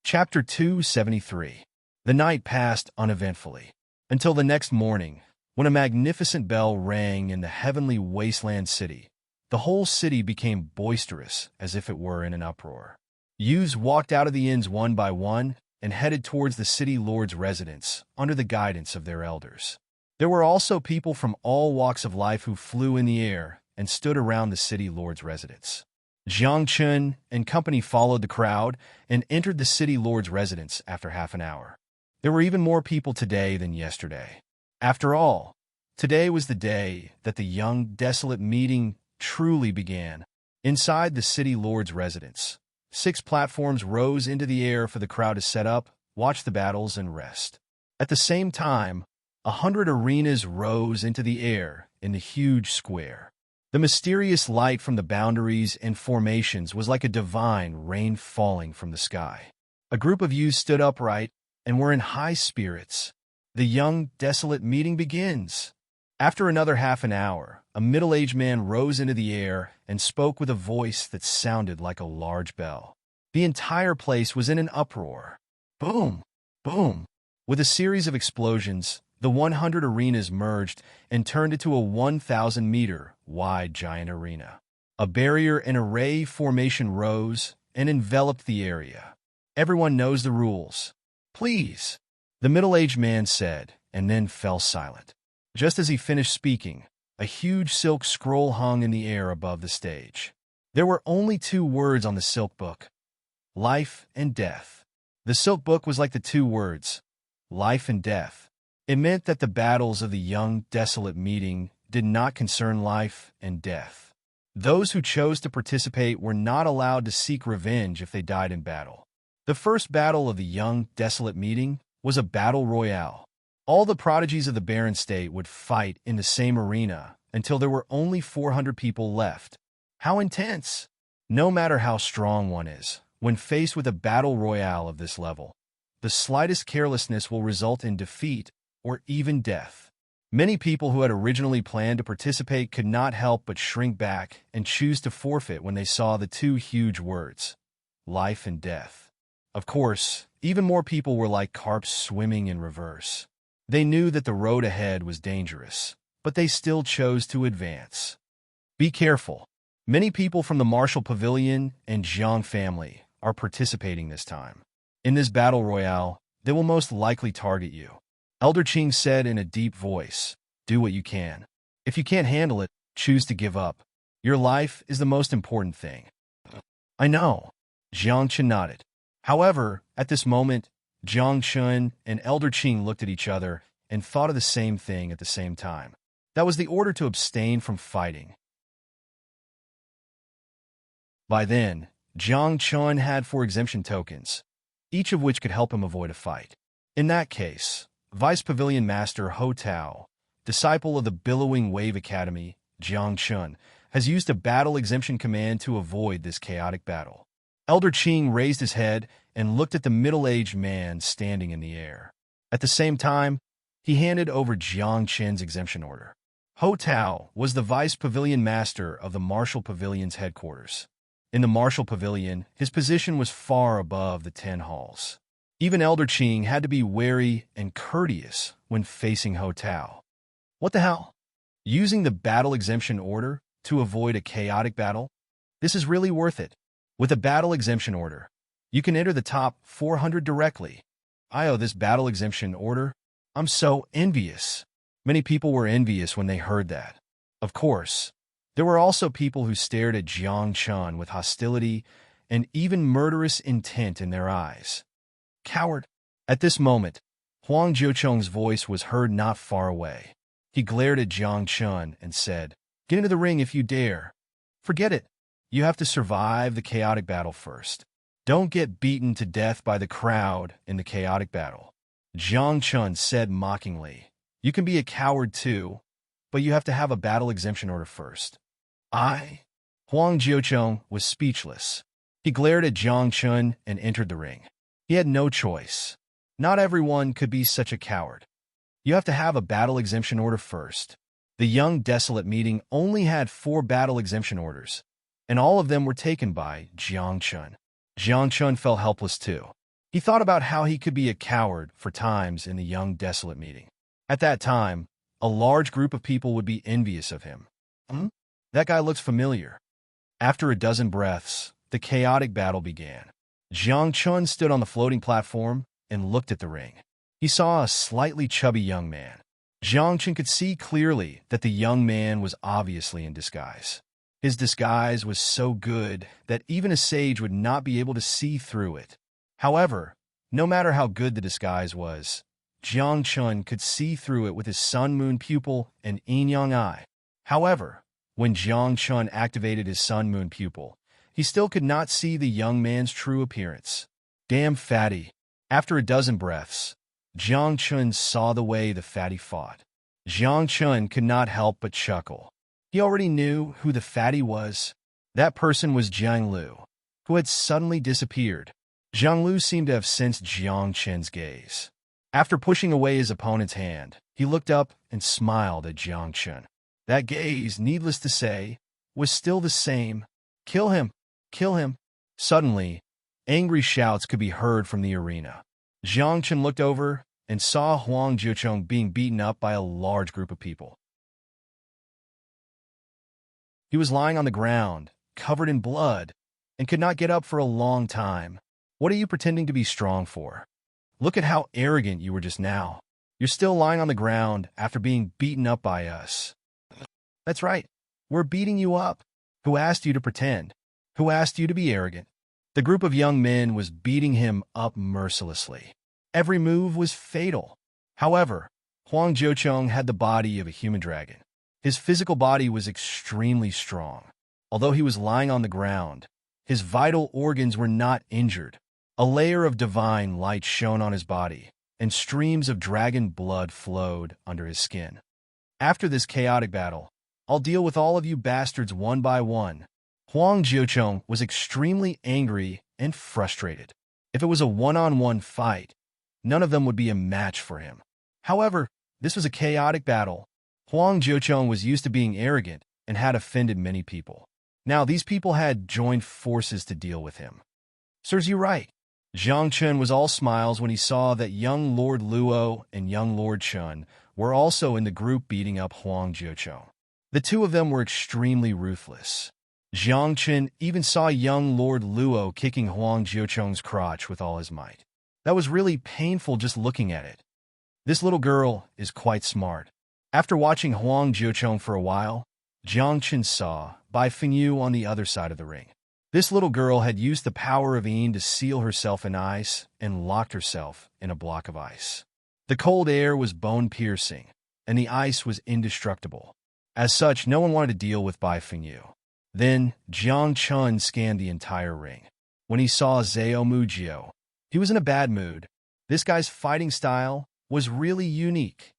Chapter 273. The night passed uneventfully, until the next morning, when a magnificent bell rang in the heavenly wasteland city. The whole city became boisterous, as if it were in an uproar. Youths walked out of the inns one by one and headed towards the city lord's residence, under the guidance of their elders. There were also people from all walks of life who flew in the air and stood around the city lord's residence. Jiangchen and company followed the crowd and entered the city lord's residence after half an hour. There were even more people today than yesterday. After all, today was the day that the young, desolate meeting truly began. Inside the city lord's residence, 6 platforms rose into the air for the crowd to set up, watch the battles, and rest. At the same time, 100 arenas rose into the air in the huge square. The mysterious light from the boundaries and formations was like a divine rain falling from the sky. A group of youths stood upright and were in high spirits. The young, desolate meeting begins. After another half an hour, a middle-aged man rose into the air and spoke with a voice that sounded like a large bell. The entire place was in an uproar. Boom! Boom! With a series of explosions, the 100 arenas merged and turned into a 1,000-meter-wide giant arena. A barrier and array formation rose and enveloped the area. Everyone knows the rules. Please, the middle-aged man said, and then fell silent. Just as he finished speaking, a huge silk scroll hung in the air above the stage. There were only 2 words on the silk book: life and death. The silk book was like the 2 words, life and death. It meant that the battles of the young, desolate meeting did not concern life and death. Those who chose to participate were not allowed to seek revenge if they died in battle. The first battle of the young, desolate meeting was a battle royale. All the prodigies of the barren state would fight in the same arena until there were only 400 people left. How intense! No matter how strong one is, when faced with a battle royale of this level, the slightest carelessness will result in defeat or even death. Many people who had originally planned to participate could not help but shrink back and choose to forfeit when they saw the 2 huge words, life and death. Of course, even more people were like carps swimming in reverse. They knew that the road ahead was dangerous, but they still chose to advance. Be careful. Many people from the Marshall Pavilion and Jiang family are participating this time. In this battle royale, they will most likely target you. Elder Qing said in a deep voice, do what you can. If you can't handle it, choose to give up. Your life is the most important thing. I know. Jiang Chen nodded. However, at this moment, Jiang Chun and Elder Qing looked at each other and thought of the same thing at the same time. That was the order to abstain from fighting. By then, Jiang Chun had 4 exemption tokens, each of which could help him avoid a fight. In that case, Vice Pavilion Master Ho Tao, disciple of the Billowing Wave Academy, Jiang Chun, has used a battle exemption command to avoid this chaotic battle. Elder Qing raised his head and looked at the middle-aged man standing in the air. At the same time, he handed over Jiang Chen's exemption order. Ho Tao was the Vice Pavilion Master of the Marshall Pavilion's headquarters. In the Marshall Pavilion, his position was far above the 10 halls. Even Elder Qing had to be wary and courteous when facing Ho Tao. What the hell? Using the battle exemption order to avoid a chaotic battle? This is really worth it. With a battle exemption order, you can enter the top 400 directly. I owe this battle exemption order. I'm so envious. Many people were envious when they heard that. Of course, there were also people who stared at Jiang Chun with hostility and even murderous intent in their eyes. Coward! At this moment, Huang Jiucheng's voice was heard not far away. He glared at Jiang Chun and said, "Get into the ring if you dare. Forget it. You have to survive the chaotic battle first. Don't get beaten to death by the crowd in the chaotic battle." Jiang Chun said mockingly, "You can be a coward too, but you have to have a battle exemption order first." Huang Jiucheng was speechless. He glared at Jiang Chun and entered the ring. He had no choice. Not everyone could be such a coward. You have to have a battle exemption order first. The young desolate meeting only had 4 battle exemption orders, and all of them were taken by Jiang Chun. Jiang Chun felt helpless too. He thought about how he could be a coward for times in the young desolate meeting. At that time, a large group of people would be envious of him. That guy looks familiar. After a dozen breaths, the chaotic battle began. Jiang Chun stood on the floating platform and looked at the ring. He saw a slightly chubby young man. Jiang Chun could see clearly that the young man was obviously in disguise. His disguise was so good that even a sage would not be able to see through it. However, no matter how good the disguise was, Jiang Chun could see through it with his sun-moon pupil and yin-yang eye. However, when Jiang Chun activated his sun-moon pupil, he still could not see the young man's true appearance. Damn fatty. After a dozen breaths, Jiang Chun saw the way the fatty fought. Jiang Chun could not help but chuckle. He already knew who the fatty was. That person was Jiang Lu, who had suddenly disappeared. Jiang Lu seemed to have sensed Jiang Chun's gaze. After pushing away his opponent's hand, he looked up and smiled at Jiang Chun. That gaze, needless to say, was still the same. "Kill him! Kill him!" Suddenly, angry shouts could be heard from the arena. Jiang Chun looked over and saw Huang Jiucheng being beaten up by a large group of people. He was lying on the ground, covered in blood, and could not get up for a long time. What are you pretending to be strong for? Look at how arrogant you were just now. You're still lying on the ground after being beaten up by us. That's right. We're beating you up. Who asked you to pretend? Who asked you to be arrogant? The group of young men was beating him up mercilessly. Every move was fatal. However, Huang Jiucheng had the body of a human dragon. His physical body was extremely strong. Although he was lying on the ground, his vital organs were not injured. A layer of divine light shone on his body, and streams of dragon blood flowed under his skin. After this chaotic battle, I'll deal with all of you bastards one by one. Huang Jiucheng was extremely angry and frustrated. If it was a one-on-one fight, none of them would be a match for him. However, this was a chaotic battle. Huang Jiucheng was used to being arrogant and had offended many people. Now these people had joined forces to deal with him. Serves you right. Zhang Chun was all smiles when he saw that young Lord Luo and young Lord Chun were also in the group beating up Huang Jiucheng. The two of them were extremely ruthless. Zhang Chun even saw young Lord Luo kicking Huang Jiucheng's crotch with all his might. That was really painful just looking at it. This little girl is quite smart. After watching Huang Jiucheng for a while, Zhang Chun saw Bai Fengyu on the other side of the ring. This little girl had used the power of Yin to seal herself in ice and locked herself in a block of ice. The cold air was bone-piercing, and the ice was indestructible. As such, no one wanted to deal with Bai Fengyu. Then, Zhang Chun scanned the entire ring. When he saw Zhao Mujio, he was in a bad mood. This guy's fighting style was really unique.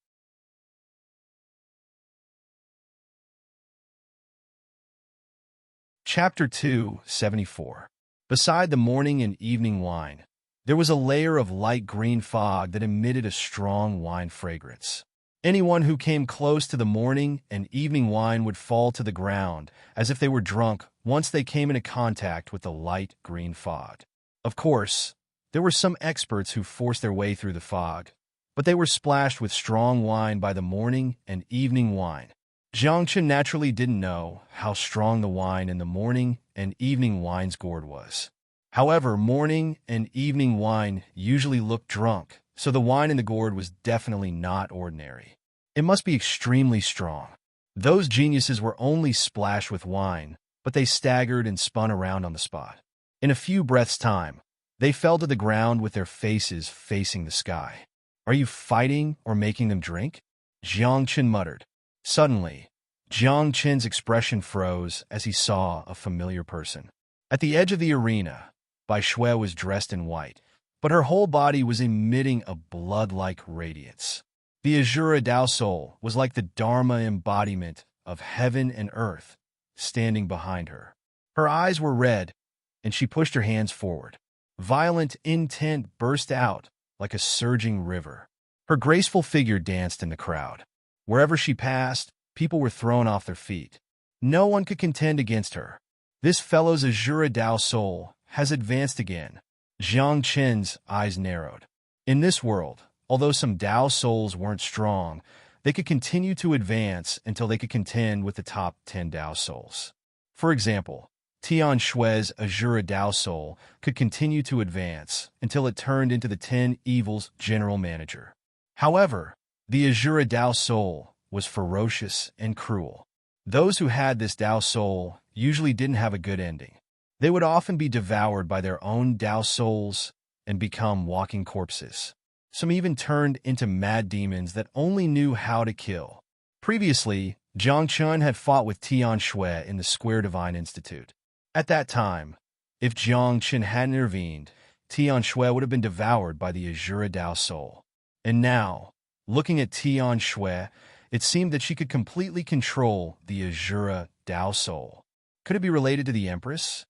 Chapter 274. Beside the morning and evening wine, there was a layer of light green fog that emitted a strong wine fragrance. Anyone who came close to the morning and evening wine would fall to the ground as if they were drunk once they came into contact with the light green fog. Of course, there were some experts who forced their way through the fog, but they were splashed with strong wine by the morning and evening wine. Zhang Chun naturally didn't know how strong the wine in the morning and evening wine's gourd was. However, morning and evening wine usually looked drunk, so the wine in the gourd was definitely not ordinary. It must be extremely strong. Those geniuses were only splashed with wine, but they staggered and spun around on the spot. In a few breaths' time, they fell to the ground with their faces facing the sky. Are you fighting or making them drink? Zhang Chun muttered. Suddenly, Zhang Chen's expression froze as he saw a familiar person. At the edge of the arena, Bai Shui was dressed in white, but her whole body was emitting a blood-like radiance. The Azura Dao Soul was like the Dharma embodiment of heaven and earth, standing behind her. Her eyes were red, and she pushed her hands forward. Violent intent burst out like a surging river. Her graceful figure danced in the crowd. Wherever she passed, people were thrown off their feet. No one could contend against her. This fellow's Azura Dao Soul has advanced again. Zhang Chen's eyes narrowed. In this world, although some Dao Souls weren't strong, they could continue to advance until they could contend with the top 10 Dao Souls. For example, Tian Shui's Azura Dao Soul could continue to advance until it turned into the 10 Evils General Manager. However, the Azura Dao Soul was ferocious and cruel. Those who had this Dao Soul usually didn't have a good ending. They would often be devoured by their own Dao Souls and become walking corpses. Some even turned into mad demons that only knew how to kill. Previously, Zhang Chun had fought with Tian Shui in the Square Divine Institute. At that time, if Zhang Chun hadn't intervened, Tian Shui would have been devoured by the Azura Dao Soul. And now, looking at Tian Shui, it seemed that she could completely control the Azura Dao Soul. Could it be related to the Empress?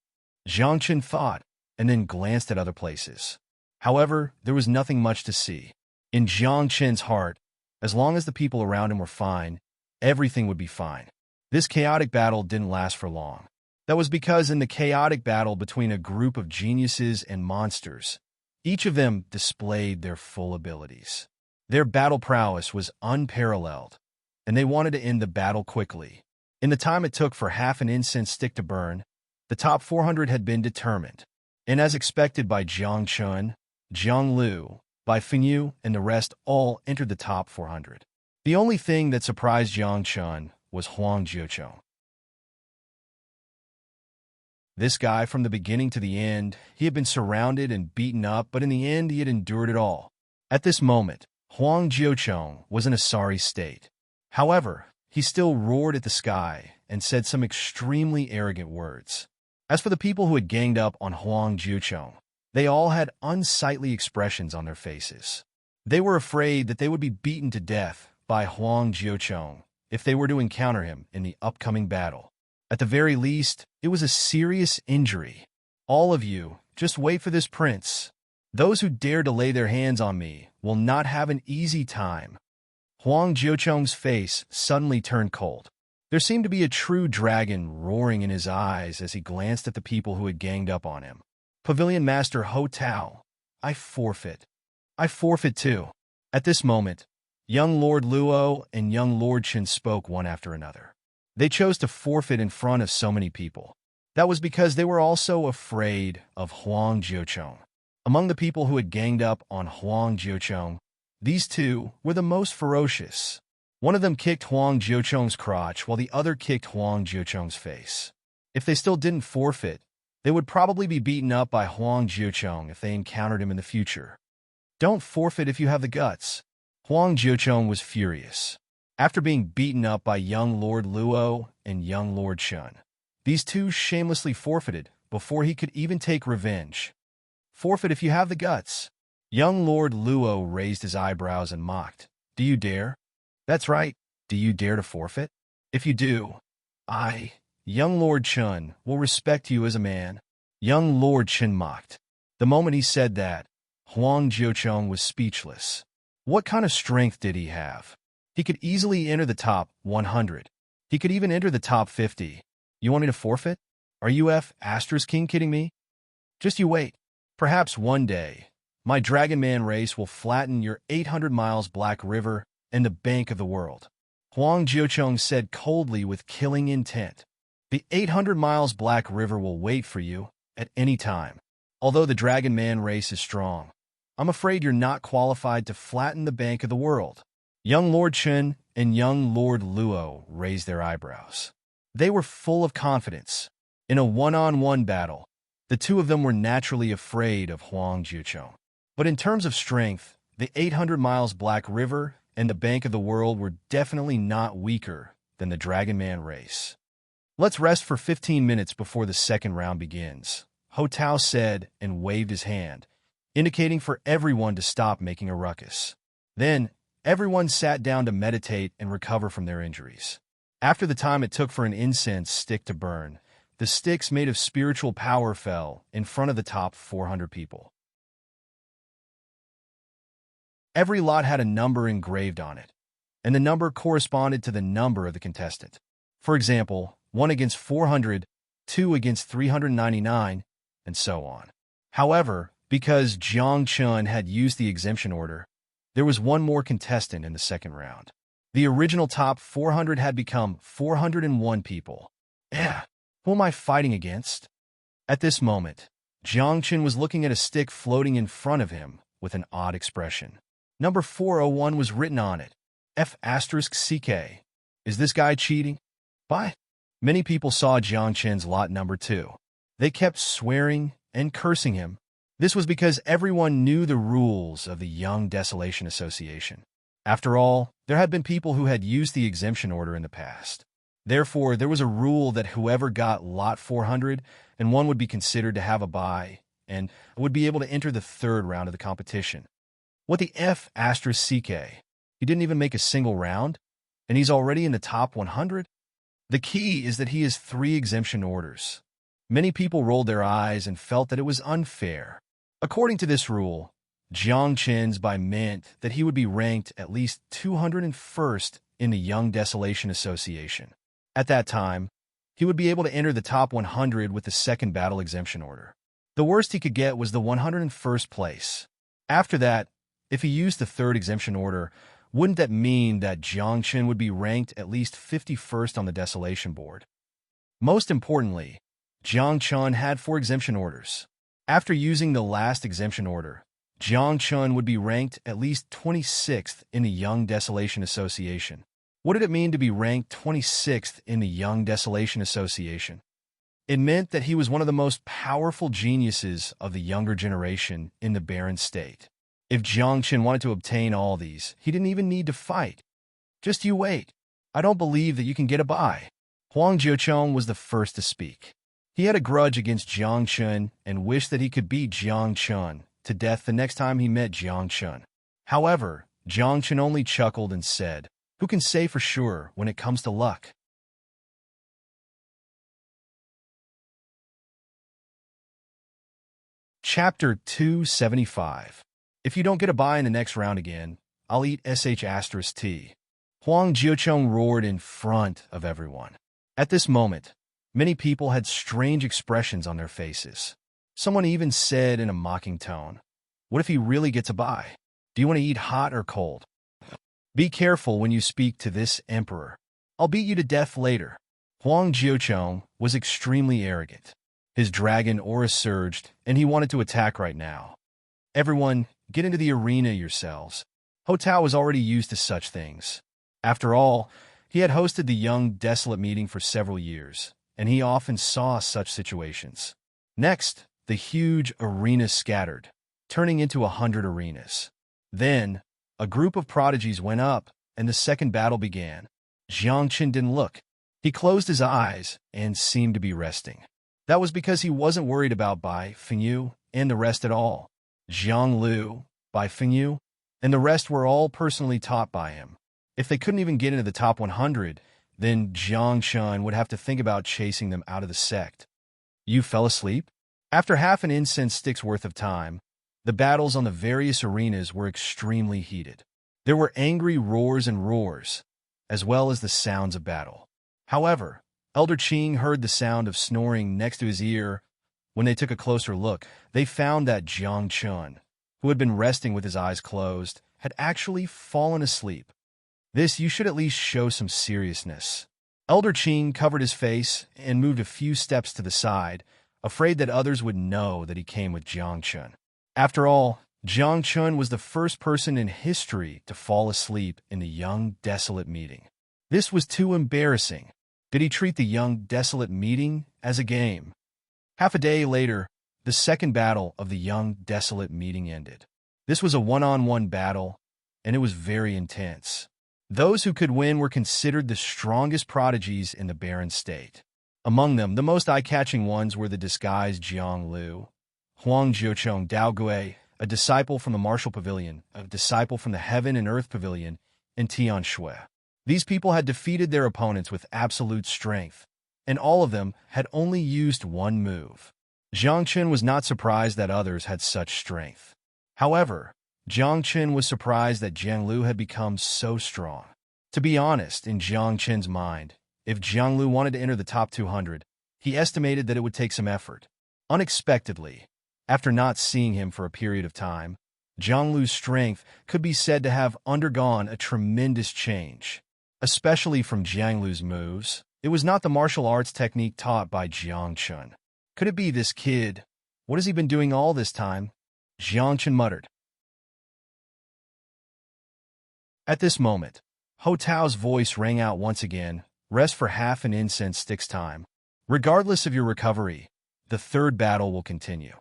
Zhang Chun thought, and then glanced at other places. However, there was nothing much to see. In Zhang Chun's heart, as long as the people around him were fine, everything would be fine. This chaotic battle didn't last for long. That was because in the chaotic battle between a group of geniuses and monsters, each of them displayed their full abilities. Their battle prowess was unparalleled, and they wanted to end the battle quickly. In the time it took for half an incense stick to burn, the top 400 had been determined. And as expected by Zhang Chun, Zhang Lu, Bai Fengyu, and the rest all entered the top 400. The only thing that surprised Jiang Chun was Huang Jiucheng. This guy, from the beginning to the end, he had been surrounded and beaten up, but in the end he had endured it all. At this moment, Huang Jiucheng was in a sorry state. However, he still roared at the sky and said some extremely arrogant words. As for the people who had ganged up on Huang Jiucheng, they all had unsightly expressions on their faces. They were afraid that they would be beaten to death by Huang Jiucheng if they were to encounter him in the upcoming battle. At the very least, it was a serious injury. All of you, just wait for this prince. Those who dare to lay their hands on me will not have an easy time. Huang Jiucheng's face suddenly turned cold. There seemed to be a true dragon roaring in his eyes as he glanced at the people who had ganged up on him. Pavilion Master Ho Tao, I forfeit. I forfeit too. At this moment, young Lord Luo and young Lord Chen spoke one after another. They chose to forfeit in front of so many people. That was because they were also afraid of Huang Jiucheng. Among the people who had ganged up on Huang Jiucheng, these two were the most ferocious. One of them kicked Huang Jiucheng's crotch while the other kicked Huang Jiucheng's face. If they still didn't forfeit, they would probably be beaten up by Huang Jiucheng if they encountered him in the future. Don't forfeit if you have the guts. Huang Jiucheng was furious. After being beaten up by young Lord Luo and young Lord Chen, these two shamelessly forfeited before he could even take revenge. Forfeit if you have the guts. Young Lord Luo raised his eyebrows and mocked. Do you dare? That's right. Do you dare to forfeit? If you do, I, young Lord Chen, will respect you as a man. Young Lord Chen mocked. The moment he said that, Huang Jiucheng was speechless. What kind of strength did he have? He could easily enter the top 100. He could even enter the top 50. You want me to forfeit? Are you King kidding me? Just you wait. Perhaps one day, my Dragon Man race will flatten your 800 miles Black River and the bank of the world. Huang Jiucheng said coldly with killing intent. The 800 miles Black River will wait for you at any time. Although the Dragon Man race is strong, I'm afraid you're not qualified to flatten the bank of the world. Young Lord Chen and young Lord Luo raised their eyebrows. They were full of confidence. In a one-on-one battle, the two of them were naturally afraid of Huang Jiucheng. But in terms of strength, the 800 miles Black River and the bank of the world were definitely not weaker than the Dragon Man race. Let's rest for 15 minutes before the second round begins, Ho Tao said and waved his hand, indicating for everyone to stop making a ruckus. Then, everyone sat down to meditate and recover from their injuries. After the time it took for an incense stick to burn, the sticks made of spiritual power fell in front of the top 400 people. Every lot had a number engraved on it, and the number corresponded to the number of the contestant. For example, 1 against 400, 2 against 399, and so on. However, because Jiang Chun had used the exemption order, there was one more contestant in the second round. The original top 400 had become 401 people. Who am I fighting against? At this moment, Jiang Chun was looking at a stick floating in front of him with an odd expression. Number 401 was written on it. F*CK. Is this guy cheating? Bye. Many people saw Jiang Chun's lot number 2. They kept swearing and cursing him. This was because everyone knew the rules of the Young Desolation Association. After all, there had been people who had used the exemption order in the past. Therefore, there was a rule that whoever got lot 400 and one would be considered to have a bye and would be able to enter the third round of the competition. What the F*CK? He didn't even make a single round, and he's already in the top 100? The key is that he has 3 exemption orders. Many people rolled their eyes and felt that it was unfair. According to this rule, Jiang Chun's bye meant that he would be ranked at least 201st in the Young Desolation Association. At that time, he would be able to enter the top 100 with the second battle exemption order. The worst he could get was the 101st place. After that, if he used the third exemption order, wouldn't that mean that Jiang Chun would be ranked at least 51st on the Desolation board? Most importantly, Jiang Chun had 4 exemption orders. After using the last exemption order, Jiang Chun would be ranked at least 26th in the Young Desolation Association. What did it mean to be ranked 26th in the Young Desolation Association? It meant that he was one of the most powerful geniuses of the younger generation in the barren state. If Jiang Chun wanted to obtain all these, he didn't even need to fight. Just you wait. I don't believe that you can get a by. Huang Jiuchong was the first to speak. He had a grudge against Jiang Chun and wished that he could beat Jiang Chun to death the next time he met Jiang Chun. However, Jiang Chun only chuckled and said, "Who can say for sure when it comes to luck?" Chapter 275. If you don't get a buy in the next round again, I'll eat *T. Huang Jiuchong roared in front of everyone. At this moment, many people had strange expressions on their faces. Someone even said in a mocking tone, "What if he really gets a buy? Do you want to eat hot or cold? Be careful when you speak to this emperor. I'll beat you to death later." Huang Jiuchong was extremely arrogant. His dragon aura surged, and he wanted to attack right now. "Everyone, get into the arena yourselves." Ho Tao was already used to such things. After all, he had hosted the Young Desolate meeting for several years, and he often saw such situations. Next, the huge arena scattered, turning into 100 arenas. Then, a group of prodigies went up, and the second battle began. Jiang Qin didn't look. He closed his eyes and seemed to be resting. That was because he wasn't worried about Bai Fengyu and the rest at all. Zhang Lu, Bai Fengyu, and the rest were all personally taught by him. If they couldn't even get into the top 100, then Jiang Chun would have to think about chasing them out of the sect. You fell asleep? After half an incense stick's worth of time, the battles on the various arenas were extremely heated. There were angry roars and roars, as well as the sounds of battle. However, Elder Qing heard the sound of snoring next to his ear. When they took a closer look, they found that Jiang Chun, who had been resting with his eyes closed, had actually fallen asleep. This you should at least show some seriousness. Elder Qing covered his face and moved a few steps to the side, afraid that others would know that he came with Jiang Chun. After all, Jiang Chun was the first person in history to fall asleep in the Young Desolate meeting. This was too embarrassing. Did he treat the Young Desolate meeting as a game? Half a day later, the second battle of the Young Desolate meeting ended. This was a one-on-one battle, and it was very intense. Those who could win were considered the strongest prodigies in the barren state. Among them, the most eye-catching ones were the disguised Jiang Lu, Huang Jiuchong Daogui, a disciple from the Martial Pavilion, a disciple from the Heaven and Earth Pavilion, and Tian Shui. These people had defeated their opponents with absolute strength, and all of them had only used one move. Jiang Qin was not surprised that others had such strength. However, Jiang Qin was surprised that Jiang Lu had become so strong. To be honest, in Jiang Qin's mind, if Jiang Lu wanted to enter the top 200, he estimated that it would take some effort. Unexpectedly, after not seeing him for a period of time, Jiang Lu's strength could be said to have undergone a tremendous change. Especially from Jiang Lu's moves, it was not the martial arts technique taught by Jiang Chun. Could it be this kid? What has he been doing all this time? Jiang Chun muttered. At this moment, Ho Tao's voice rang out once again. Rest for half an incense stick's time. Regardless of your recovery, the third battle will continue.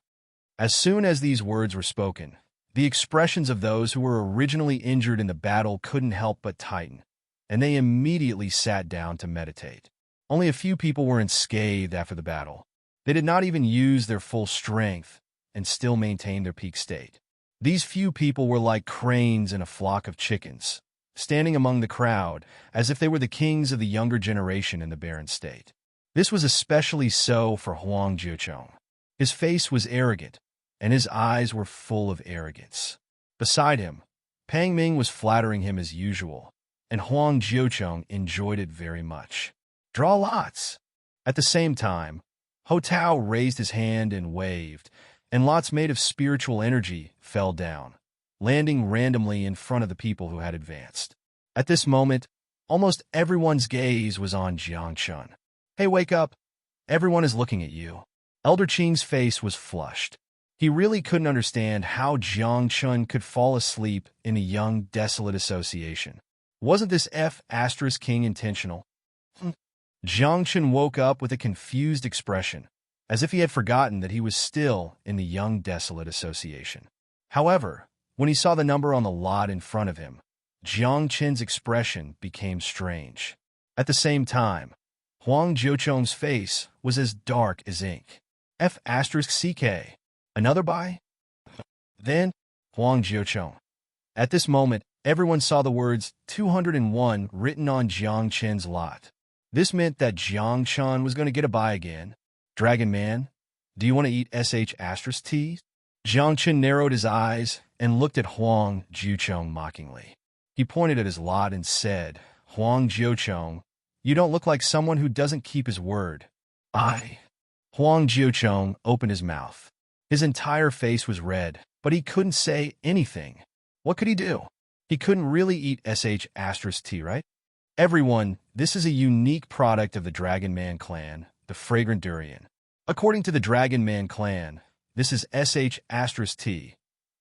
As soon as these words were spoken, the expressions of those who were originally injured in the battle couldn't help but tighten, and they immediately sat down to meditate. Only a few people were unscathed after the battle. They did not even use their full strength and still maintained their peak state. These few people were like cranes in a flock of chickens, standing among the crowd as if they were the kings of the younger generation in the barren state. This was especially so for Huang Jiuchong. His face was arrogant, and his eyes were full of arrogance. Beside him, Pang Ming was flattering him as usual, and Huang Jiuchong enjoyed it very much. Draw lots. At the same time, Ho Tao raised his hand and waved, and lots made of spiritual energy fell down, landing randomly in front of the people who had advanced. At this moment, almost everyone's gaze was on Jiang Chun. Hey, wake up. Everyone is looking at you. Elder Qing's face was flushed. He really couldn't understand how Jiang Chun could fall asleep in a young, desolate association. Wasn't this F*King intentional? Jiang Chun woke up with a confused expression, as if he had forgotten that he was still in the young, desolate association. However, when he saw the number on the lot in front of him, Jiang Chen's expression became strange. At the same time, Huang Jiucheng's face was as dark as ink. F*CK. Another buy? Then, Huang Jiucheng. At this moment, everyone saw the words 201 written on Jiang Chen's lot. This meant that Jiang Chen was going to get a buy again. Dragon Man, do you want to eat *T? Jiang Chen narrowed his eyes and looked at Huang Jiucheng mockingly. He pointed at his lot and said, Huang Jiucheng, you don't look like someone who doesn't keep his word. Huang Jiucheng opened his mouth. His entire face was red, but he couldn't say anything. What could he do? He couldn't really eat *T, right? Everyone, this is a unique product of the Dragon Man clan, the fragrant durian. According to the Dragon Man clan, this is *T.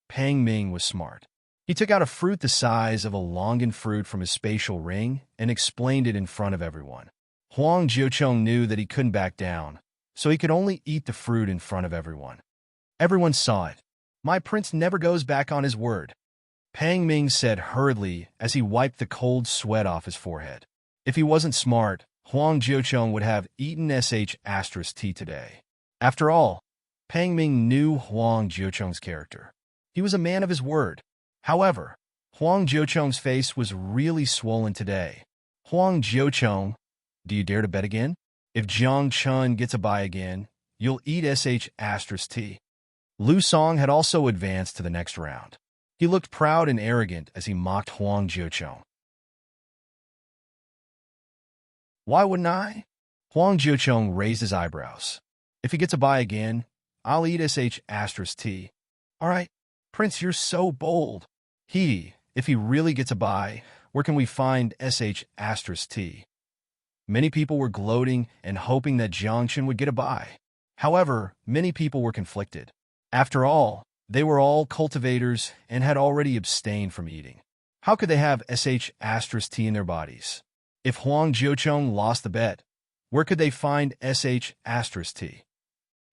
Pang Ming was smart. He took out a fruit the size of a longan fruit from his spatial ring and explained it in front of everyone. Huang Jiucheng knew that he couldn't back down, so he could only eat the fruit in front of everyone. Everyone saw it. My prince never goes back on his word. Pang Ming said hurriedly as he wiped the cold sweat off his forehead. If he wasn't smart, Huang Jiucheng would have eaten *T today. After all, Pang Ming knew Huang Jiucheng's character. He was a man of his word. However, Huang Jiucheng's face was really swollen today. Huang Jiucheng, do you dare to bet again? If Jiang Chun gets a buy again, you'll eat *T. Lu Song had also advanced to the next round. He looked proud and arrogant as he mocked Huang Jiucheng. Why wouldn't I? Huang Jiucheng raised his eyebrows. If he gets a buy again, I'll eat *T. All right, Prince, you're so bold. If he really gets a buy, where can we find *T? Many people were gloating and hoping that Jiang Chun would get a buy. However, many people were conflicted. After all, they were all cultivators and had already abstained from eating. How could they have *T in their bodies? If Huang Jiucheng lost the bet, where could they find *T?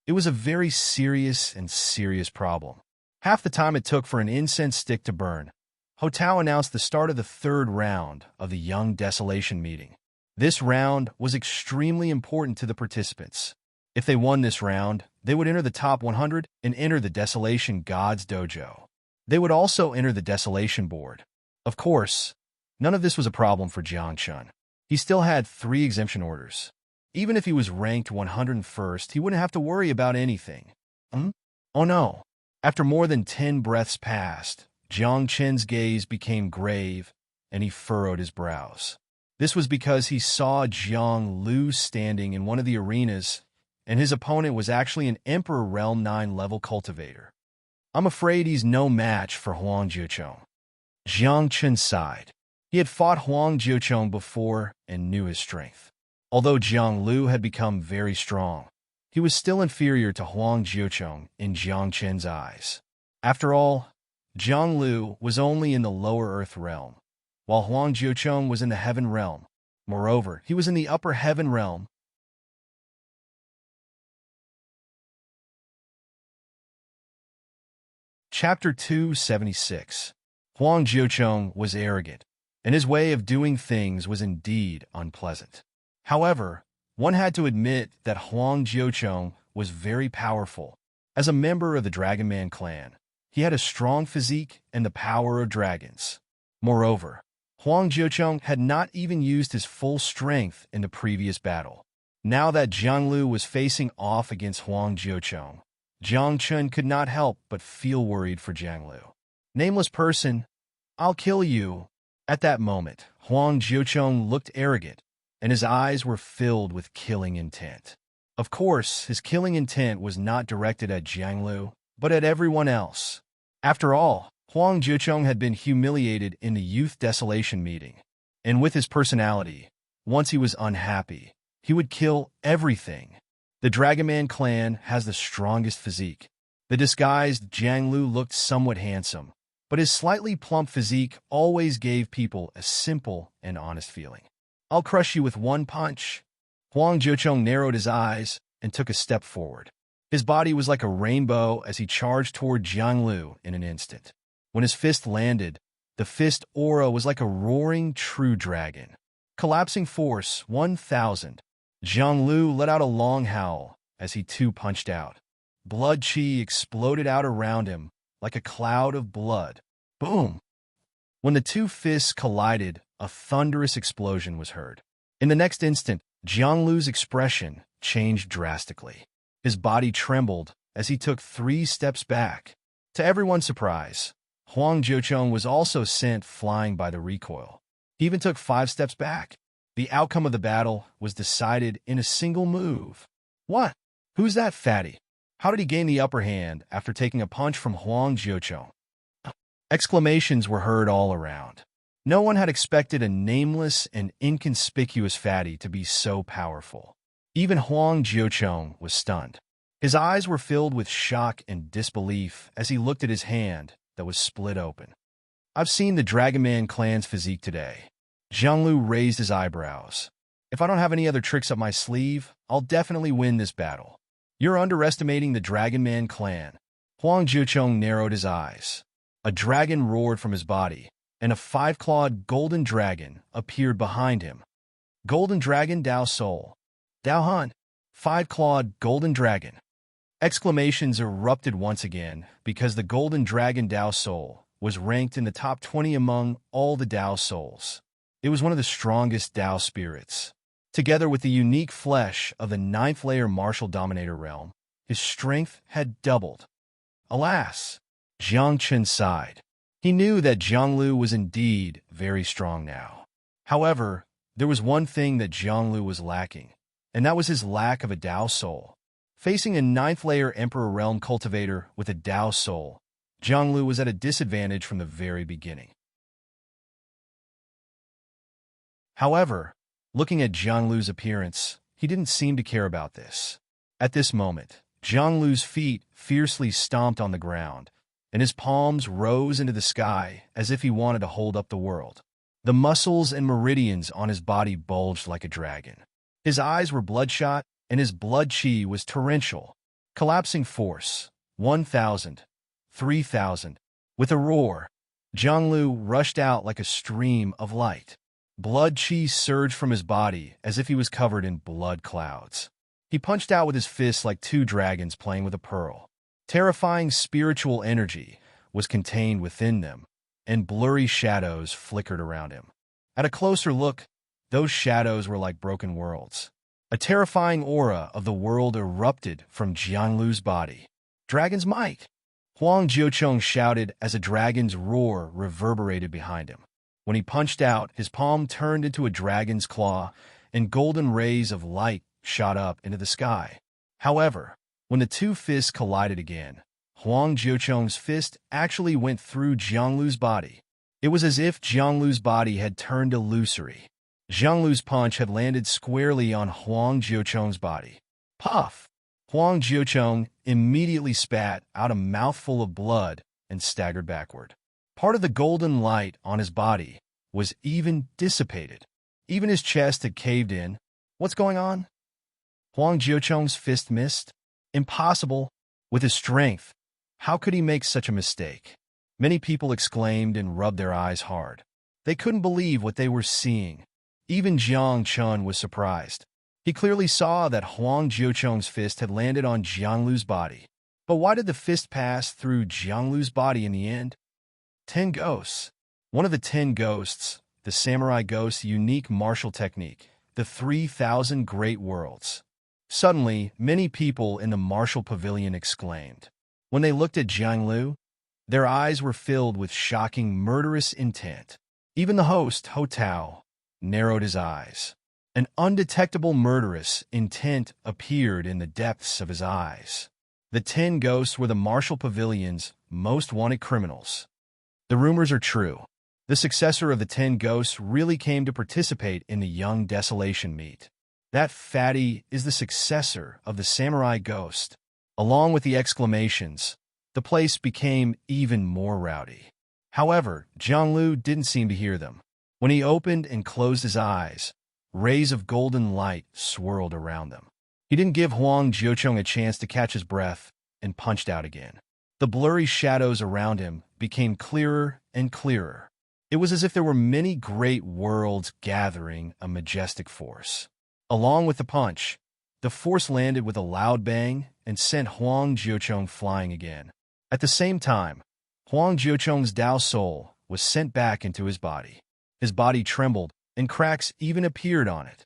It was a very serious problem. Half the time it took for an incense stick to burn, Ho Tao announced the start of the third round of the Young Desolation meeting. This round was extremely important to the participants. If they won this round, they would enter the top 100 and enter the Desolation God's Dojo. They would also enter the Desolation Board. Of course, none of this was a problem for Jiang Chun. He still had 3 exemption orders. Even if he was ranked 101st, he wouldn't have to worry about anything. Oh no. After more than 10 breaths passed, Jiang Chen's gaze became grave, and he furrowed his brows. This was because he saw Jiang Lu standing in one of the arenas, and his opponent was actually an Emperor Realm 9 level cultivator. I'm afraid he's no match for Huang Jiucheng. Jiang Chen sighed. He had fought Huang Jiucheng before and knew his strength. Although Jiang Lu had become very strong, he was still inferior to Huang Jiucheng in Jiang Chen's eyes. After all, Jiang Lu was only in the lower earth realm, while Huang Jiucheng was in the heaven realm. Moreover, he was in the upper heaven realm. Chapter 276. Huang Jiucheng was arrogant, and his way of doing things was indeed unpleasant. However, one had to admit that Huang Jiucheng was very powerful. As a member of the Dragon Man clan, he had a strong physique and the power of dragons. Moreover, Huang Jiucheng had not even used his full strength in the previous battle. Now that Jiang Lu was facing off against Huang Jiucheng, Jiang Chun could not help but feel worried for Jiang Lu. Nameless person, I'll kill you. At that moment, Huang Jiucheng looked arrogant, and his eyes were filled with killing intent. Of course, his killing intent was not directed at Jiang Lu, but at everyone else. After all, Huang Jiucheng had been humiliated in the Youth Desolation meeting, and with his personality, once he was unhappy, he would kill everything. The Dragon Man clan has the strongest physique, The disguised Jiang Lu looked somewhat handsome, but his slightly plump physique always gave people a simple and honest feeling. "I'll crush you with one punch." Huang Jiucheng narrowed his eyes and took a step forward. His body was like a rainbow as he charged toward Jiang Lu in an instant. When his fist landed, the fist aura was like a roaring true dragon. Collapsing force 1,000. Jiang Lu let out a long howl as he too punched out. Blood qi exploded out around him like a cloud of blood. Boom! When the two fists collided, a thunderous explosion was heard. In the next instant, Jiang Lu's expression changed drastically. His body trembled as he took 3 steps back. To everyone's surprise, Huang Jiucheng was also sent flying by the recoil. He even took 5 steps back. The outcome of the battle was decided in a single move. What? Who's that fatty? How did he gain the upper hand after taking a punch from Huang Jiucheng? Exclamations were heard all around. No one had expected a nameless and inconspicuous fatty to be so powerful. Even Huang Jiucheng was stunned. His eyes were filled with shock and disbelief as he looked at his hand that was split open. "I've seen the Dragon Man clan's physique today." Jiang Lu raised his eyebrows. "If I don't have any other tricks up my sleeve, I'll definitely win this battle." "You're underestimating the Dragon Man clan." Huang Jiucheng narrowed his eyes. A dragon roared from his body, and a 5-clawed golden dragon appeared behind him. Golden Dragon Dao Soul. Dao Hunt. 5-clawed golden dragon. Exclamations erupted once again because the golden dragon Dao Soul was ranked in the top 20 among all the Dao Souls. It was one of the strongest Dao spirits. Together with the unique flesh of the 9th layer martial dominator realm, his strength had doubled. Alas, Jiang Chen sighed. He knew that Jiang Lu was indeed very strong now. However, there was one thing that Jiang Lu was lacking, and that was his lack of a Dao soul. Facing a 9th layer Emperor Realm cultivator with a Dao soul, Jiang Lu was at a disadvantage from the very beginning. However, looking at Jiang Lu's appearance, he didn't seem to care about this. At this moment, Jiang Lu's feet fiercely stomped on the ground, and his palms rose into the sky as if he wanted to hold up the world. The muscles and meridians on his body bulged like a dragon. His eyes were bloodshot, and his blood qi was torrential. Collapsing force 1,000, 3,000. With a roar, Jiang Lu rushed out like a stream of light. Blood qi surged from his body as if he was covered in blood clouds. He punched out with his fists like 2 dragons playing with a pearl. Terrifying spiritual energy was contained within them, and blurry shadows flickered around him. At a closer look, those shadows were like broken worlds. A terrifying aura of the world erupted from Jiang Lu's body. "Dragon's might!" Huang Jiucheng shouted as a dragon's roar reverberated behind him. When he punched out, his palm turned into a dragon's claw, and golden rays of light shot up into the sky. However, when the two fists collided again, Huang Jiucheng's fist actually went through Jiang Lu's body. It was as if Jiang Lu's body had turned illusory. Jiang Lu's punch had landed squarely on Huang Jiucheng's body. Puff! Huang Jiucheng immediately spat out a mouthful of blood and staggered backward. Part of the golden light on his body was even dissipated. Even his chest had caved in. What's going on? Huang Jiucheng's fist missed? Impossible. With his strength, how could he make such a mistake? Many people exclaimed and rubbed their eyes hard. They couldn't believe what they were seeing. Even Jiang Chun was surprised. He clearly saw that Huang Jiucheng's fist had landed on Jiang Lu's body. But why did the fist pass through Jiang Lu's body in the end? 10 ghosts. One of the 10 ghosts, the samurai ghost's unique martial technique, the 3,000 Great Worlds. Suddenly, many people in the martial pavilion exclaimed. When they looked at Jiang Lu, their eyes were filled with shocking, murderous intent. Even the host, Ho Tao, narrowed his eyes. An undetectable murderous intent appeared in the depths of his eyes. The 10 ghosts were the martial pavilion's most wanted criminals. The rumors are true. The successor of the 10 ghosts really came to participate in the Young Desolation meet. That fatty is the successor of the samurai ghost. Along with the exclamations, the place became even more rowdy. However, Jianglu didn't seem to hear them. When he opened and closed his eyes, rays of golden light swirled around them. He didn't give Huang Jiucheng a chance to catch his breath and punched out again. The blurry shadows around him became clearer and clearer. It was as if there were many great worlds gathering a majestic force. Along with the punch, the force landed with a loud bang and sent Huang Jiucheng flying again. At the same time, Huang Jiucheng's Dao soul was sent back into his body. His body trembled, and cracks even appeared on it.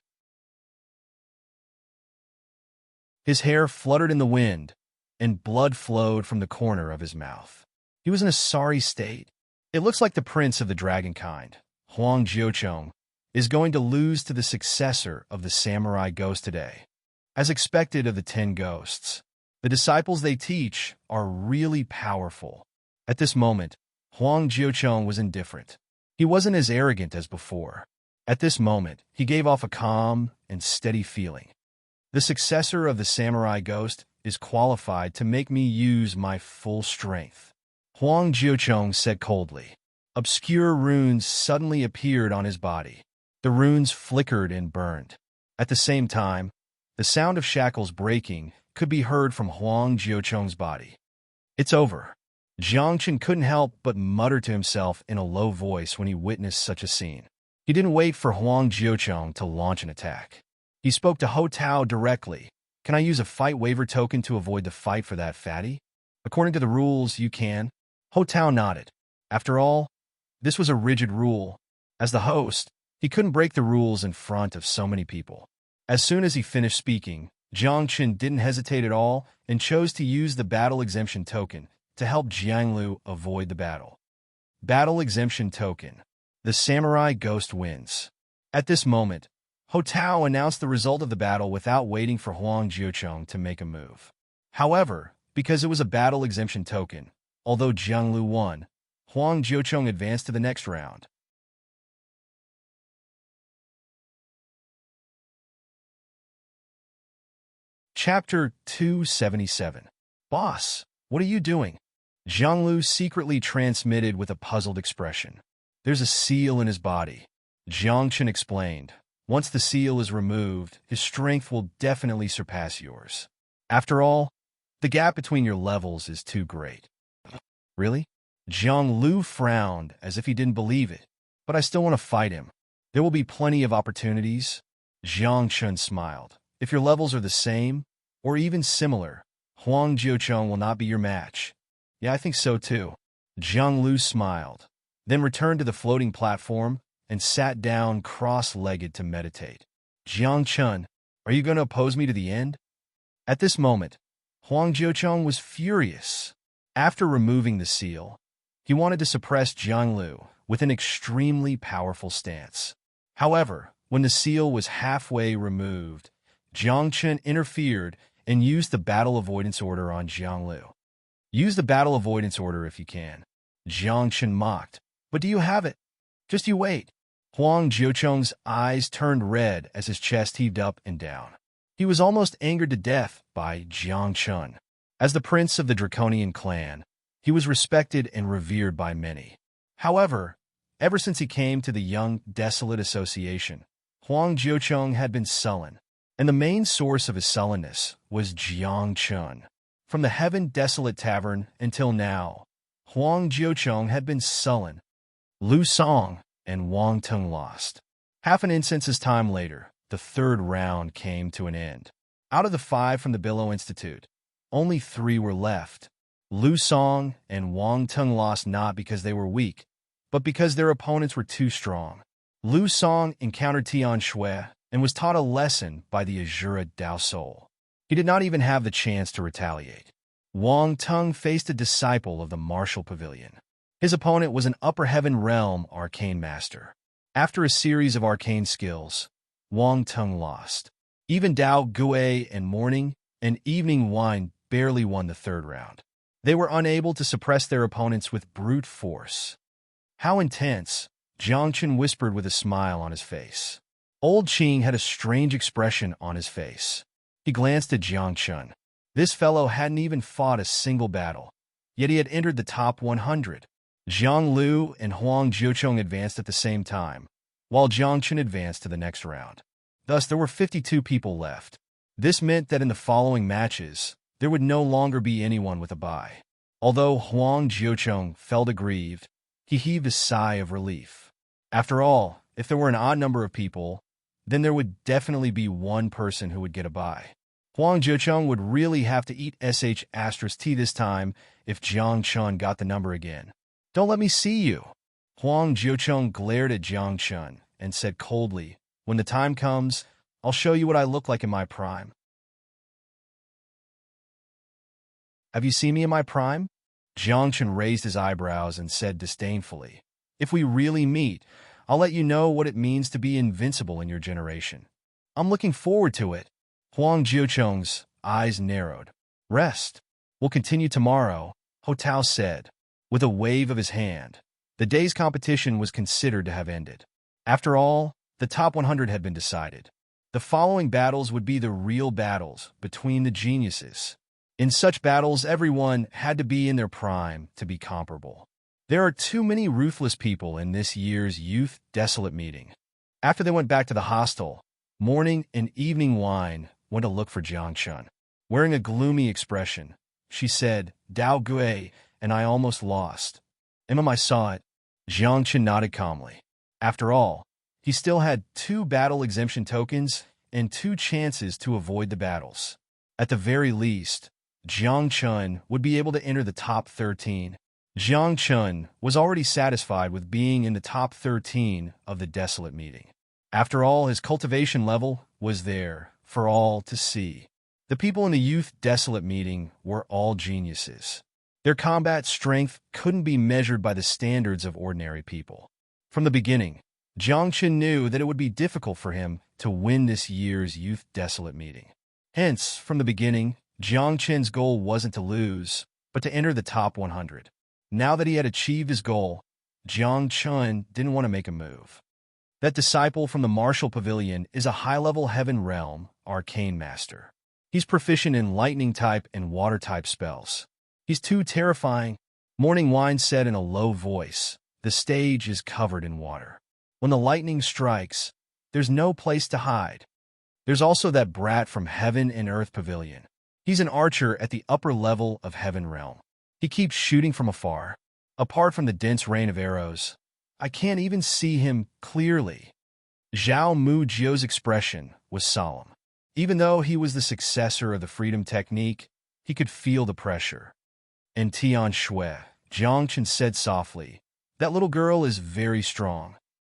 His hair fluttered in the wind, and blood flowed from the corner of his mouth. He was in a sorry state. It looks like the prince of the dragon kind, Huang Jiucheng, is going to lose to the successor of the samurai ghost today. As expected of the 10 ghosts, the disciples they teach are really powerful. At this moment, Huang Jiucheng was indifferent. He wasn't as arrogant as before. At this moment, he gave off a calm and steady feeling. The successor of the samurai ghost is qualified to make me use my full strength, Huang Jiucheng said coldly. Obscure runes suddenly appeared on his body. The runes flickered and burned. At the same time, the sound of shackles breaking could be heard from Huang Jiucheng's body. It's over. Jiangchen couldn't help but mutter to himself in a low voice when he witnessed such a scene. He didn't wait for Huang Jiucheng to launch an attack. He spoke to Ho Tao directly. Can I use a fight waiver token to avoid the fight for that fatty? According to the rules, you can. Ho Tao nodded. After all, this was a rigid rule. As the host, he couldn't break the rules in front of so many people. As soon as he finished speaking, Jiangchen didn't hesitate at all and chose to use the battle exemption token to help Jianglu avoid the battle. Battle exemption token. The samurai ghost wins. At this moment, Ho Tao announced the result of the battle without waiting for Huang Jiucheng to make a move. However, because it was a battle exemption token, although Jianglu won, Huang Jiucheng advanced to the next round. Chapter 277. Boss, what are you doing? Jianglu secretly transmitted with a puzzled expression. There's a seal in his body. Jiangchen explained. Once the seal is removed, his strength will definitely surpass yours. After all, the gap between your levels is too great. Really? Jianglu frowned as if he didn't believe it. But I still want to fight him. There will be plenty of opportunities. Jiangchen smiled. If your levels are the same, or even similar, Huang Jiucheng will not be your match. Yeah, I think so too. Jianglu smiled, then returned to the floating platform and sat down cross-legged to meditate. Jiangchen, are you going to oppose me to the end? At this moment, Huang Jiucheng was furious. After removing the seal, he wanted to suppress Jianglu with an extremely powerful stance. However, when the seal was halfway removed, Jiangchen interfered and used the battle avoidance order on Jianglu. Use the battle avoidance order if you can. Jiangchen mocked. But do you have it? Just you wait. Huang Jiucheng's eyes turned red as his chest heaved up and down. He was almost angered to death by Jiangchen. As the prince of the Draconian clan, he was respected and revered by many. However, ever since he came to the Young Desolate Association, Huang Jiucheng had been sullen, and the main source of his sullenness was Jiangchen. From the Heaven Desolate Tavern until now, Huang Jiucheng had been sullen. Lu Song and Wang Tung lost. Half an incense's time later, the third round came to an end. Out of the 5 from the Billow Institute, only 3 were left. Lu Song and Wang Tung lost not because they were weak, but because their opponents were too strong. Lu Song encountered Tian Shui and was taught a lesson by the Azura Dao Soul. He did not even have the chance to retaliate. Wang Tung faced a disciple of the Martial Pavilion. His opponent was an Upper Heaven Realm Arcane Master. After a series of arcane skills, Wang Tung lost. Even Dao Gui and Morning and Evening Wine barely won the third round. They were unable to suppress their opponents with brute force. How intense, Jiangchen whispered with a smile on his face. Old Qing had a strange expression on his face. He glanced at Jiangchen. This fellow hadn't even fought a single battle, yet he had entered the top 100. Zhang Lu and Huang Jiucheng advanced at the same time, while Jiang Chen advanced to the next round. Thus, there were 52 people left. This meant that in the following matches, there would no longer be anyone with a bye. Although Huang Jiucheng felt aggrieved, he heaved a sigh of relief. After all, if there were an odd number of people, then there would definitely be one person who would get a bye. Huang Jiucheng would really have to eat sh*t this time if Jiang Chen got the number again. "Don't let me see you." Huang Jiucheng glared at Jiang Chen and said coldly, "When the time comes, I'll show you what I look like in my prime." "Have you seen me in my prime?" Jiang Chen raised his eyebrows and said disdainfully, "If we really meet, I'll let you know what it means to be invincible in your generation." "I'm looking forward to it." Huang Jiucheng's eyes narrowed. "Rest. We'll continue tomorrow," Ho Tao said, with a wave of his hand. The day's competition was considered to have ended. After all, the top 100 had been decided. The following battles would be the real battles between the geniuses. In such battles, everyone had to be in their prime to be comparable. There are too many ruthless people in this year's Youth Desolate meeting. After they went back to the hostel, morning and evening wine went to look for Jiang Chen. Wearing a gloomy expression, she said, "Dao Gui," and I almost lost. I saw it. Jiang Chen nodded calmly. After all, he still had 2 battle exemption tokens and 2 chances to avoid the battles. At the very least, Jiang Chen would be able to enter the top 13. Jiang Chen was already satisfied with being in the top 13 of the Desolate meeting. After all, his cultivation level was there for all to see. The people in the Youth Desolate meeting were all geniuses. Their combat strength couldn't be measured by the standards of ordinary people. From the beginning, Jiang Chen knew that it would be difficult for him to win this year's Youth Desolate meeting. Hence, from the beginning, Jiang Chen's goal wasn't to lose, but to enter the top 100. Now that he had achieved his goal, Jiang Chen didn't want to make a move. That disciple from the Martial Pavilion is a high-level Heaven Realm arcane master. He's proficient in lightning-type and water-type spells. He's too terrifying. Morning Wine said in a low voice, "The stage is covered in water. When the lightning strikes, there's no place to hide." There's also that brat from Heaven and Earth Pavilion. He's an archer at the upper level of Heaven Realm. He keeps shooting from afar. Apart from the dense rain of arrows, I can't even see him clearly. Zhao Mu Jiu's expression was solemn. Even though he was the successor of the Freedom Technique, he could feel the pressure. "And Tian Shui," Jiang Chen said softly, "that little girl is very strong.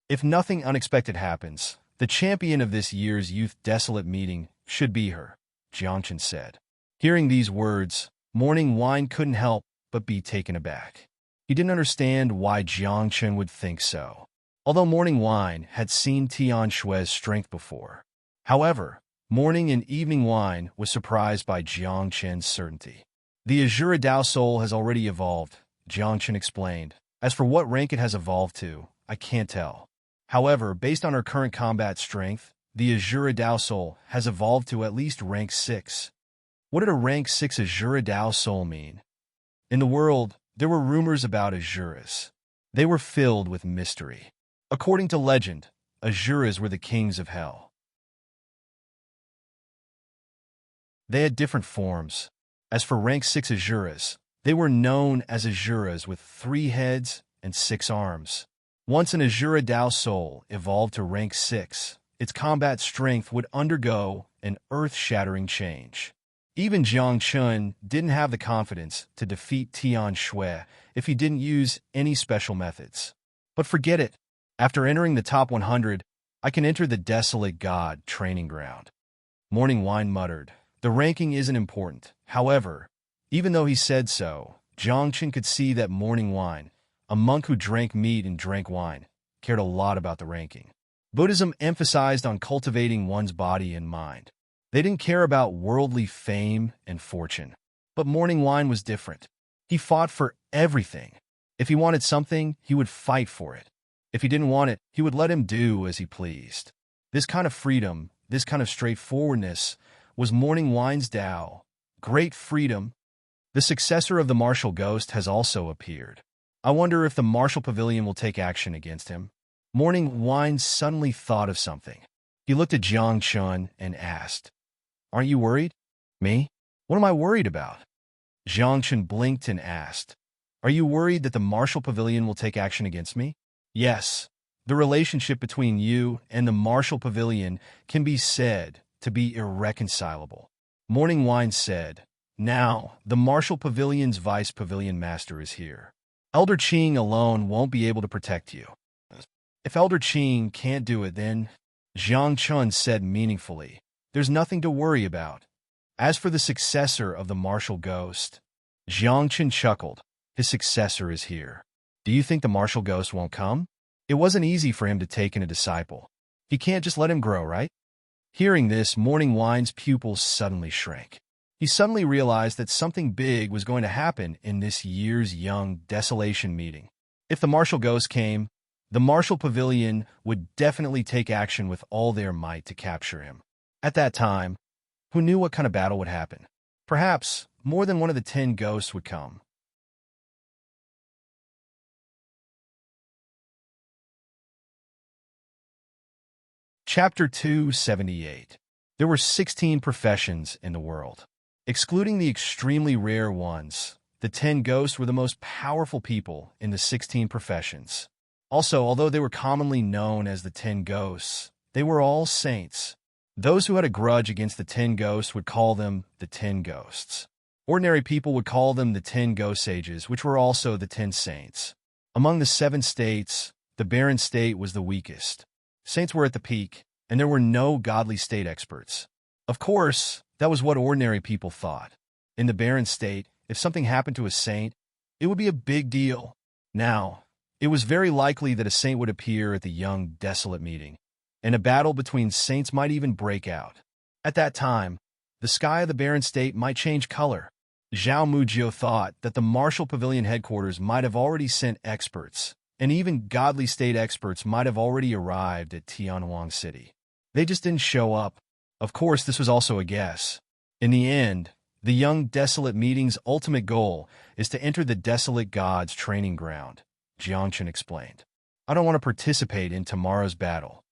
If nothing unexpected happens, the champion of this year's Youth Desolate meeting should be her," Jiang Chen said. Hearing these words, Morning Wine couldn't help but be taken aback. He didn't understand why Jiang Chen would think so, although Morning Wine had seen Tian Shui's strength before. However, Morning and Evening Wine was surprised by Jiang Chen's certainty. "The Azura Dao Soul has already evolved," Jiang Chen explained. "As for what rank it has evolved to, I can't tell. However, based on her current combat strength, the Azura Dao Soul has evolved to at least rank 6. What did a rank 6 Azura Dao Soul mean? In the world, there were rumors about Azuras. They were filled with mystery. According to legend, Azuras were the kings of hell. They had different forms. As for rank 6 Azuras, they were known as Azuras with 3 heads and 6 arms. Once an Azura Dao Soul evolved to rank 6, its combat strength would undergo an earth-shattering change. Even Jiang Chen didn't have the confidence to defeat Tian Shui if he didn't use any special methods. But forget it. After entering the top 100, I can enter the Desolate God training ground. Morning Wine muttered, "The ranking isn't important." However, even though he said so, Jiang Chen could see that Morning Wine, a monk who drank meat and drank wine, cared a lot about the ranking. Buddhism emphasized on cultivating one's body and mind. They didn't care about worldly fame and fortune. But Morning Wine was different. He fought for everything. If he wanted something, he would fight for it. If he didn't want it, he would let him do as he pleased. This kind of freedom, this kind of straightforwardness, was Morning Wine's Tao, Great freedom. The successor of the martial ghost has also appeared. I wonder if the martial pavilion will take action against him. Morning Wine suddenly thought of something. He looked at Jiang Chun and asked, "Aren't you worried?" "Me? What am I worried about?" Jiang Chun blinked and asked, "Are you worried that the martial pavilion will take action against me?" "Yes. The relationship between you and the martial pavilion can be said to be irreconcilable." Morning Wine said, "Now, the martial pavilion's vice pavilion master is here. Elder Qing alone won't be able to protect you." "If Elder Qing can't do it, then," Jiang Chun said meaningfully, "there's nothing to worry about. As for the successor of the martial ghost," Jiang Chun chuckled, "his successor is here. Do you think the martial ghost won't come? It wasn't easy for him to take in a disciple. He can't just let him grow, right?" Hearing this, Morning Wine's pupils suddenly shrank. He suddenly realized that something big was going to happen in this year's Young Desolation meeting. If the martial ghost came, the martial pavilion would definitely take action with all their might to capture him. At that time, who knew what kind of battle would happen? Perhaps more than one of the 10 ghosts would come. Chapter 278. There were 16 professions in the world. Excluding the extremely rare ones, the 10 ghosts were the most powerful people in the 16 professions. Also, although they were commonly known as the 10 ghosts, they were all saints. Those who had a grudge against the 10 ghosts would call them the 10 ghosts. Ordinary people would call them the 10 ghost sages, which were also the 10 saints. Among the 7 states, the barren state was the weakest. Saints were at the peak, and there were no godly state experts. Of course, that was what ordinary people thought. In the barren state, if something happened to a saint, it would be a big deal. Now, it was very likely that a saint would appear at the Young Desolate meeting, and a battle between saints might even break out. At that time, the sky of the barren state might change color. Zhao Mujio thought that the martial pavilion headquarters might have already sent experts, and even godly state experts might have already arrived at Tianhuang City. They just didn't show up. Of course, this was also a guess. In the end, the Young Desolate meeting's ultimate goal is to enter the Desolate Gods training ground, Jiangchen explained. "I don't want to participate in tomorrow's battle."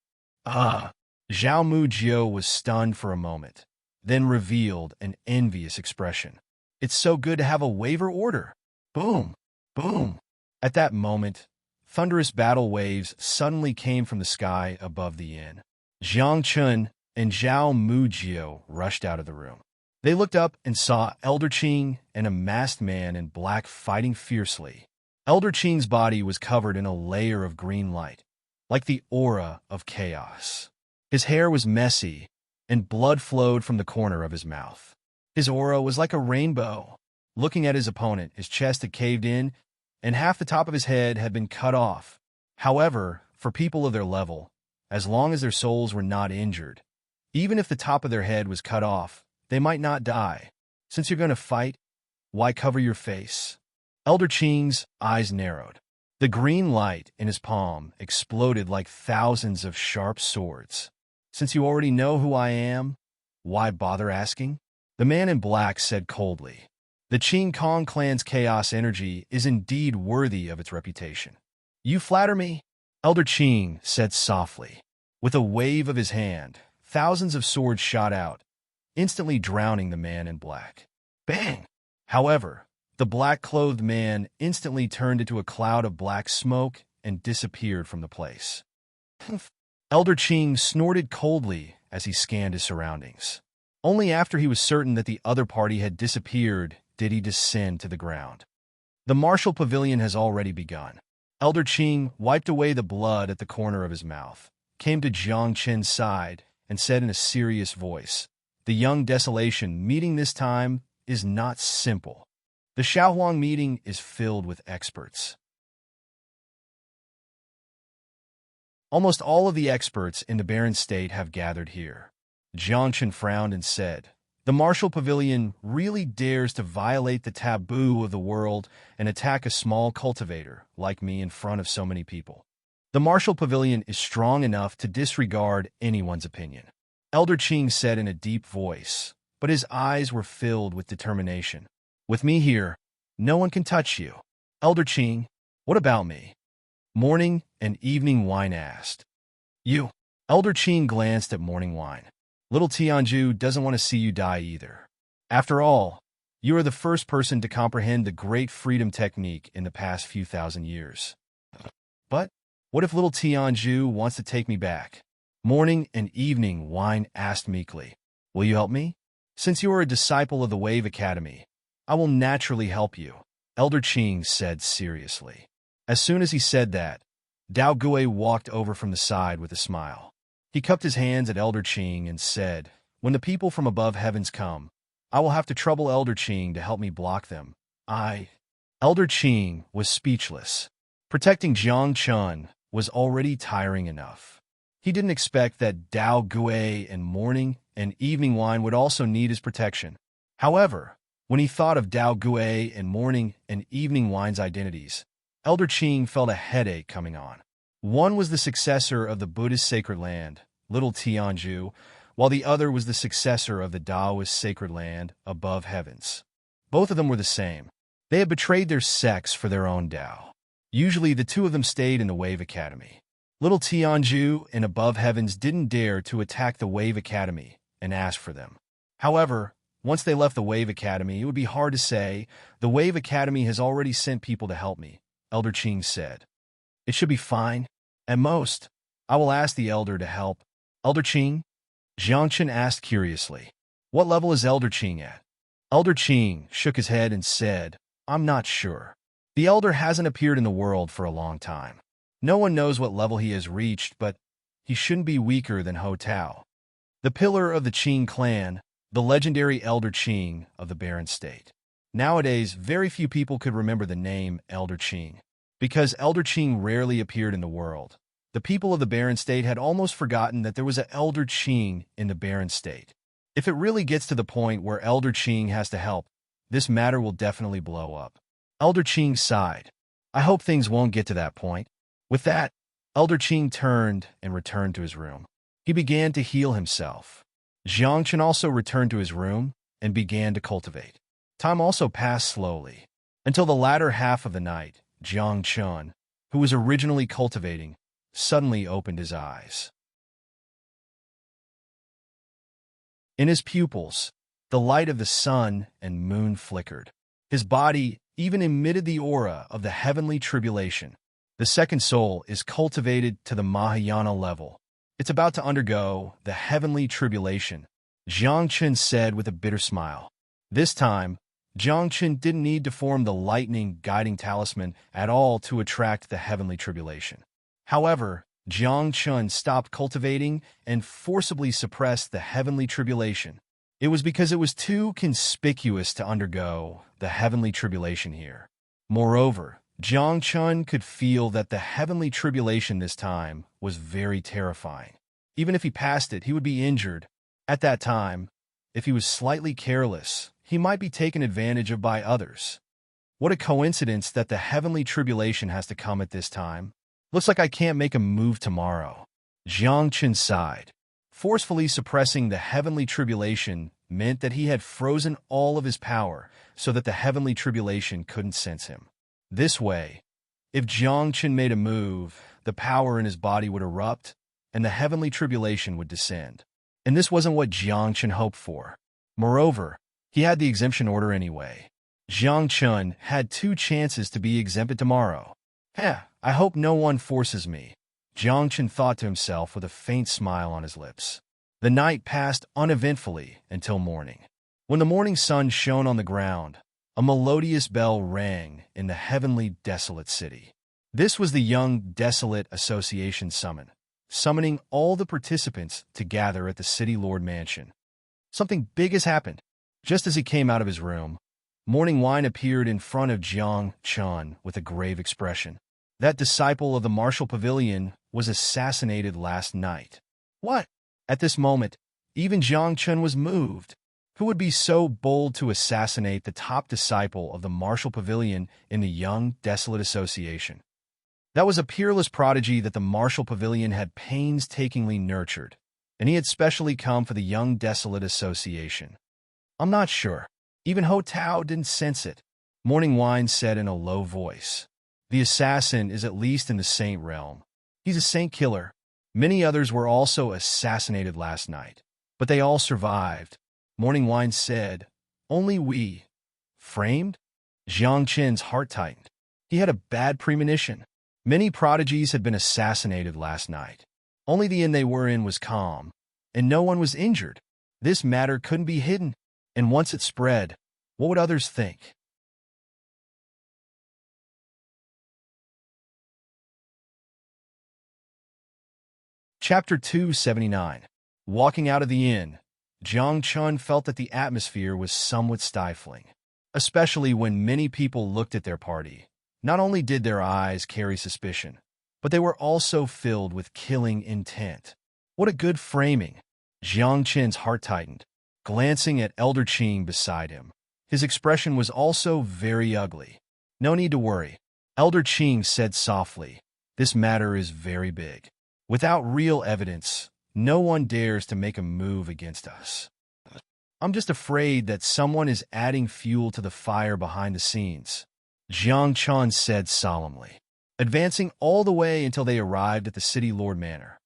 Zhao Mujio was stunned for a moment, then revealed an envious expression. "It's so good to have a waiver order." Boom! Boom! At that moment, thunderous battle waves suddenly came from the sky above the inn. Jiang Chun and Zhao Mujio rushed out of the room. They looked up and saw Elder Qing and a masked man in black fighting fiercely. Elder Qing's body was covered in a layer of green light, like the aura of chaos. His hair was messy, and blood flowed from the corner of his mouth. His aura was like a rainbow. Looking at his opponent, his chest had caved in, and half the top of his head had been cut off. However, for people of their level, as long as their souls were not injured, even if the top of their head was cut off, they might not die. Since you're going to fight, why cover your face? Elder Qing's eyes narrowed. The green light in his palm exploded like thousands of sharp swords. "Since you already know who I am, why bother asking?" The man in black said coldly. "The Qing Kong clan's chaos energy is indeed worthy of its reputation." "You flatter me," Elder Qing said softly. With a wave of his hand, thousands of swords shot out, instantly drowning the man in black. Bang! However, the black-clothed man instantly turned into a cloud of black smoke and disappeared from the place. Elder Qing snorted coldly as he scanned his surroundings. Only after he was certain that the other party had disappeared did he descend to the ground. The martial pavilion has already begun. Elder Qing wiped away the blood at the corner of his mouth, came to Jiang Chen's side, and said in a serious voice, "The Young Desolation meeting this time is not simple. The Shaohuang meeting is filled with experts." Almost all of the experts in the barren state have gathered here. Jiang Chen frowned and said, "The martial pavilion really dares to violate the taboo of the world and attack a small cultivator like me in front of so many people. The martial pavilion is strong enough to disregard anyone's opinion." Elder Qing said in a deep voice, but his eyes were filled with determination. With me here, no one can touch you. Elder Qing, what about me? Morning and Evening Wine asked. You. Elder Qing glanced at Morning Wine. Little Tianju doesn't want to see you die either. After all, you are the first person to comprehend the great freedom technique in the past few thousand years. But what if little Tianju wants to take me back? Morning and Evening Wine asked meekly. Will you help me? Since you are a disciple of the Wave Academy, I will naturally help you, Elder Qing said seriously. As soon as he said that, Dao Gui walked over from the side with a smile. He cupped his hands at Elder Qing and said, When the people from above heavens come, I will have to trouble Elder Qing to help me block them. Elder Qing was speechless. Protecting Jiang Chun was already tiring enough. He didn't expect that Dao Gui and Morning and Evening Wine would also need his protection. However, when he thought of Dao Gui and Morning and Evening Wine's identities, Elder Qing felt a headache coming on. One was the successor of the Buddhist sacred land, Little Tianju, while the other was the successor of the Taoist sacred land, Above Heavens. Both of them were the same. They had betrayed their sects for their own Tao. Usually, the two of them stayed in the Wave Academy. Little Tianju and Above Heavens didn't dare to attack the Wave Academy and ask for them. However, once they left the Wave Academy, it would be hard to say, the Wave Academy has already sent people to help me, Elder Qing said. It should be fine. At most, I will ask the Elder to help. Elder Qing? Jiang Chun asked curiously. What level is Elder Qing at? Elder Qing shook his head and said, I'm not sure. The Elder hasn't appeared in the world for a long time. No one knows what level he has reached, but he shouldn't be weaker than Ho Tao, the pillar of the Qing clan, the legendary Elder Qing of the Barren State. Nowadays, very few people could remember the name Elder Qing. Because Elder Qing rarely appeared in the world, the people of the Barren State had almost forgotten that there was an Elder Qing in the Barren State. If it really gets to the point where Elder Qing has to help, this matter will definitely blow up. Elder Qing sighed. I hope things won't get to that point. With that, Elder Qing turned and returned to his room. He began to heal himself. Jiang Chun also returned to his room and began to cultivate. Time also passed slowly. Until the latter half of the night, Jiang Chun, who was originally cultivating, suddenly opened his eyes. In his pupils, the light of the sun and moon flickered. His body even emitted the aura of the heavenly tribulation. The second soul is cultivated to the Mahayana level. It's about to undergo the heavenly tribulation, Jiang Chun said with a bitter smile. This time, Jiang Chun didn't need to form the lightning guiding talisman at all to attract the heavenly tribulation. However, Jiang Chun stopped cultivating and forcibly suppressed the heavenly tribulation. It was because it was too conspicuous to undergo the heavenly tribulation here. Moreover, Jiang Chun could feel that the heavenly tribulation this time was very terrifying. Even if he passed it, he would be injured. At that time, if he was slightly careless, he might be taken advantage of by others. What a coincidence that the heavenly tribulation has to come at this time. Looks like I can't make a move tomorrow. Jiang Chun sighed. Forcefully suppressing the heavenly tribulation meant that he had frozen all of his power so that the heavenly tribulation couldn't sense him. This way, if Jiang Chun made a move, the power in his body would erupt and the heavenly tribulation would descend. And this wasn't what Jiang Chun hoped for. Moreover, he had the exemption order anyway. Jiang Chun had 2 chances to be exempted tomorrow. I hope no one forces me, Jiang Chun thought to himself with a faint smile on his lips. The night passed uneventfully until morning. When the morning sun shone on the ground, a melodious bell rang in the heavenly desolate city. This was the Young Desolate Association summon, summoning all the participants to gather at the City Lord Mansion. Something big has happened. Just as he came out of his room, Morning Wine appeared in front of Jiang Chun with a grave expression. That disciple of the Martial Pavilion was assassinated last night. What? At this moment, even Jiang Chun was moved. Who would be so bold to assassinate the top disciple of the Martial Pavilion in the Young Desolate Association? That was a peerless prodigy that the Martial Pavilion had painstakingly nurtured, and he had specially come for the Young Desolate Association. I'm not sure. Even Ho Tao didn't sense it. Morning Wine said in a low voice. The assassin is at least in the saint realm. He's a saint killer. Many others were also assassinated last night, but they all survived. Morning Wine said, only we. Framed? Jiang Qin's heart tightened. He had a bad premonition. Many prodigies had been assassinated last night. Only the inn they were in was calm, and no one was injured. This matter couldn't be hidden, and once it spread, what would others think? Chapter 279. Walking out of the inn, Jiang Chun felt that the atmosphere was somewhat stifling, especially when many people looked at their party. Not only did their eyes carry suspicion, but they were also filled with killing intent. What a good framing! Jiang Chen's heart tightened, glancing at Elder Qing beside him. His expression was also very ugly. No need to worry, Elder Qing said softly. This matter is very big. Without real evidence, no one dares to make a move against us. I'm just afraid that someone is adding fuel to the fire behind the scenes, Jiang Chun said solemnly. Advancing all the way until they arrived at the city lord manor,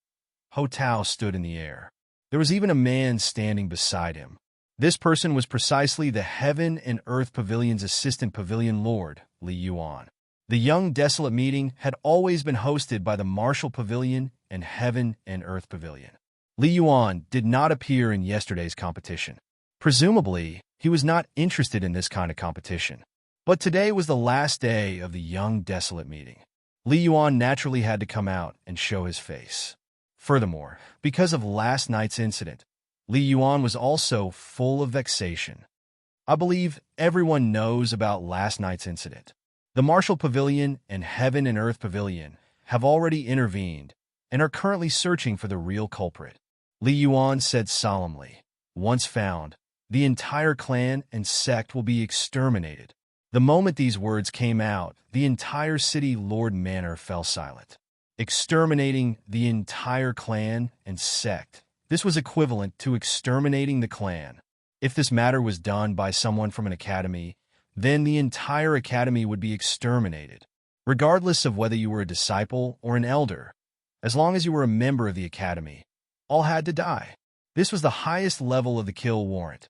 Ho Tao stood in the air. There was even a man standing beside him. This person was precisely the Heaven and Earth Pavilion's assistant pavilion lord, Li Yuan. The young desolate meeting had always been hosted by the Martial Pavilion and Heaven and Earth Pavilion. Li Yuan did not appear in yesterday's competition. Presumably, he was not interested in this kind of competition. But today was the last day of the young desolate meeting. Li Yuan naturally had to come out and show his face. Furthermore, because of last night's incident, Li Yuan was also full of vexation. I believe everyone knows about last night's incident. The Martial Pavilion and Heaven and Earth Pavilion have already intervened and are currently searching for the real culprit. Li Yuan said solemnly, once found, the entire clan and sect will be exterminated. The moment these words came out, the entire city lord manor fell silent. Exterminating the entire clan and sect. This was equivalent to exterminating the clan. If this matter was done by someone from an academy, then the entire academy would be exterminated, regardless of whether you were a disciple or an elder. As long as you were a member of the academy, all had to die. This was the highest level of the kill warrant.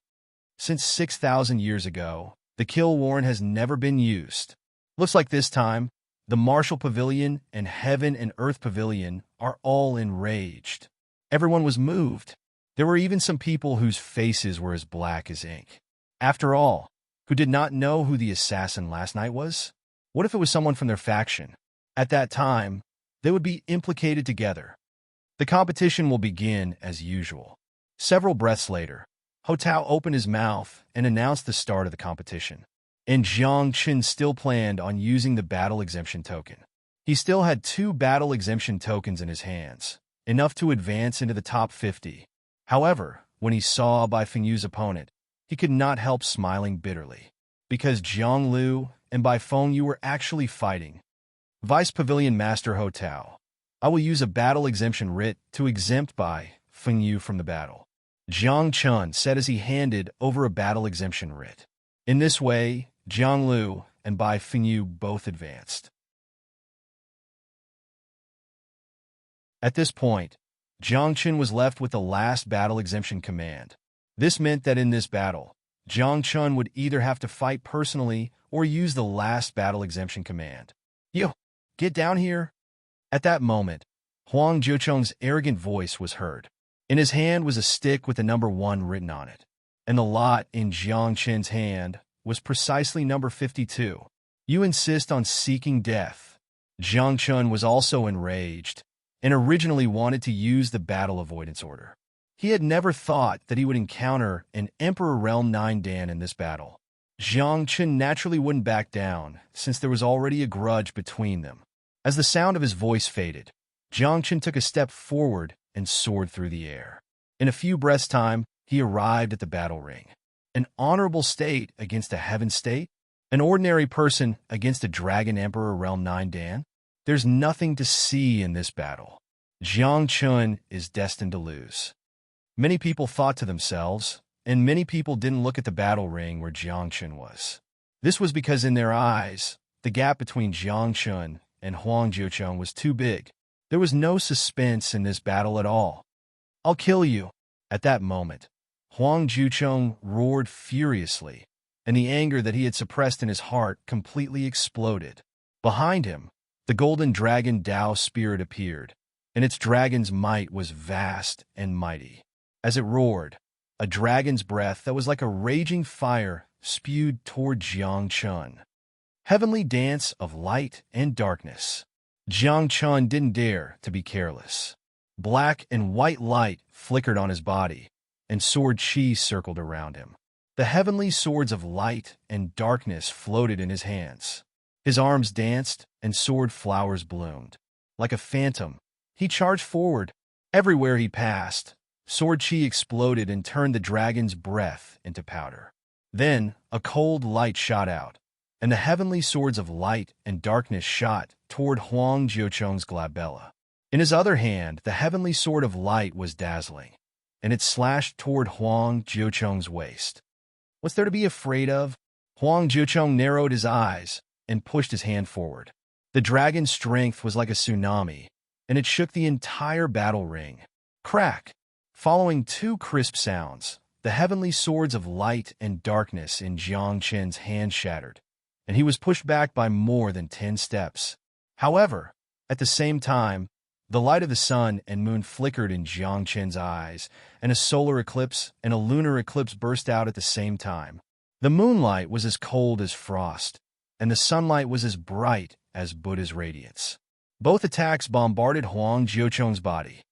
Since 6,000 years ago, the kill warrant has never been used. Looks like this time, the Martial Pavilion and Heaven and Earth Pavilion are all enraged. Everyone was moved. There were even some people whose faces were as black as ink. After all, who did not know who the assassin last night was? What if it was someone from their faction? At that time, they would be implicated together. The competition will begin as usual. Several breaths later, Ho Tao opened his mouth and announced the start of the competition. And Jiang Qin still planned on using the battle exemption token. He still had 2 battle exemption tokens in his hands, enough to advance into the top 50. However, when he saw Bai Fengyu's opponent, he could not help smiling bitterly, because Jiang Lu and Bai Fengyu were actually fighting. Vice Pavilion Master Ho Tao, I will use a battle exemption writ to exempt Bai Fengyu from the battle, Jiang Chun said as he handed over a battle exemption writ. In this way, Jiang Lu and Bai Fengyu both advanced. At this point, Jiang Chun was left with the last battle exemption command. This meant that in this battle, Jiang Chun would either have to fight personally or use the last battle exemption command. Yo, get down here! At that moment, Huang Jiucheng's arrogant voice was heard. In his hand was a stick with the number 1 written on it, and the lot in Jiang Chen's hand was precisely number 52. You insist on seeking death. Jiang Chun was also enraged, and originally wanted to use the battle avoidance order. He had never thought that he would encounter an Emperor Realm 9 Dan in this battle. Jiang Chun naturally wouldn't back down, since there was already a grudge between them. As the sound of his voice faded, Jiang Chun took a step forward and soared through the air. In a few breaths' time, he arrived at the battle ring. An honorable state against a heaven state? An ordinary person against a Dragon Emperor Realm 9 Dan? There's nothing to see in this battle. Jiang Chun is destined to lose. Many people thought to themselves, and many people didn't look at the battle ring where Jiangchen was. This was because in their eyes, the gap between Jiangchen and Huang Jiucheng was too big. There was no suspense in this battle at all. "I'll kill you." At that moment, Huang Jiucheng roared furiously, and the anger that he had suppressed in his heart completely exploded. Behind him, the golden dragon Dao spirit appeared, and its dragon's might was vast and mighty. As it roared, a dragon's breath that was like a raging fire spewed toward Jiangchen. Heavenly dance of light and darkness. Jiangchen didn't dare to be careless. Black and white light flickered on his body, and sword chi circled around him. The heavenly swords of light and darkness floated in his hands. His arms danced, and sword flowers bloomed. Like a phantom, he charged forward. Everywhere he passed, sword chi exploded and turned the dragon's breath into powder. Then, a cold light shot out, and the heavenly swords of light and darkness shot toward Huang Jiucheng's glabella. In his other hand, the heavenly sword of light was dazzling, and it slashed toward Huang Jiucheng's waist. "What's there to be afraid of?" Huang Jiucheng narrowed his eyes and pushed his hand forward. The dragon's strength was like a tsunami, and it shook the entire battle ring. Crack! Following two crisp sounds, the heavenly swords of light and darkness in Jiangchen's hand shattered, and he was pushed back by more than 10 steps. However, at the same time, the light of the sun and moon flickered in Jiangchen's eyes, and a solar eclipse and a lunar eclipse burst out at the same time. The moonlight was as cold as frost, and the sunlight was as bright as Buddha's radiance. Both attacks bombarded Huang Jiucheng's body.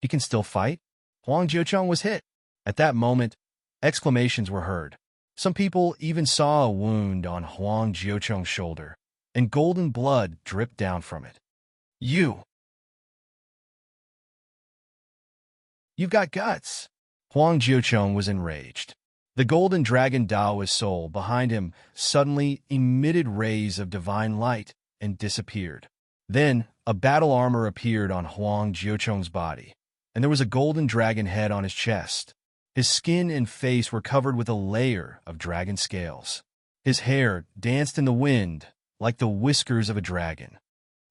"He can still fight?" Huang Jiucheng was hit. At that moment, exclamations were heard. Some people even saw a wound on Huang Jiucheng's shoulder, and golden blood dripped down from it. You've got guts." Huang Jiucheng was enraged. The golden dragon Daoist soul behind him suddenly emitted rays of divine light and disappeared. Then, a battle armor appeared on Huang Jiucheng's body, and there was a golden dragon head on his chest. His skin and face were covered with a layer of dragon scales. His hair danced in the wind like the whiskers of a dragon.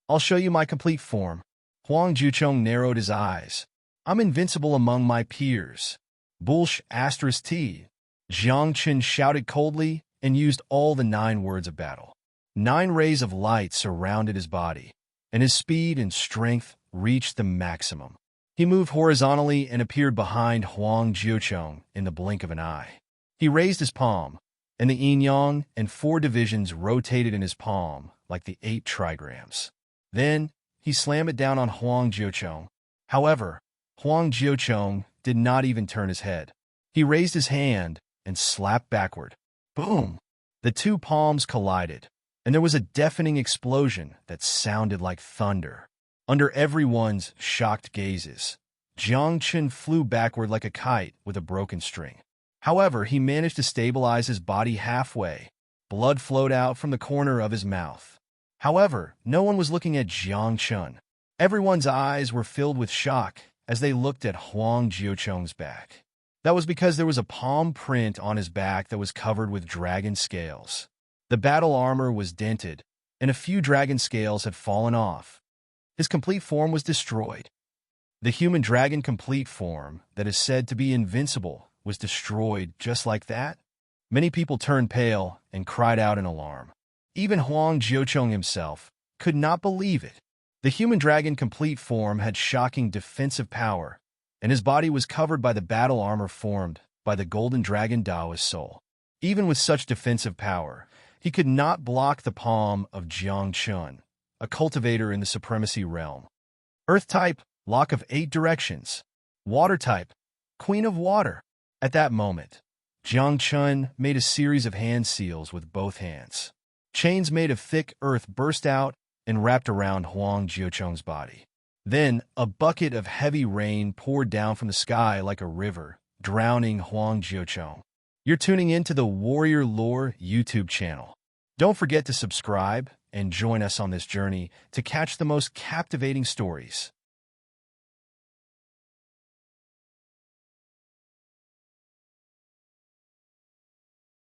"I'll show you my complete form." Huang Jiucheng narrowed his eyes. "I'm invincible among my peers." Bullsh ***. Jiangchen shouted coldly and used all the 9 words of battle. 9 rays of light surrounded his body, and his speed and strength reached the maximum. He moved horizontally and appeared behind Huang Jiucheng in the blink of an eye. He raised his palm, and the yin-yang and 4 divisions rotated in his palm like the 8 trigrams. Then, he slammed it down on Huang Jiucheng. However, Huang Jiucheng did not even turn his head. He raised his hand and slapped backward. Boom! The 2 palms collided, and there was a deafening explosion that sounded like thunder. Under everyone's shocked gazes, Jiangchen flew backward like a kite with a broken string. However, he managed to stabilize his body halfway. Blood flowed out from the corner of his mouth. However, no one was looking at Jiangchen. Everyone's eyes were filled with shock as they looked at Huang Jiucheng's back. That was because there was a palm print on his back that was covered with dragon scales. The battle armor was dented, and a few dragon scales had fallen off. His complete form was destroyed. The human dragon complete form that is said to be invincible was destroyed just like that. Many people turned pale and cried out in alarm. Even Huang Jiucheng himself could not believe it. The human dragon complete form had shocking defensive power, and his body was covered by the battle armor formed by the golden dragon Daoist soul. Even with such defensive power, he could not block the palm of Jiangchen, a cultivator in the supremacy realm. Earth type, lock of 8 directions. Water type, queen of water. At that moment, Jiangchen made a series of hand seals with both hands. Chains made of thick earth burst out and wrapped around Huang Jiucheng's body. Then, a bucket of heavy rain poured down from the sky like a river, drowning Huang Jiucheng. You're tuning into the Warrior Lore YouTube channel. Don't forget to subscribe and join us on this journey to catch the most captivating stories.